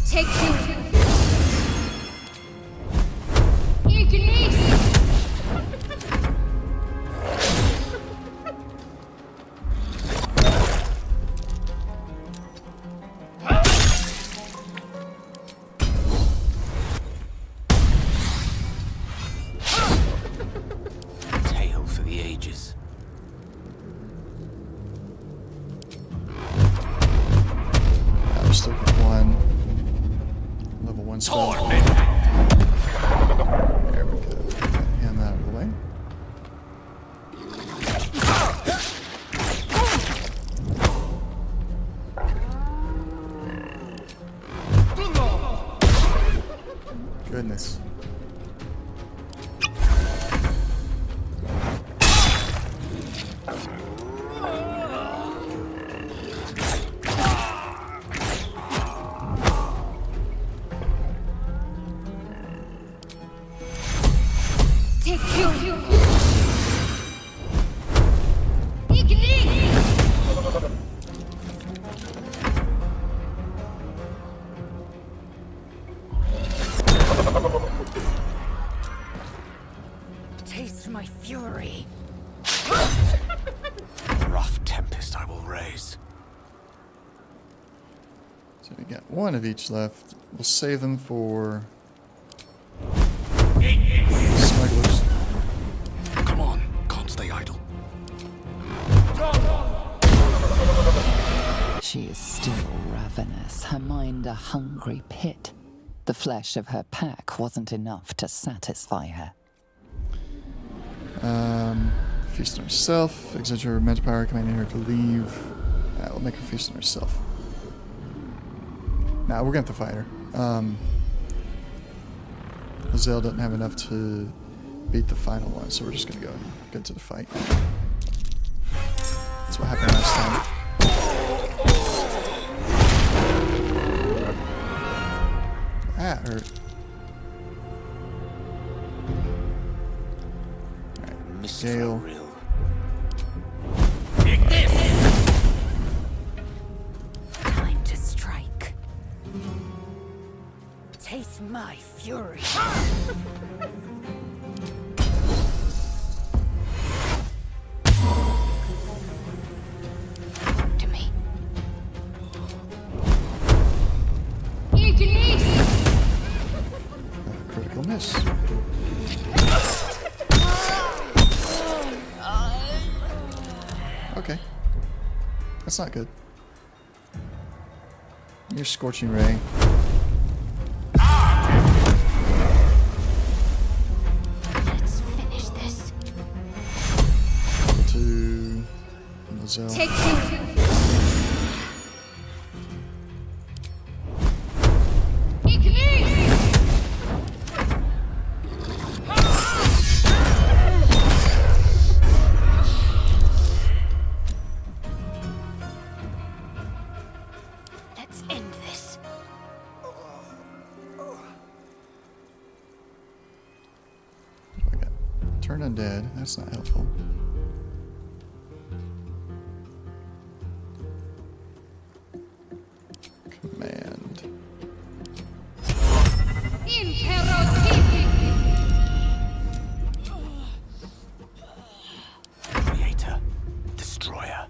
Take two. Ignis! Tale for the ages. I'm stuck with one. Level 1 spell. There we go. Get him out of the way. Goodness. my fury. Rough tempest I will raise. So we got one of each left. We'll save them for smugglers. Come on, can't stay idle. She is still ravenous, her mind a hungry pit. The flesh of her pack wasn't enough to satisfy her. Feast on herself. Exert her magic power, commanding her to leave. We'll make her feast on herself. Nah, we're gonna have to fight her. Lizelle doesn't have enough to beat the final one, so we're just gonna go and get to the fight. That's what happened last time. That hurt. Alright, Gale. Time to strike. Taste my fury. To me. Critical miss. Okay. That's not good. Your Scorching Ray. Let's finish this. To Lizelle. Take two. Let's end this. I got turn undead. That's not helpful. Command. Creator. Destroyer.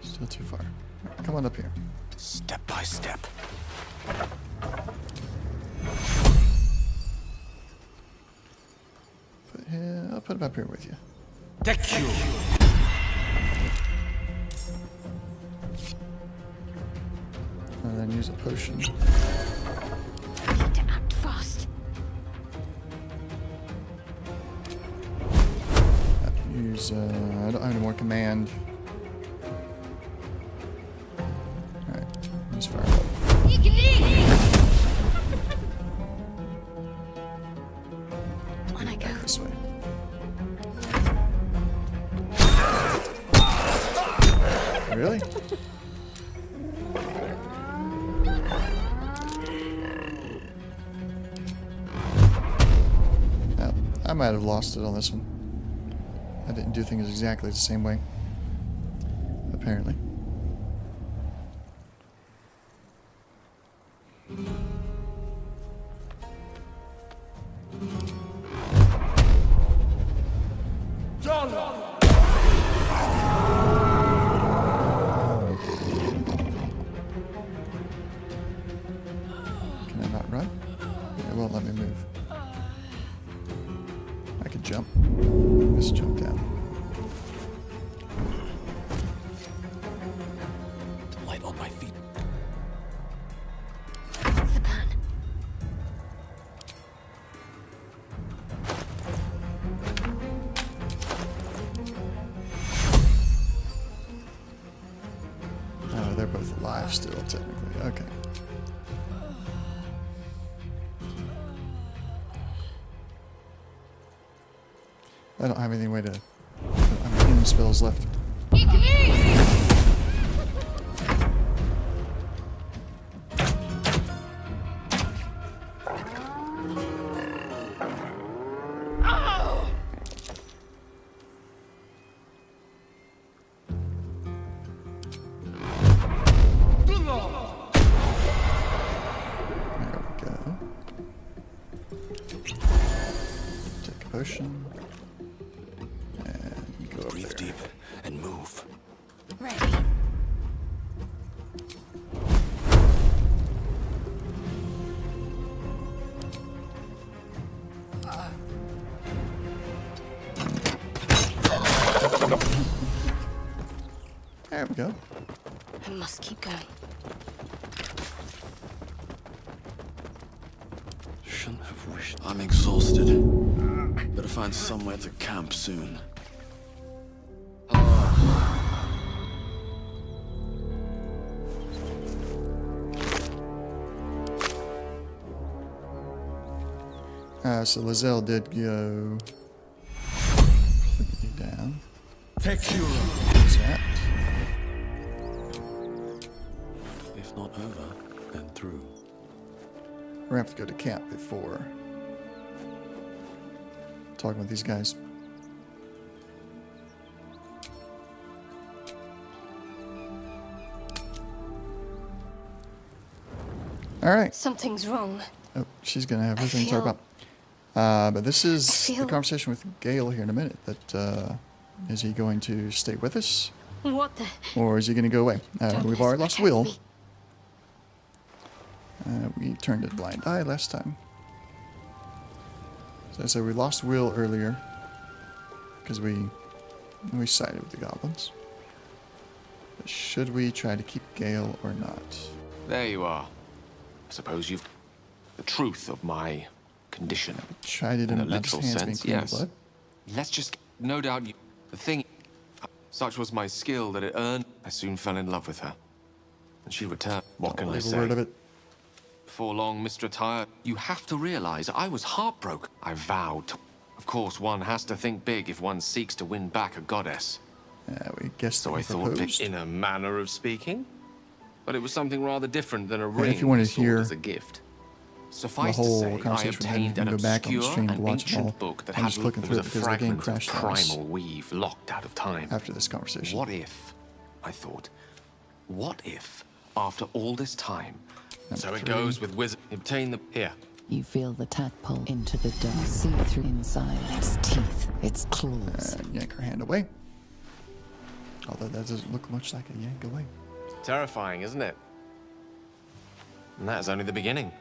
Still too far. Right, come on up here. Step by step. I'll put him up here with you. And then use a potion. Need to act fast. Use, I don't have any more command. Alright, use fire up. On I go. This way. Really? Well, I might have lost it on this one. I didn't do things exactly the same way. Apparently. Can I not run? It won't let me move. I can jump. Just jump down. Light on my feet. What's the plan? Oh, they're both alive still, technically. Okay. I don't have any way to... I don't have any spells left. Potion. And go Breathe there. deep and move. Ready. There we go. I must keep going. Shouldn't have wished. I'm exhausted. Better find somewhere to camp soon. So Lizelle did go completely down. What's that? If not over, then through. We're gonna have to go to camp before talking with these guys. All right. Something's wrong. Oh, she's gonna have her thing to talk about. But this is the conversation with Gale here in a minute. That is he going to stay with us, What the? or is he going to go away? We've already lost Will. We turned a blind eye last time. So I said we lost Will earlier because we sided with the goblins. But should we try to keep Gale or not? There you are. I suppose you've the truth of my condition. Tried it in a literal sense, yes. Blood. Let's just no doubt you. The thing, such was my skill that it earned. I soon fell in love with her, and she returned. What can I Believe a say? word of it. Before long, Mr. Tyre, you have to realize I was heartbroken. I vowed to. Of course, one has to think big if one seeks to win back a goddess. We guess so. I thought, in a manner of speaking, but it was something rather different than a Yeah, ring. if you want to sold hear as a gift. the Suffice to whole say, I conversation with him, you obtained can an go back on the obscure stream to and watch it all. ancient book that I'm had just looking there through was it a because the game fragment of crashed on us primal weave locked out of time. after this conversation. What if, I thought, what if, after all this time, so it goes with wizard, obtain the here. You feel the tadpole into the dark, see through inside its teeth, its claws. Yank her hand away. Although that doesn't look much like a yank away. Terrifying, isn't it? And that is only the beginning.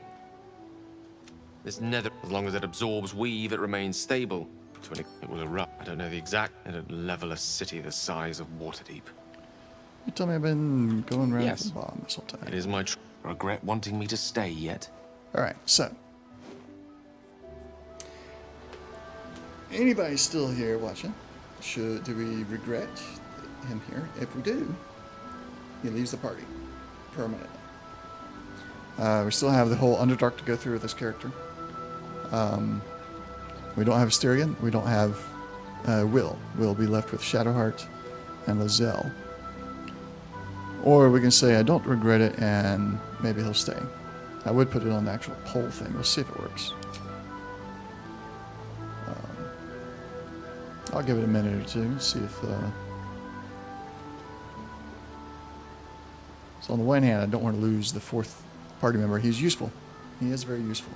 This nether, as long as it absorbs weave, it remains stable. It will erupt. I don't know the exact. It'll level a city the size of Waterdeep. You told me I've been going around Yes. the bottom this whole time. It is my regret wanting me to stay yet. Alright, so. Anybody still here watching? Do we regret him here? If we do, he leaves the party permanently. We still have the whole Underdark to go through with this character. We don't have Asterion. We don't have Will. We'll be left with Shadowheart and Lizelle. Or we can say, I don't regret it, and maybe he'll stay. I would put it on the actual poll thing. We'll see if it works. I'll give it a minute or two, see if... So on the one hand, I don't want to lose the fourth party member. He's useful. He is very useful.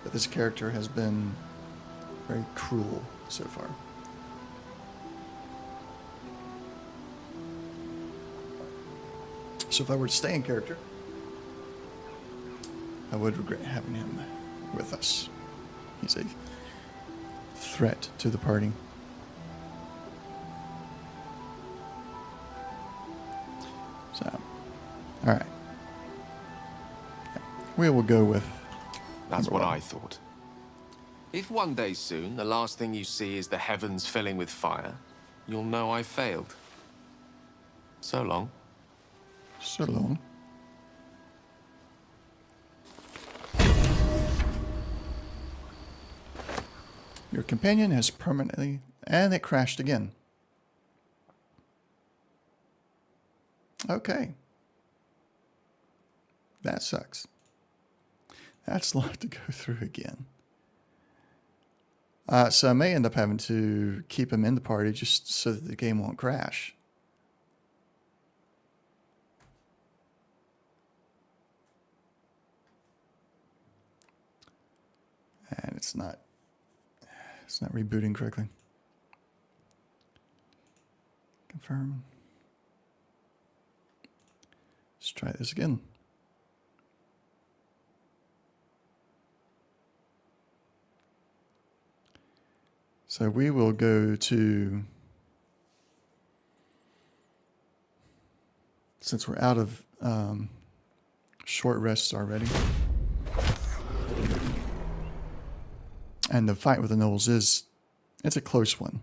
But this character has been very cruel so far. So if I were to stay in character, I would regret having him with us. He's a threat to the party. So, alright. We will go with... That's what I thought. If one day soon, the last thing you see is the heavens filling with fire, you'll know I failed. So long. So long. Your companion has permanently... And it crashed again. Okay. That sucks. That's a lot to go through again. So I may end up having to keep him in the party just so that the game won't crash. And it's not rebooting correctly. Confirm. Let's try this again. So we will go to, since we're out of short rests already. And the fight with the gnolls it's a close one.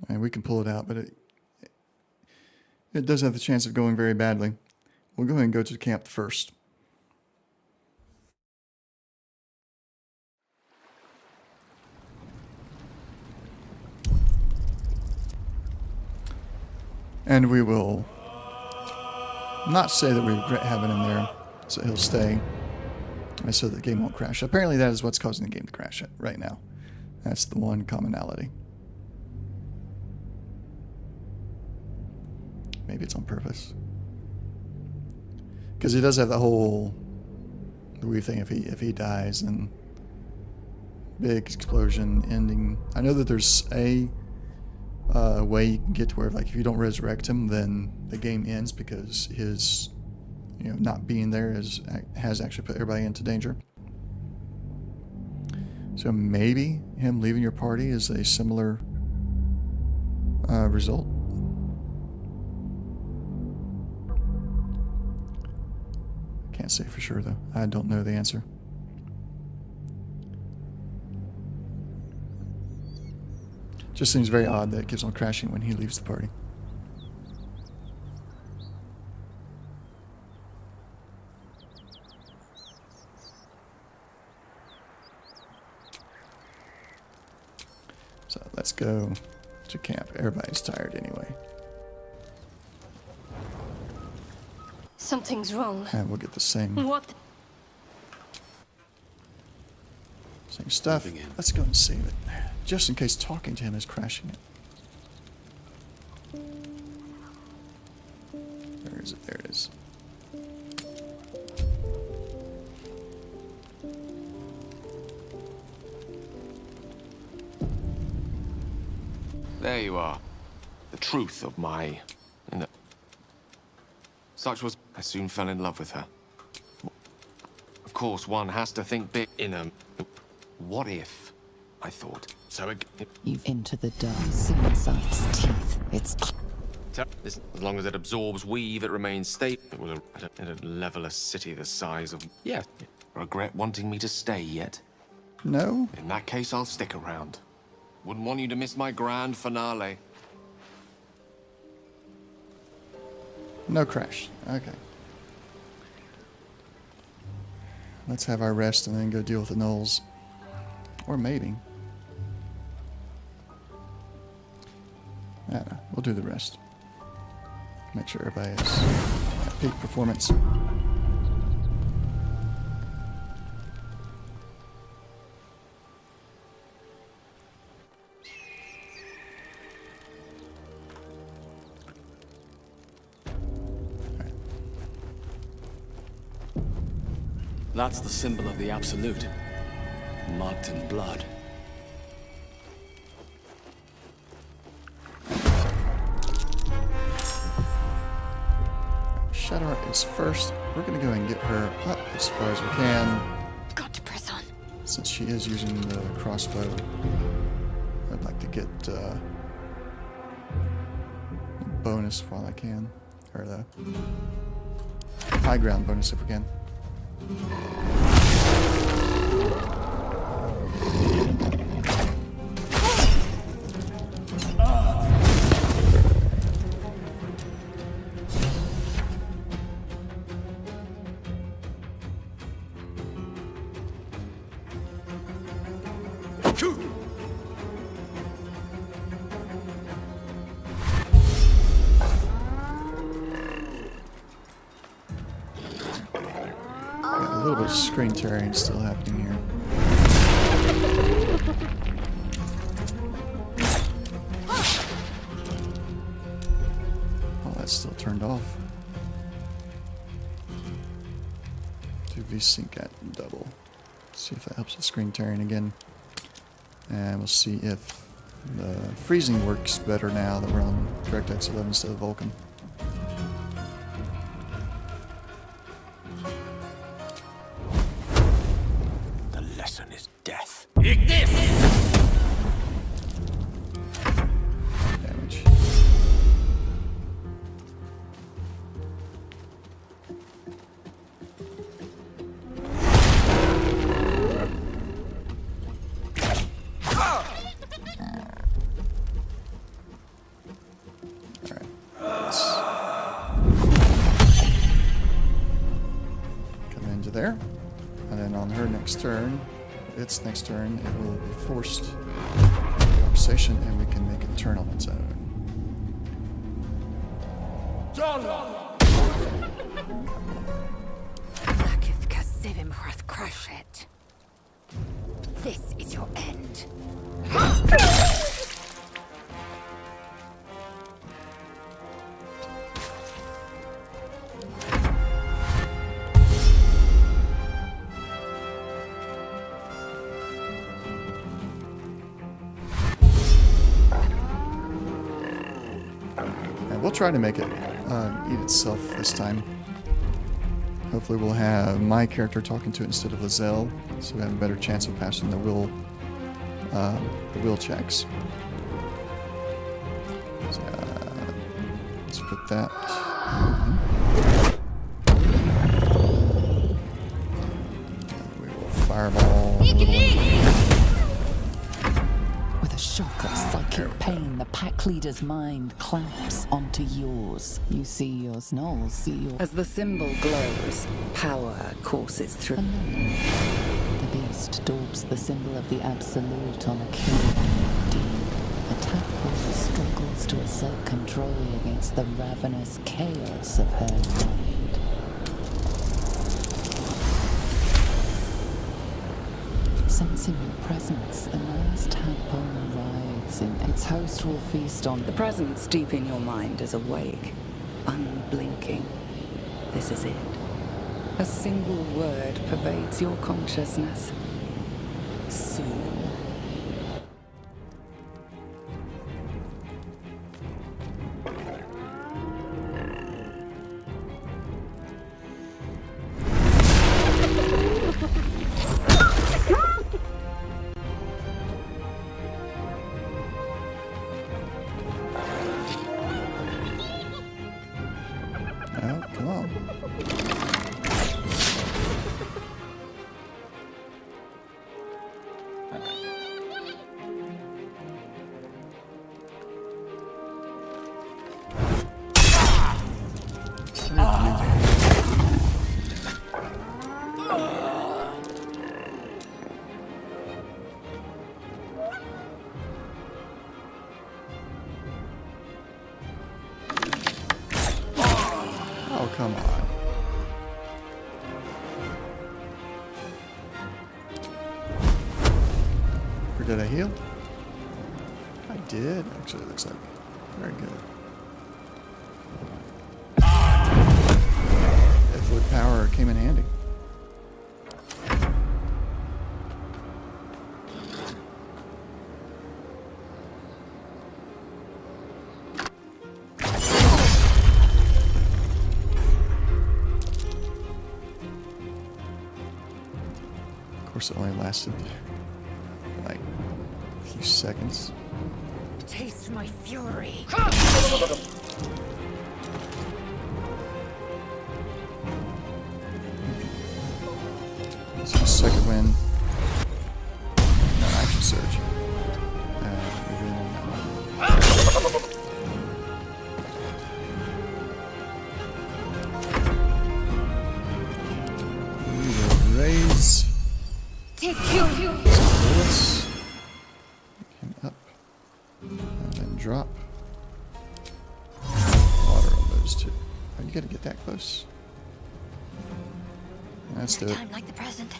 And we can pull it out, but it does have the chance of going very badly. We'll go ahead and go to the camp first. And we will not say that we regret having him there, so he'll stay, and so the game won't crash. Apparently that is what's causing the game to crash right now. That's the one commonality. Maybe it's on purpose. Because he does have the whole weird thing if he dies and big explosion ending. I know that there's a way you can get to where, like, if you don't resurrect him, then the game ends because his, not being there has actually put everybody into danger. So maybe him leaving your party is a similar result. Can't say for sure though. I don't know the answer. Just seems very odd that it keeps on crashing when he leaves the party. So let's go to camp. Everybody's tired anyway. Something's wrong. And we'll get the same. What? Same stuff. Let's go and save it. Just in case talking to him is crashing it. Where is it? There it is. There you are. The truth of my... Such was... I soon fell in love with her. Of course, one has to think big in a... What if? I thought. So You've into the dark, see inside its teeth. It's... As long as it absorbs weave, it remains stable. It will level a city the size of... Yeah. Regret wanting me to stay yet? No. In that case, I'll stick around. Wouldn't want you to miss my grand finale. No crash. Okay. Let's have our rest and then go deal with the gnolls. Or maybe. I don't know. We'll do the rest. Make sure everybody is at peak performance. That's the symbol of the Absolute, marked in blood. Shadowheart is first. We're going to go and get her up as far as we can. Got to press on. Since she is using the crossbow, I'd like to get a bonus while I can. Or the high ground bonus if we can. screen tearing still happening here. Oh, that's still turned off. Do V-Sync at double. See if that helps with screen tearing again. And we'll see if the freezing works better now that we're on DirectX 11 instead of Vulkan. The lesson is death. Damage. There, and then on her next turn, its next turn, it will be forced conversation, and we can make it turn on its own. This is your end. We'll try to make it eat itself this time. Hopefully we'll have my character talking to it instead of Lizelle, so we have a better chance of passing the will checks. So, let's put that in. We will fireball the little one. With a shock of psychic pain, the pack leader's mind clamps onto yours. You see yours, Knowles, see yours. As the symbol glows, power courses through. The beast daubs the symbol of the Absolute on a killing deed. The tadpole struggles to assert control against the ravenous chaos of her mind. Sensing your presence, the Knowles tadpole rides in. Its host will feast on the presence deep in your mind is awake, unblinking. This is it. A single word pervades your consciousness. Soon. Oh, come on. Oh, come on. Or did I heal? I did, actually, it looks like. Very good. Fluid power came in handy. Of course, it only lasted like a few seconds. Taste my fury. So second win. No, action surge. We win on that one. We will raise. Bullets. And up. And then drop. Water on those two. Oh, you gotta get that close. Let's do it. Time like the present.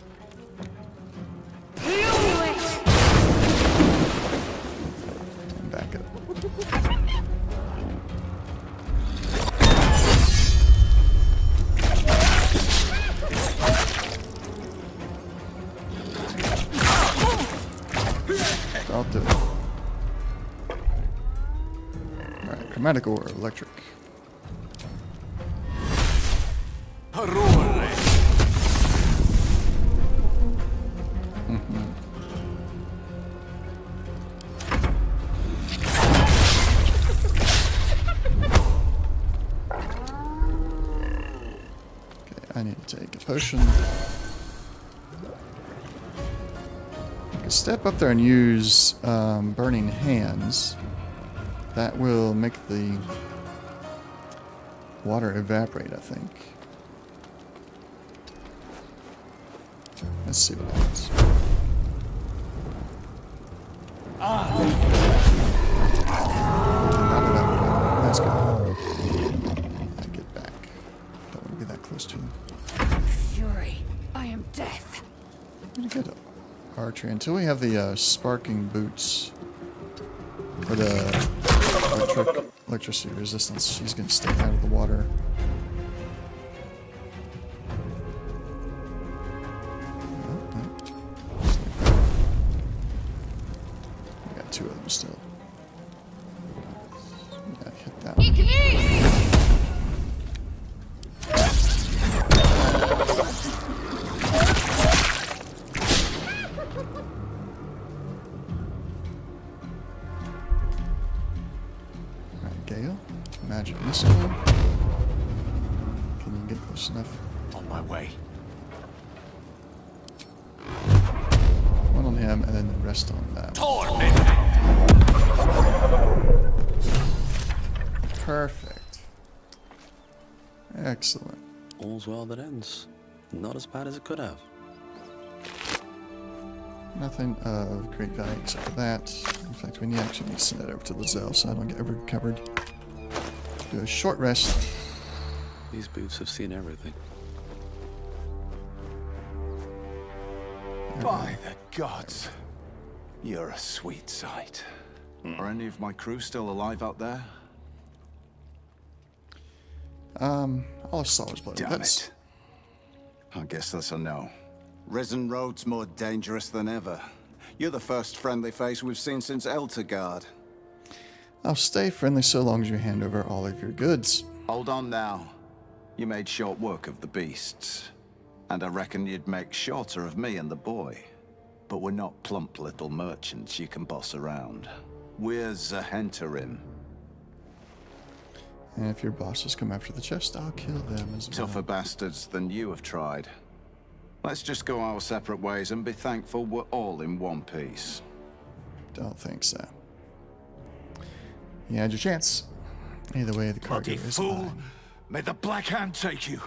Back up. I'll do it. Alright, chromatic or electric. I need to take a potion. I can step up there and use Burning Hands. That will make the water evaporate, I think. Let's see what happens. Not evaporate. Let's go. I get back. Don't want to be that close to him. Fury, I am death. Pretty good archery until we have the sparking boots for the electricity resistance. She's gonna stay out of the water. We got two of them still. Yeah, hit that one. Magic missile. Can you get close enough? On my way. One on him, and then the rest on that. Perfect. Excellent. All's well that ends. Not as bad as it could have. Nothing of great value except for that. In fact, we actually need to send that over to Lizelle so I don't get recovered. Do a short rest. These boots have seen everything. By the gods, you're a sweet sight. Are any of my crew still alive out there? All I saw was blood. Damn it. I guess that's a no. Risen Road's more dangerous than ever. You're the first friendly face we've seen since Eltergard. I'll stay friendly so long as you hand over all of your goods. Hold on now. You made short work of the beasts. And I reckon you'd make shorter of me and the boy. But we're not plump little merchants you can boss around. We're Zahenterim. And if your bosses come after the chest, I'll kill them as well. Tougher bastards than you have tried. Let's just go our separate ways and be thankful we're all in one piece. Don't think so. You had your chance. Either way, the cargo is mine. May the Black Hand take you.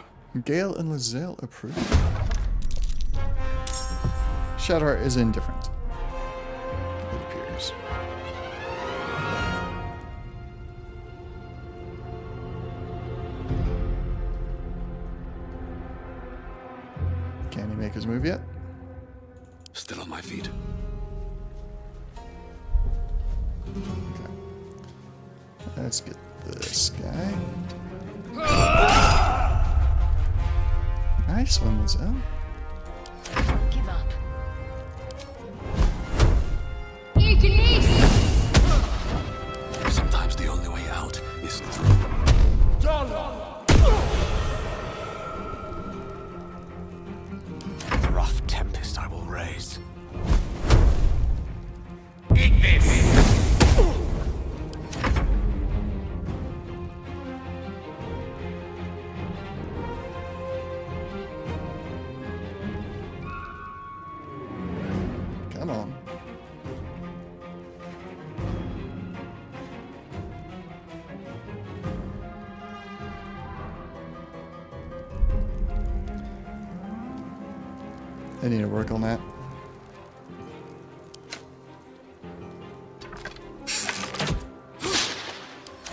Gale and Lizelle approve. Shadowheart is indifferent. It appears. Can he make his move yet? Still on my feet. Okay. Let's get this guy. Nice one, Lizelle. Give up. Sometimes the only way out is through. A rough tempest I will raise. Eat this! Come on. I need to work on that.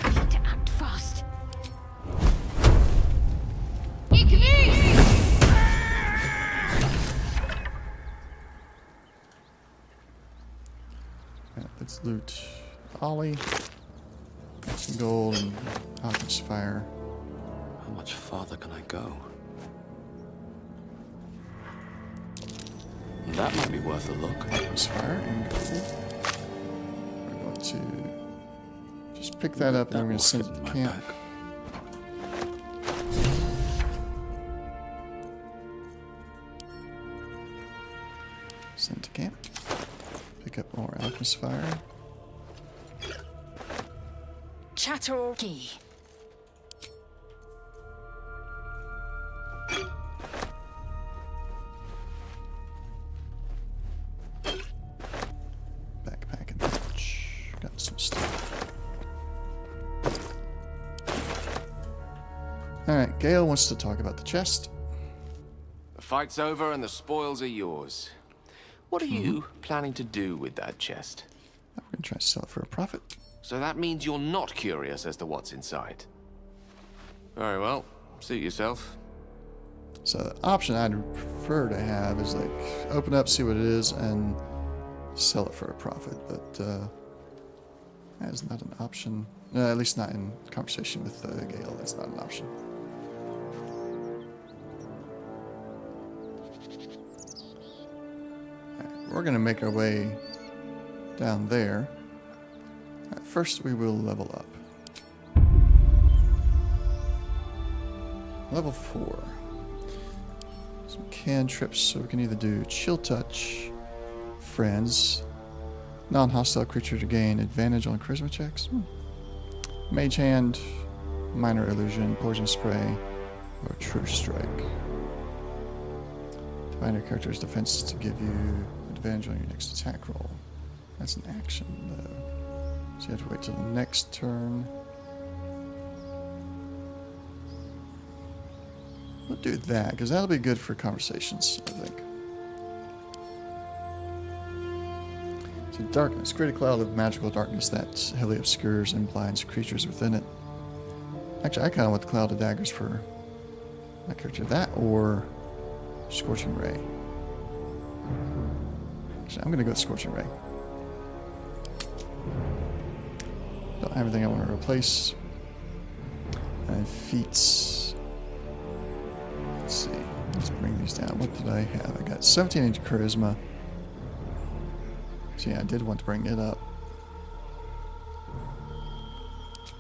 Need to act fast. Let's loot Ollie. Got some gold and Alchemist Fire. How much farther can I go? That might be worth a look. Alchemist Fire and gold. We're going to just pick that up and then we're going to send it to camp. Send to camp. Pick up more Alchemist Fire. Chatteroki. Backpack and pouch. Got some stuff. Alright, Gale wants to talk about the chest. The fight's over and the spoils are yours. What are you planning to do with that chest? We're going to try to sell it for a profit. So that means you're not curious as to what's inside. Very well. Suit yourself. So the option I'd prefer to have is like open up, see what it is, and sell it for a profit. But that is not an option. At least not in conversation with Gale. That's not an option. Alright, we're going to make our way down there. Alright, first we will level up. Level 4. Some cantrips, so we can either do Chill Touch, Friends, non-hostile creature to gain advantage on charisma checks, Mage Hand, Minor Illusion, Poison Spray, or True Strike. Divine your character's defense to give you advantage on your next attack roll. That's an action, though. So you have to wait till the next turn. We'll do that, because that'll be good for conversations, I think. So darkness. Create a cloud of magical darkness that heavily obscures and blinds creatures within it. Actually, I kind of want the cloud of daggers for my character. That or Scorching Ray. Actually, I'm going to go with Scorching Ray. Don't have anything I want to replace. And feats. Let's see. Let's bring these down. What did I have? I got 17 inch charisma. So yeah, I did want to bring it up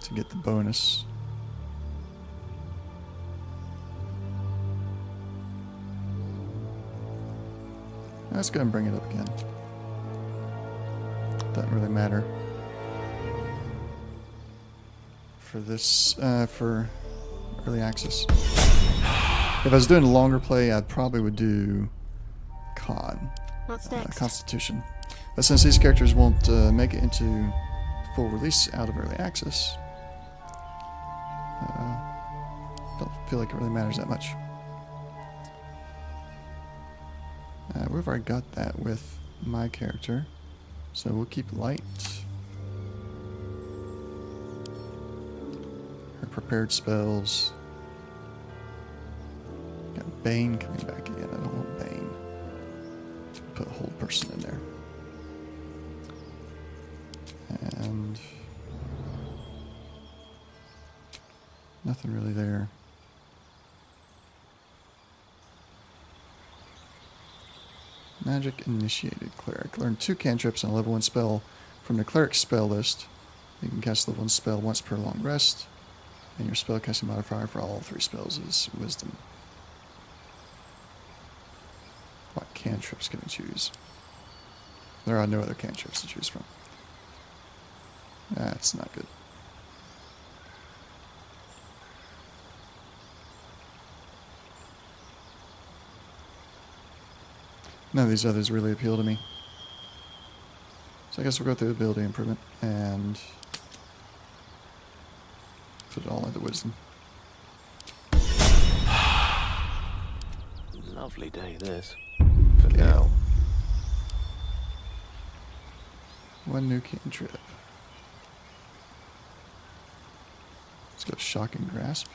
to get the bonus. Let's go and bring it up again. Doesn't really matter for this, for early access. If I was doing a longer play, I probably would do Con. What's next? Constitution. But since these characters won't make it into full release out of early access, don't feel like it really matters that much. We've already got that with my character, so we'll keep light. Her prepared spells. Got Bane coming back again. I don't want Bane. Put a whole person in there. And nothing really there. Magic Initiated Cleric. Learn 2 cantrips and a level 1 spell from the Cleric spell list. You can cast level 1 spell once per long rest, and your spellcasting modifier for all 3 spells is Wisdom. What cantrips can I choose? There are no other cantrips to choose from. That's not good. None of these others really appeal to me. So I guess we'll go through ability improvement and put it all into Wisdom. Lovely day, this. For now. 1 new cantrip. Let's go Shocking Grasp.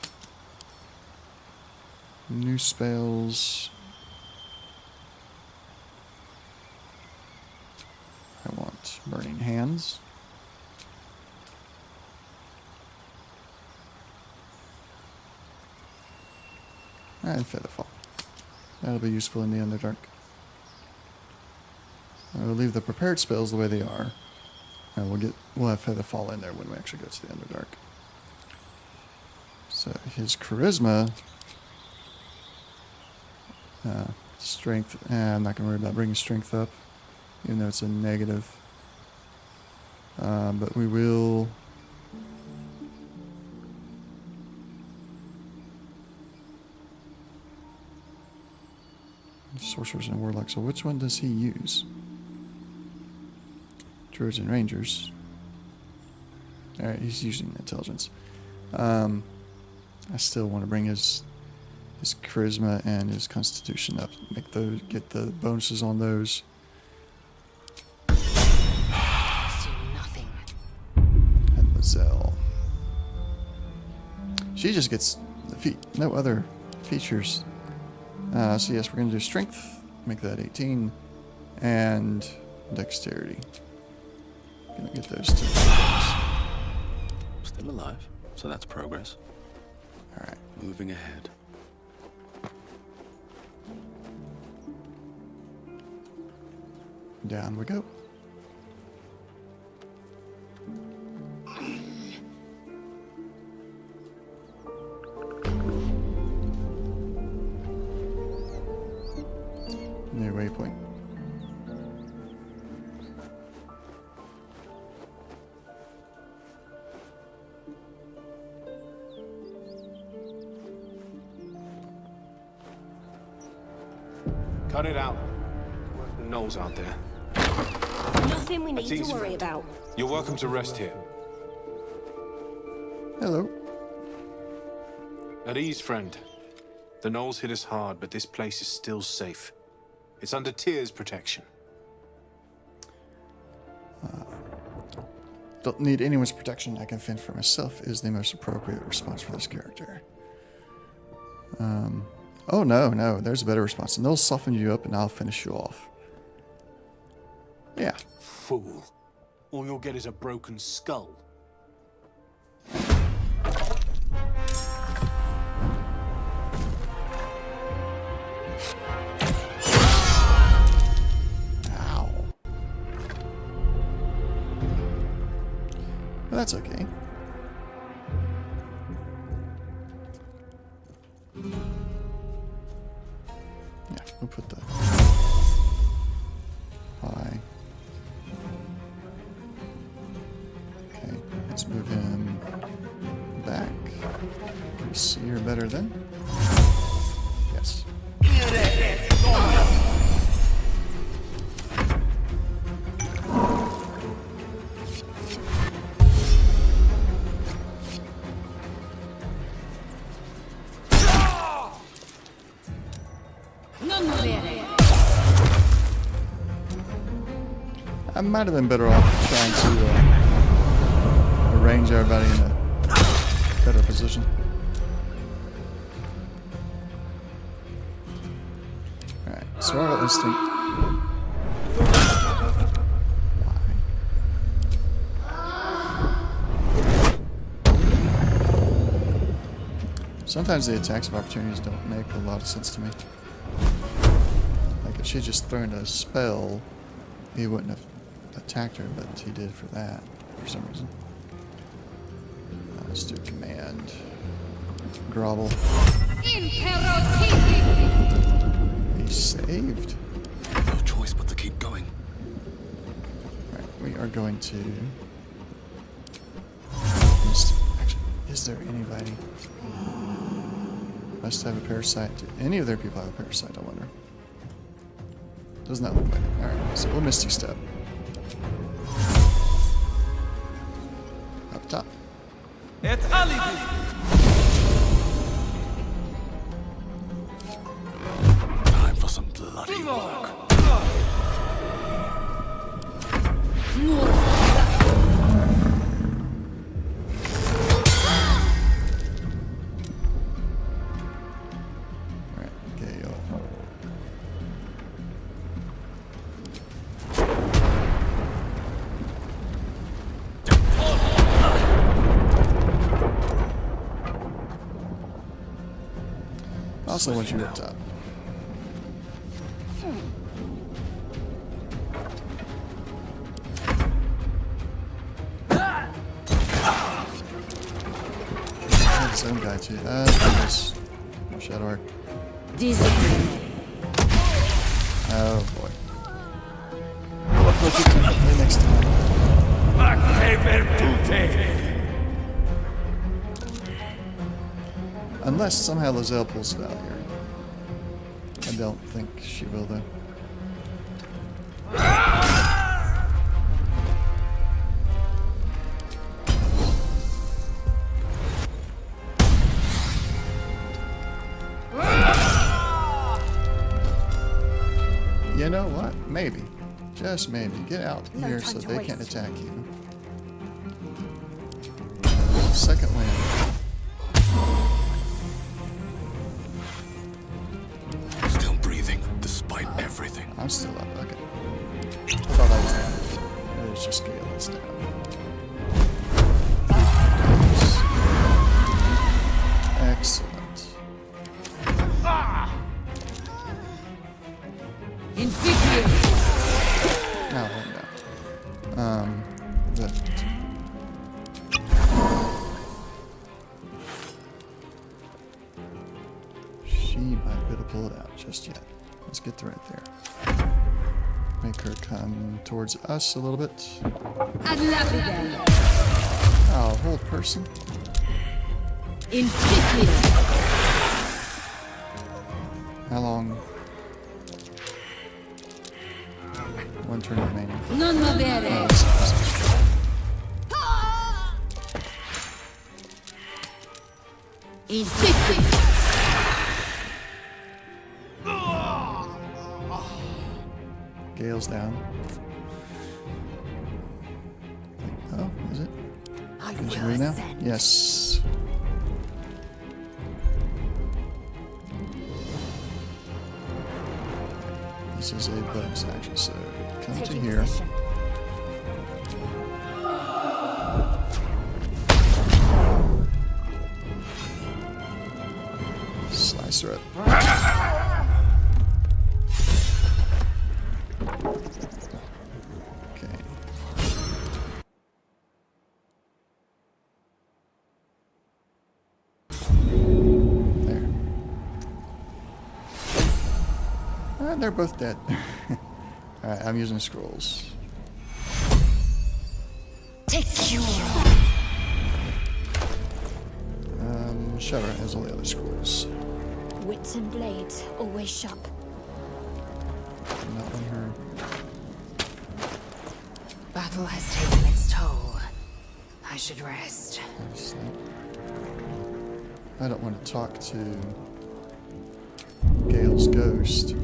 New spells. I want Burning Hand. weapons. And Featherfall. That'll be useful in the Underdark. I'll leave the prepared spells the way they are. And we'll have Featherfall in there when we actually go to the Underdark. So his charisma, strength, I'm not going to worry about bringing strength up, even though it's a negative. But we will... Sorcerers and Warlocks. So which one does he use? Druids and Rangers. Alright, he's using intelligence. I still want to bring his charisma and his constitution up. Make those, get the bonuses on those. See nothing. And Lizelle. She just gets no other features. So yes, we're going to do strength. Make that 18. And dexterity. Gonna get those two. Still alive, so that's progress. Alright. Moving ahead. Down we go. New waypoint. Cut it out. The gnolls out there. Nothing we need to worry about. You're welcome to rest here. Hello. At ease, friend. The gnolls hit us hard, but this place is still safe. It's under Tyr's protection. Don't need anyone's protection. I can fend for myself is the most appropriate response for this character. Oh, no. There's a better response. And they'll soften you up and I'll finish you off. Yeah. Fool. All you'll get is a broken skull. Ow. Well, that's okay. We'll put the pie. Okay, let's move him back. Can we see her better then? Yes. I might have been better off trying to arrange everybody in a better position. Alright, survival instinct. Sometimes the attacks of opportunities don't make a lot of sense to me. Like if she just thrown a spell, he wouldn't have attacked her, but he did for that, for some reason. Let's do command. Grovel. He saved. No choice but to keep going. Alright, we are going to... Actually, is there anybody? Must have a parasite. Do any of their people have a parasite, I wonder? Does not look like it. Alright, so we'll Misty Step. Up top. Time for some bloody work. Alright, Gale. Also want you up top. His own guy too. Nice. Shadow Arc. Oh boy. We'll approach it differently next time. Unless somehow Lizelle pulls it out here. I don't think she will though. You know what? Maybe. Just maybe. Get out here so they can't attack you. Second land. Still breathing, despite everything. I'm still up. Okay. I thought I was down. It was just Gale that's down. Excellent. Now hold down. But she might be able to pull it out just yet. Let's get to right there. Make her come towards us a little bit. Oh, hold person. How long? One turn remaining. Non movere. Gale's down. Oh, is it? Can she move now? Yes. This is a bonus action, so come to here. Slice her up. Okay. There. And they're both dead. Alright, I'm using scrolls. Shadow has all the other scrolls. Wits and blades, always sharp. Not on her. Battle has taken its toll. I should rest. I don't want to talk to Gale's ghost.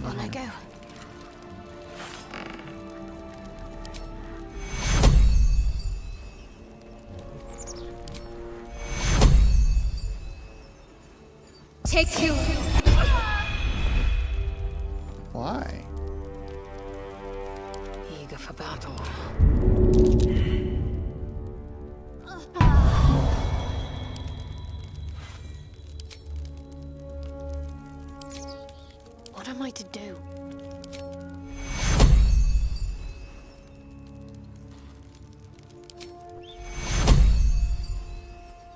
On I go. Take you. Why? Eager for battle. What am I to do?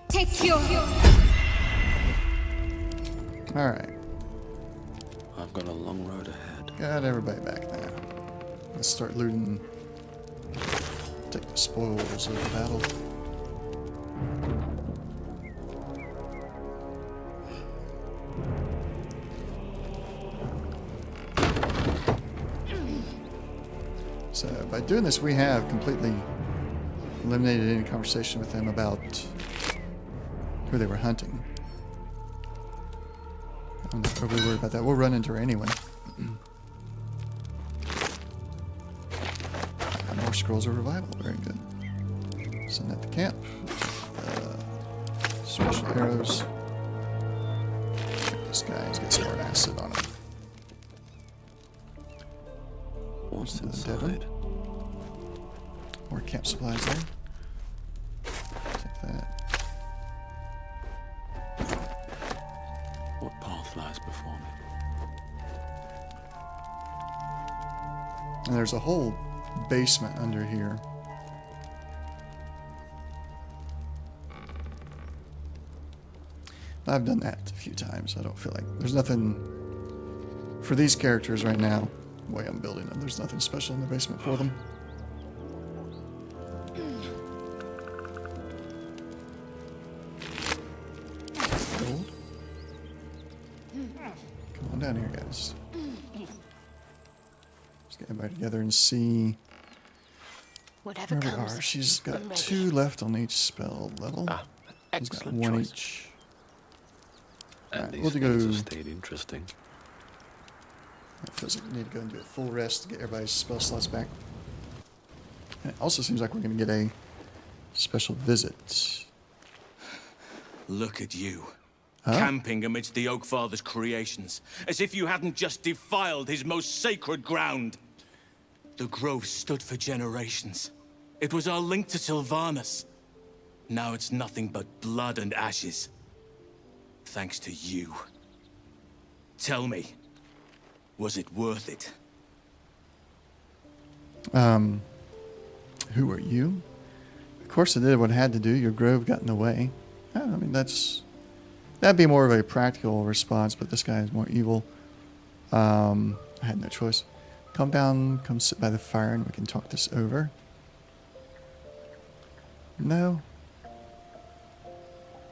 Take you. Alright. I've got a long road ahead. Got everybody back now. Let's start looting. Take the spoils of the battle. So by doing this, we have completely eliminated any conversation with them about who they were hunting. I'm not overly worried about that. We'll run into her anyway. More scrolls of revival. Very good. Send that to camp. Special arrows. This guy's got some more acid on him. What's inside? More camp supplies there. And there's a whole basement under here. I've done that a few times. I don't feel like there's nothing for these characters right now. The way I'm building them, there's nothing special in the basement for them. Gold. Come on down here, guys. Let's get everybody together and see Whatever where we comes, are. She's got I'm ready. 2 left on each spell level. She's got excellent 1 choice. each. And Alright, these we'll things go. have stayed interesting. It feels like we need to go and do a full rest to get everybody's spell slots back. And it also seems like we're going to get a special visit. Look at you. Huh? Camping amidst the Oak Father's creations, as if you hadn't just defiled his most sacred ground. The grove stood for generations. It was our link to Sylvanas. Now it's nothing but blood and ashes. Thanks to you. Tell me, was it worth it? Who are you? Of course I did what I had to do. Your grove got in the way. I mean, that'd be more of a practical response, but this guy is more evil. I had no choice. Come down, come sit by the fire, and we can talk this over. No.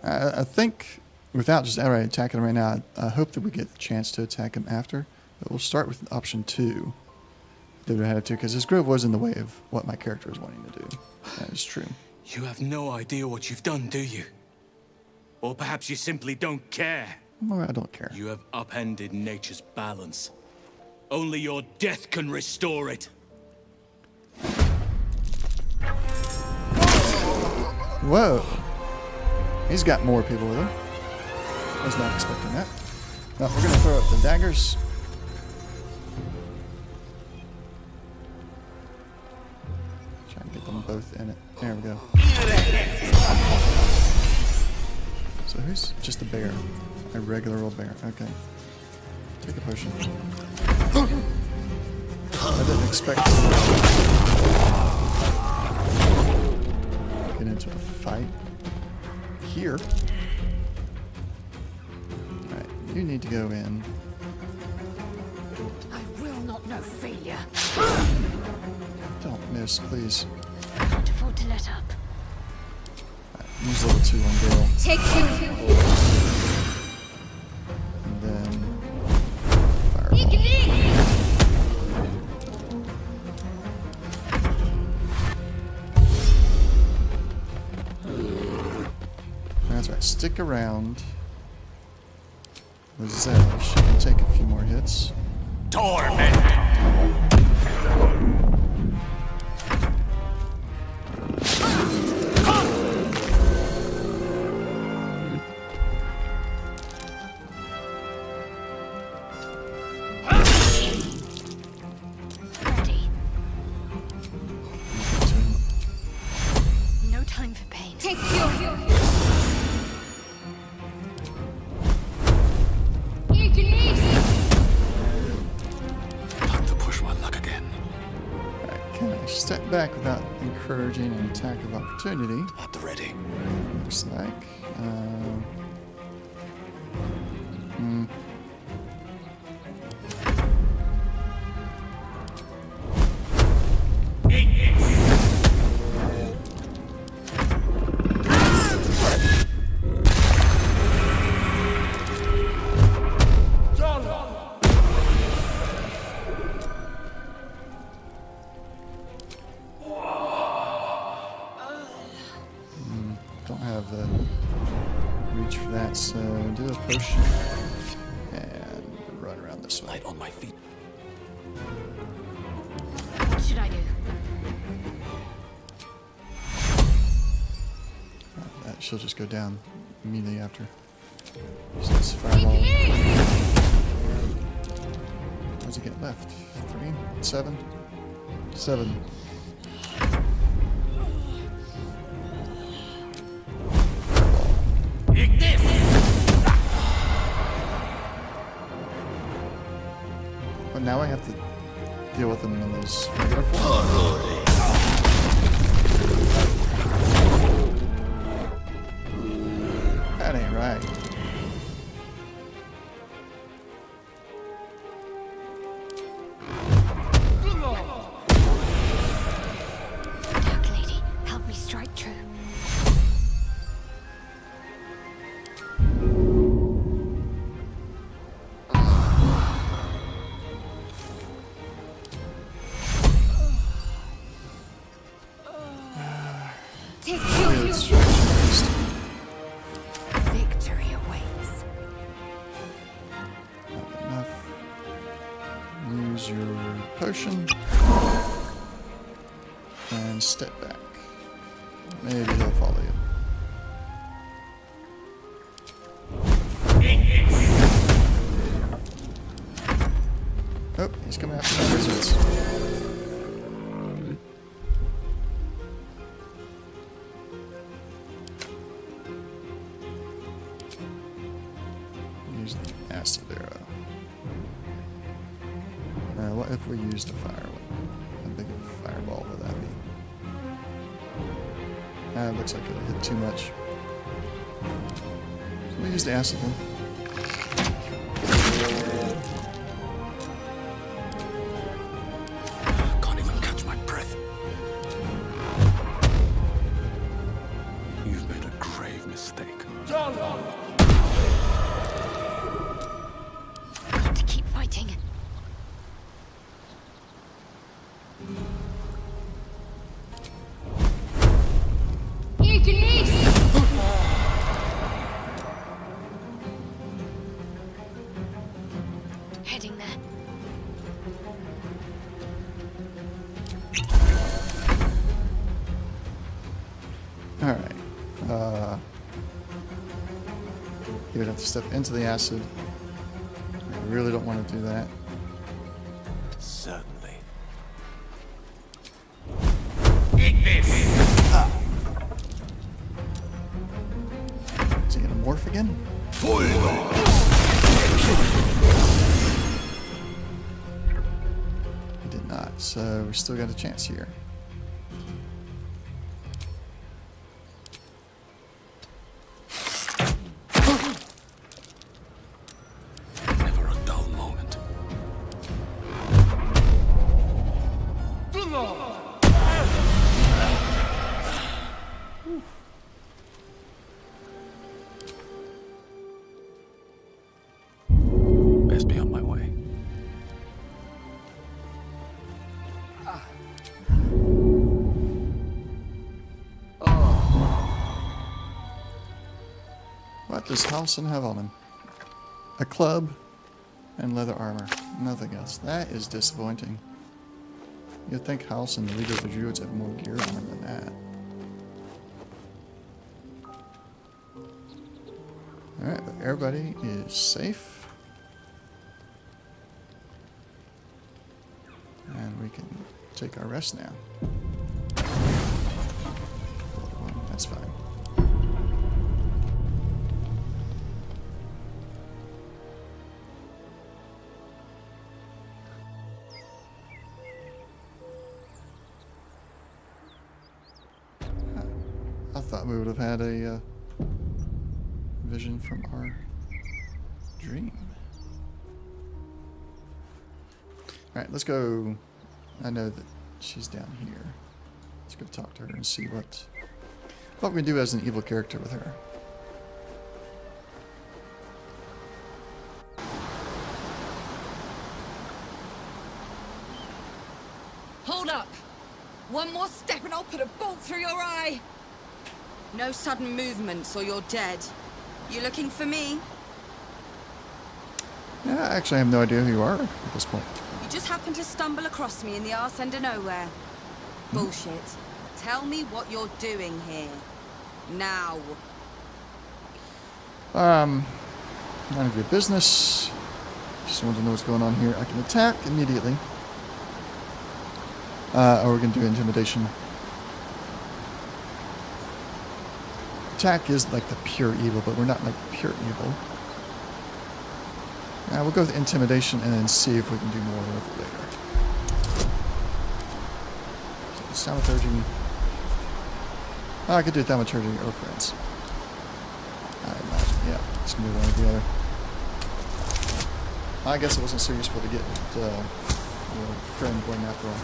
I think without just outright attacking him right now, I hope that we get the chance to attack him after. But we'll start with option 2. That I had to, because this grove was in the way of what my character was wanting to do. That is true. You have no idea what you've done, do you? Or perhaps you simply don't care. Well, I don't care. You have upended nature's balance. Only your death can restore it. Whoa. He's got more people with him. I was not expecting that. Now, we're going to throw up the daggers. Try and get them both in it. There we go. So who's just a bear? A regular old bear. Okay. Take a potion. I didn't expect to get into a fight here. Alright, you need to go in. I will not know failure. Don't miss, please. Can't afford to let up. Use level 2 on girl. Take you. And then fireball. That's right. Stick around. With Zell, she can take a few more hits. Torment! No time for pain. Take you. Time to push my luck again. Alright, can I step back without encouraging an attack of opportunity? At the ready. Looks like. Don't have the reach for that, so do a potion and run around this way. Light on my feet. What should I do? She'll just go down immediately after. So this fireball. What does he get left? 3? 7? 7. But now I have to deal with them in those regular form. That ain't right. Dark Lady, help me strike true. Victory awaits. Not enough. Use your potion. And step back. Maybe he'll follow you. Oh, he's coming after the wizards. Use the acid arrow. What if we use the fire one? How big of a fireball would that be? It looks like it'll hit too much. So we'll use the acid one. Can't even catch my breath. You've made a grave mistake. Got to keep fighting. Heading there. Alright. You would have to step into the acid. I really don't want to do that. Certainly. Is he gonna morph again? He did not, so we still got a chance here. Never a dull moment. Best be on my way. What does Halson have on him? A club and leather armor. Nothing else. That is disappointing. You'd think Halson, the leader of the Druids, have more gear on him than that. Alright, but everybody is safe. And we can take our rest now. That's fine. I thought we would have had a vision from our dream. Alright, let's go. I know that she's down here. Let's go talk to her and see what we can do as an evil character with her. Hold up! One more step and I'll put a bolt through your eye! No sudden movements or you're dead. You looking for me? Yeah, I actually have no idea who you are at this point. You just happened to stumble across me in the arse end of nowhere. Bullshit. Tell me what you're doing here. Now. None of your business. Just want to know what's going on here. I can attack immediately. Or we can do intimidation. Attack is like the pure evil, but we're not like pure evil. We'll go with intimidation and then see if we can do more of it later. thaumaturgy. Oh, I could do thaumaturgy or friends. I imagine, yeah. It's gonna be one or the other. I guess it wasn't so useful to get your friend going after all.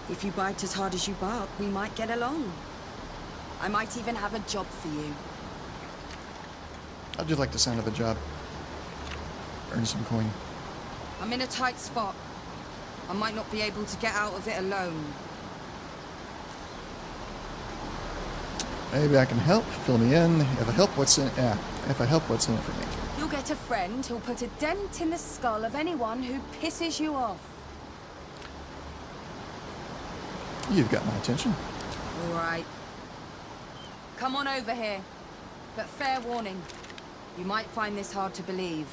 If you bite as hard as you bark, we might get along. I might even have a job for you. I do like the sound of a job. Earn some coin. I'm in a tight spot. I might not be able to get out of it alone. Maybe I can help. Fill me in. If I help, what's in it? Yeah. If I help, what's in it for me? You'll get a friend who'll put a dent in the skull of anyone who pisses you off. You've got my attention. All right. Come on over here. But fair warning, you might find this hard to believe.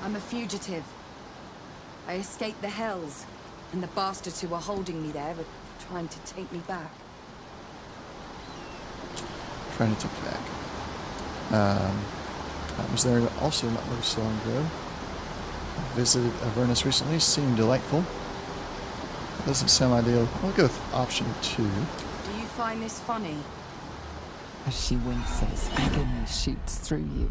I'm a fugitive. I escaped the Hells, and the bastards who are holding me there are trying to take me back. Trying to take you back. I was there also not very so long ago. I visited Avernus recently. Seemed delightful. Doesn't sound ideal. I'll go with option 2. Do you find this funny? As she winces, agony shoots through you,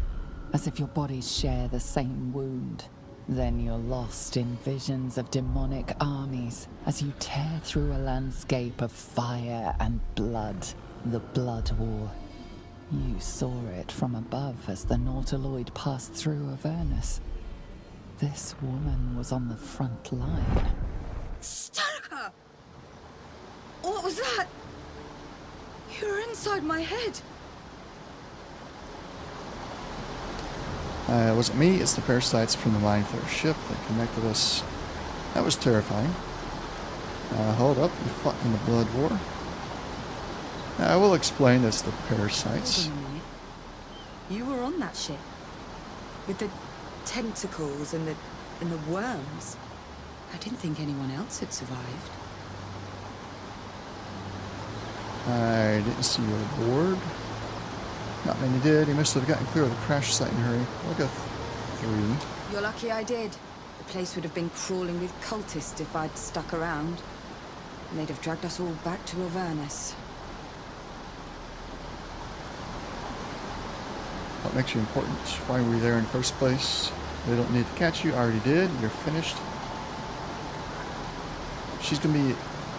as if your bodies share the same wound. Then you're lost in visions of demonic armies as you tear through a landscape of fire and blood. The Blood War. You saw it from above as the Nautiloid passed through Avernus. This woman was on the front line. Starka! What was that? You were inside my head. It wasn't me, it's the parasites from the Mind Flayer ship that connected us. That was terrifying. Hold up, you fought in the Blood War. I will explain it's the parasites. Hold on a minute. You were on that ship. With the tentacles and the worms. I didn't think anyone else had survived. I didn't see you aboard. Not many did. You must have gotten clear of the crash site in a hurry. I'll go 3. You're lucky I did. The place would have been crawling with cultists if I'd stuck around. And they'd have dragged us all back to Avernus. What makes you important? Why were you there in the first place? They don't need to catch you. I already did. You're finished. She's going to be...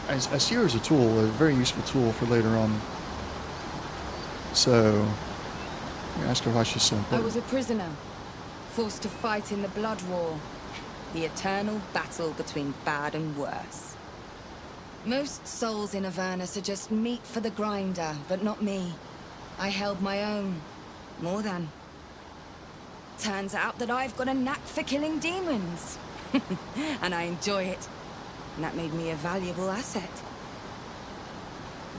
I see her as a tool, a very useful tool for later on. So... you ask her why she's so important. I was a prisoner. Forced to fight in the Blood War. The eternal battle between bad and worse. Most souls in Avernus are just meat for the grinder, but not me. I held my own. More than. Turns out that I've got a knack for killing demons. And I enjoy it. And that made me a valuable asset.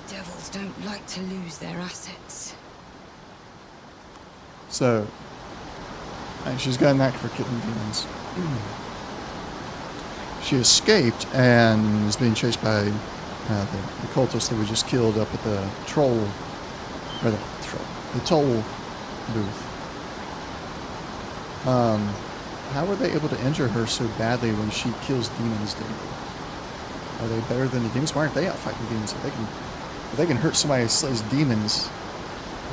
Devils don't like to lose their assets. So... and she's got a knack for killing demons. She escaped and is being chased by the cultists that we just killed up at the troll... or the toll booth. How were they able to injure her so badly when she kills demons daily? Are they better than the demons? Why aren't they out fighting the demons? If they can hurt somebody who slays demons,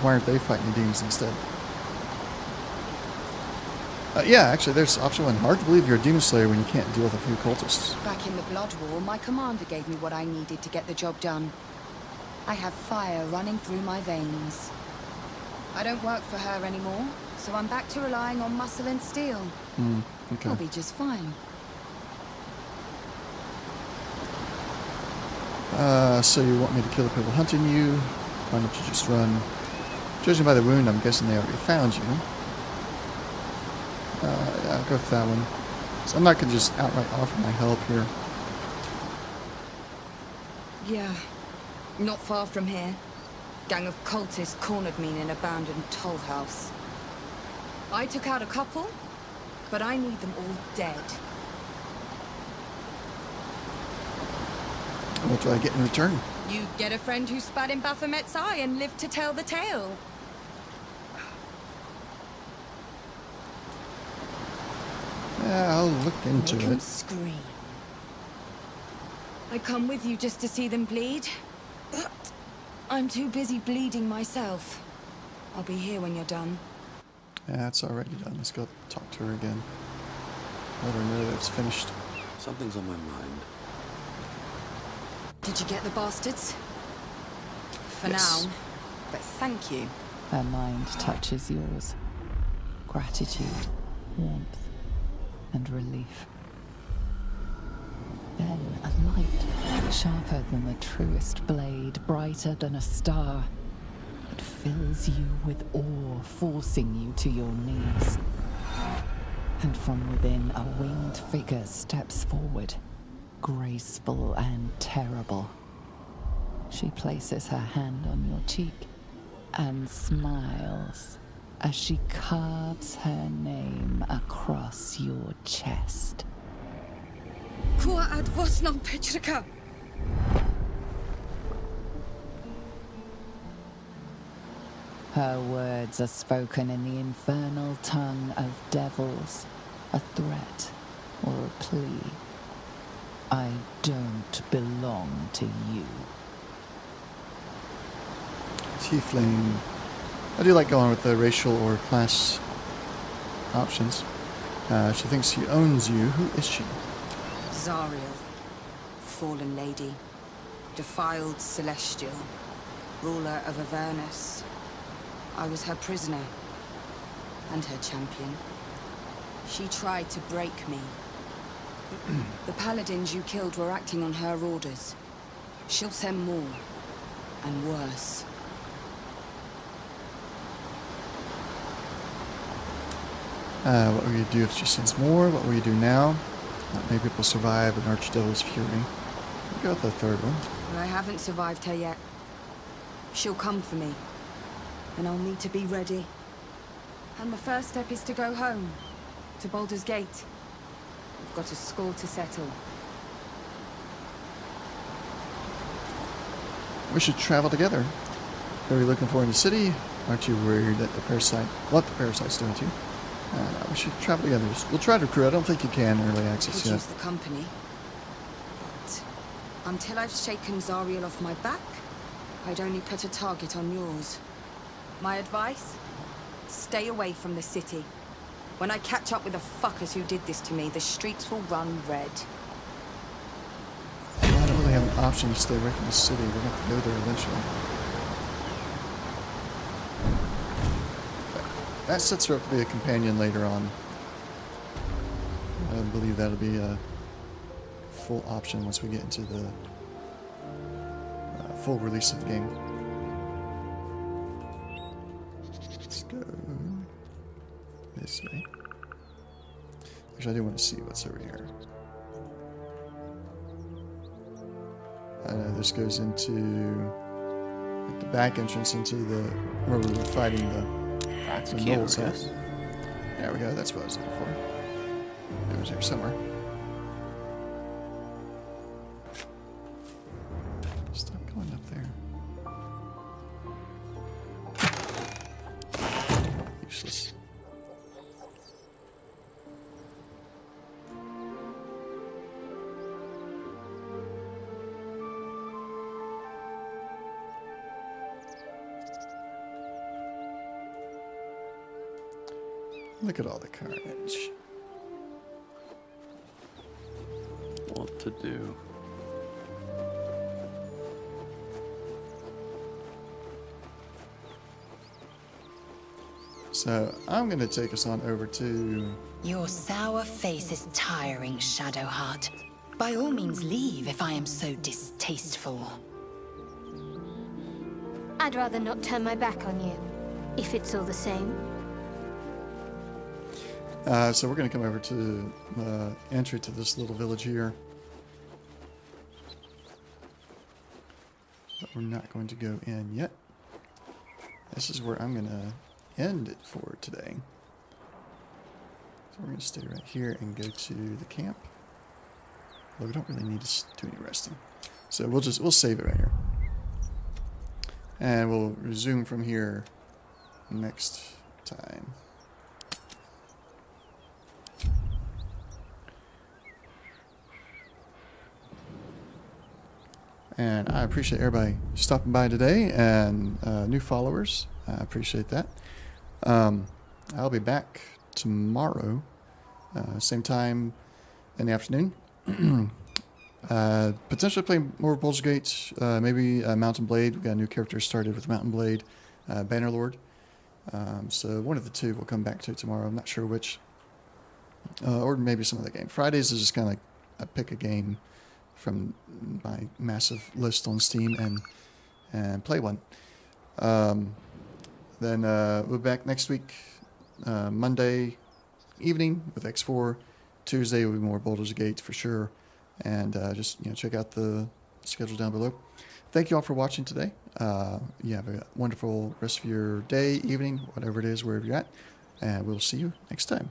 why aren't they fighting the demons instead? Yeah, actually, there's option 1. Hard to believe you're a demon slayer when you can't deal with a few cultists. Back in the Blood War, my commander gave me what I needed to get the job done. I have fire running through my veins. I don't work for her anymore, so I'm back to relying on muscle and steel. Okay. I'll be just fine. So you want me to kill the people hunting you? Why don't you just run? Judging by the wound, I'm guessing they already found you. Yeah, I'll go with that one. So I'm not going to just outright offer my help here. Yeah, not far from here. Gang of cultists cornered me in an abandoned toll house. I took out a couple, but I need them all dead. What do I get in return? You get a friend who spat in Baphomet's eye and lived to tell the tale. Yeah, I'll look into Make 'em it. scream. I come with you just to see them bleed, but I'm too busy bleeding myself. I'll be here when you're done. Yeah, it's already done. Let's go talk to her again. Let her know that it's finished. Something's on my mind. Did you get the bastards? For Yes. now, but thank you. Her mind touches yours. Gratitude, warmth, and relief. Then a light, sharper than the truest blade, brighter than a star. It fills you with awe, forcing you to your knees. And from within, a winged figure steps forward, graceful and terrible. She places her hand on your cheek and smiles as she carves her name across your chest. Kua ad vos nam petrika. Her words are spoken in the infernal tongue of devils, a threat or a plea. I don't belong to you. Tiefling. I do like going with the racial or class options. She thinks he owns you. Who is she? Zariel, fallen lady, defiled celestial, ruler of Avernus. I was her prisoner and her champion. She tried to break me. The paladins you killed were acting on her orders. She'll send more, and worse. What will you do if she sends more? What will you do now? Not many people survive an archdevil's fury. We'll go with the third one. But I haven't survived her yet. She'll come for me, and I'll need to be ready. And the first step is to go home, to Baldur's Gate. We've got a score to settle. We should travel together. What are we looking for in the city? Aren't you worried that what the parasite's doing to you? We should travel together. We'll try to recruit. I don't think you can early access Could yet. use the company. But until I've shaken Zariel off my back, I'd only put a target on yours. My advice? Stay away from the city. When I catch up with the fuckers who did this to me, the streets will run red. Well, I don't really have an option to stay away from the city. We're going to have to go there eventually. That sets her up to be a companion later on. I believe that'll be a full option once we get into the full release of the game. Let's go this way. Actually, I do want to see what's over here. I know this goes into like, the back entrance into the where we were fighting the gnolls. Yes. There we go. That's what I was looking for. It was here somewhere. Stop going up there. Useless. Look at all the carnage. What to do? So I'm going to take us on over to... Your sour face is tiring, Shadowheart. By all means leave if I am so distasteful. I'd rather not turn my back on you, if it's all the same. So we're going to come over to the entry to this little village here. But we're not going to go in yet. This is where I'm going to end it for today. So we're going to stay right here and go to the camp. Well, we don't really need to do any resting. So we'll save it right here. And we'll resume from here next time. And I appreciate everybody stopping by today and new followers. I appreciate that. I'll be back tomorrow, same time in the afternoon. Potentially playing more Baldur's Gate, maybe Mountain Blade. We've got a new character started with Mountain Blade, Bannerlord. So one of the two we'll come back to tomorrow. I'm not sure which. Or maybe some other game. Fridays is just kind of like I pick a game from my massive list on Steam and play one. Then we'll be back next week, Monday evening with X4. Tuesday will be more Baldur's Gate for sure. And just check out the schedule down below. Thank you all for watching today. You have a wonderful rest of your day, evening, whatever it is, wherever you're at. And we'll see you next time.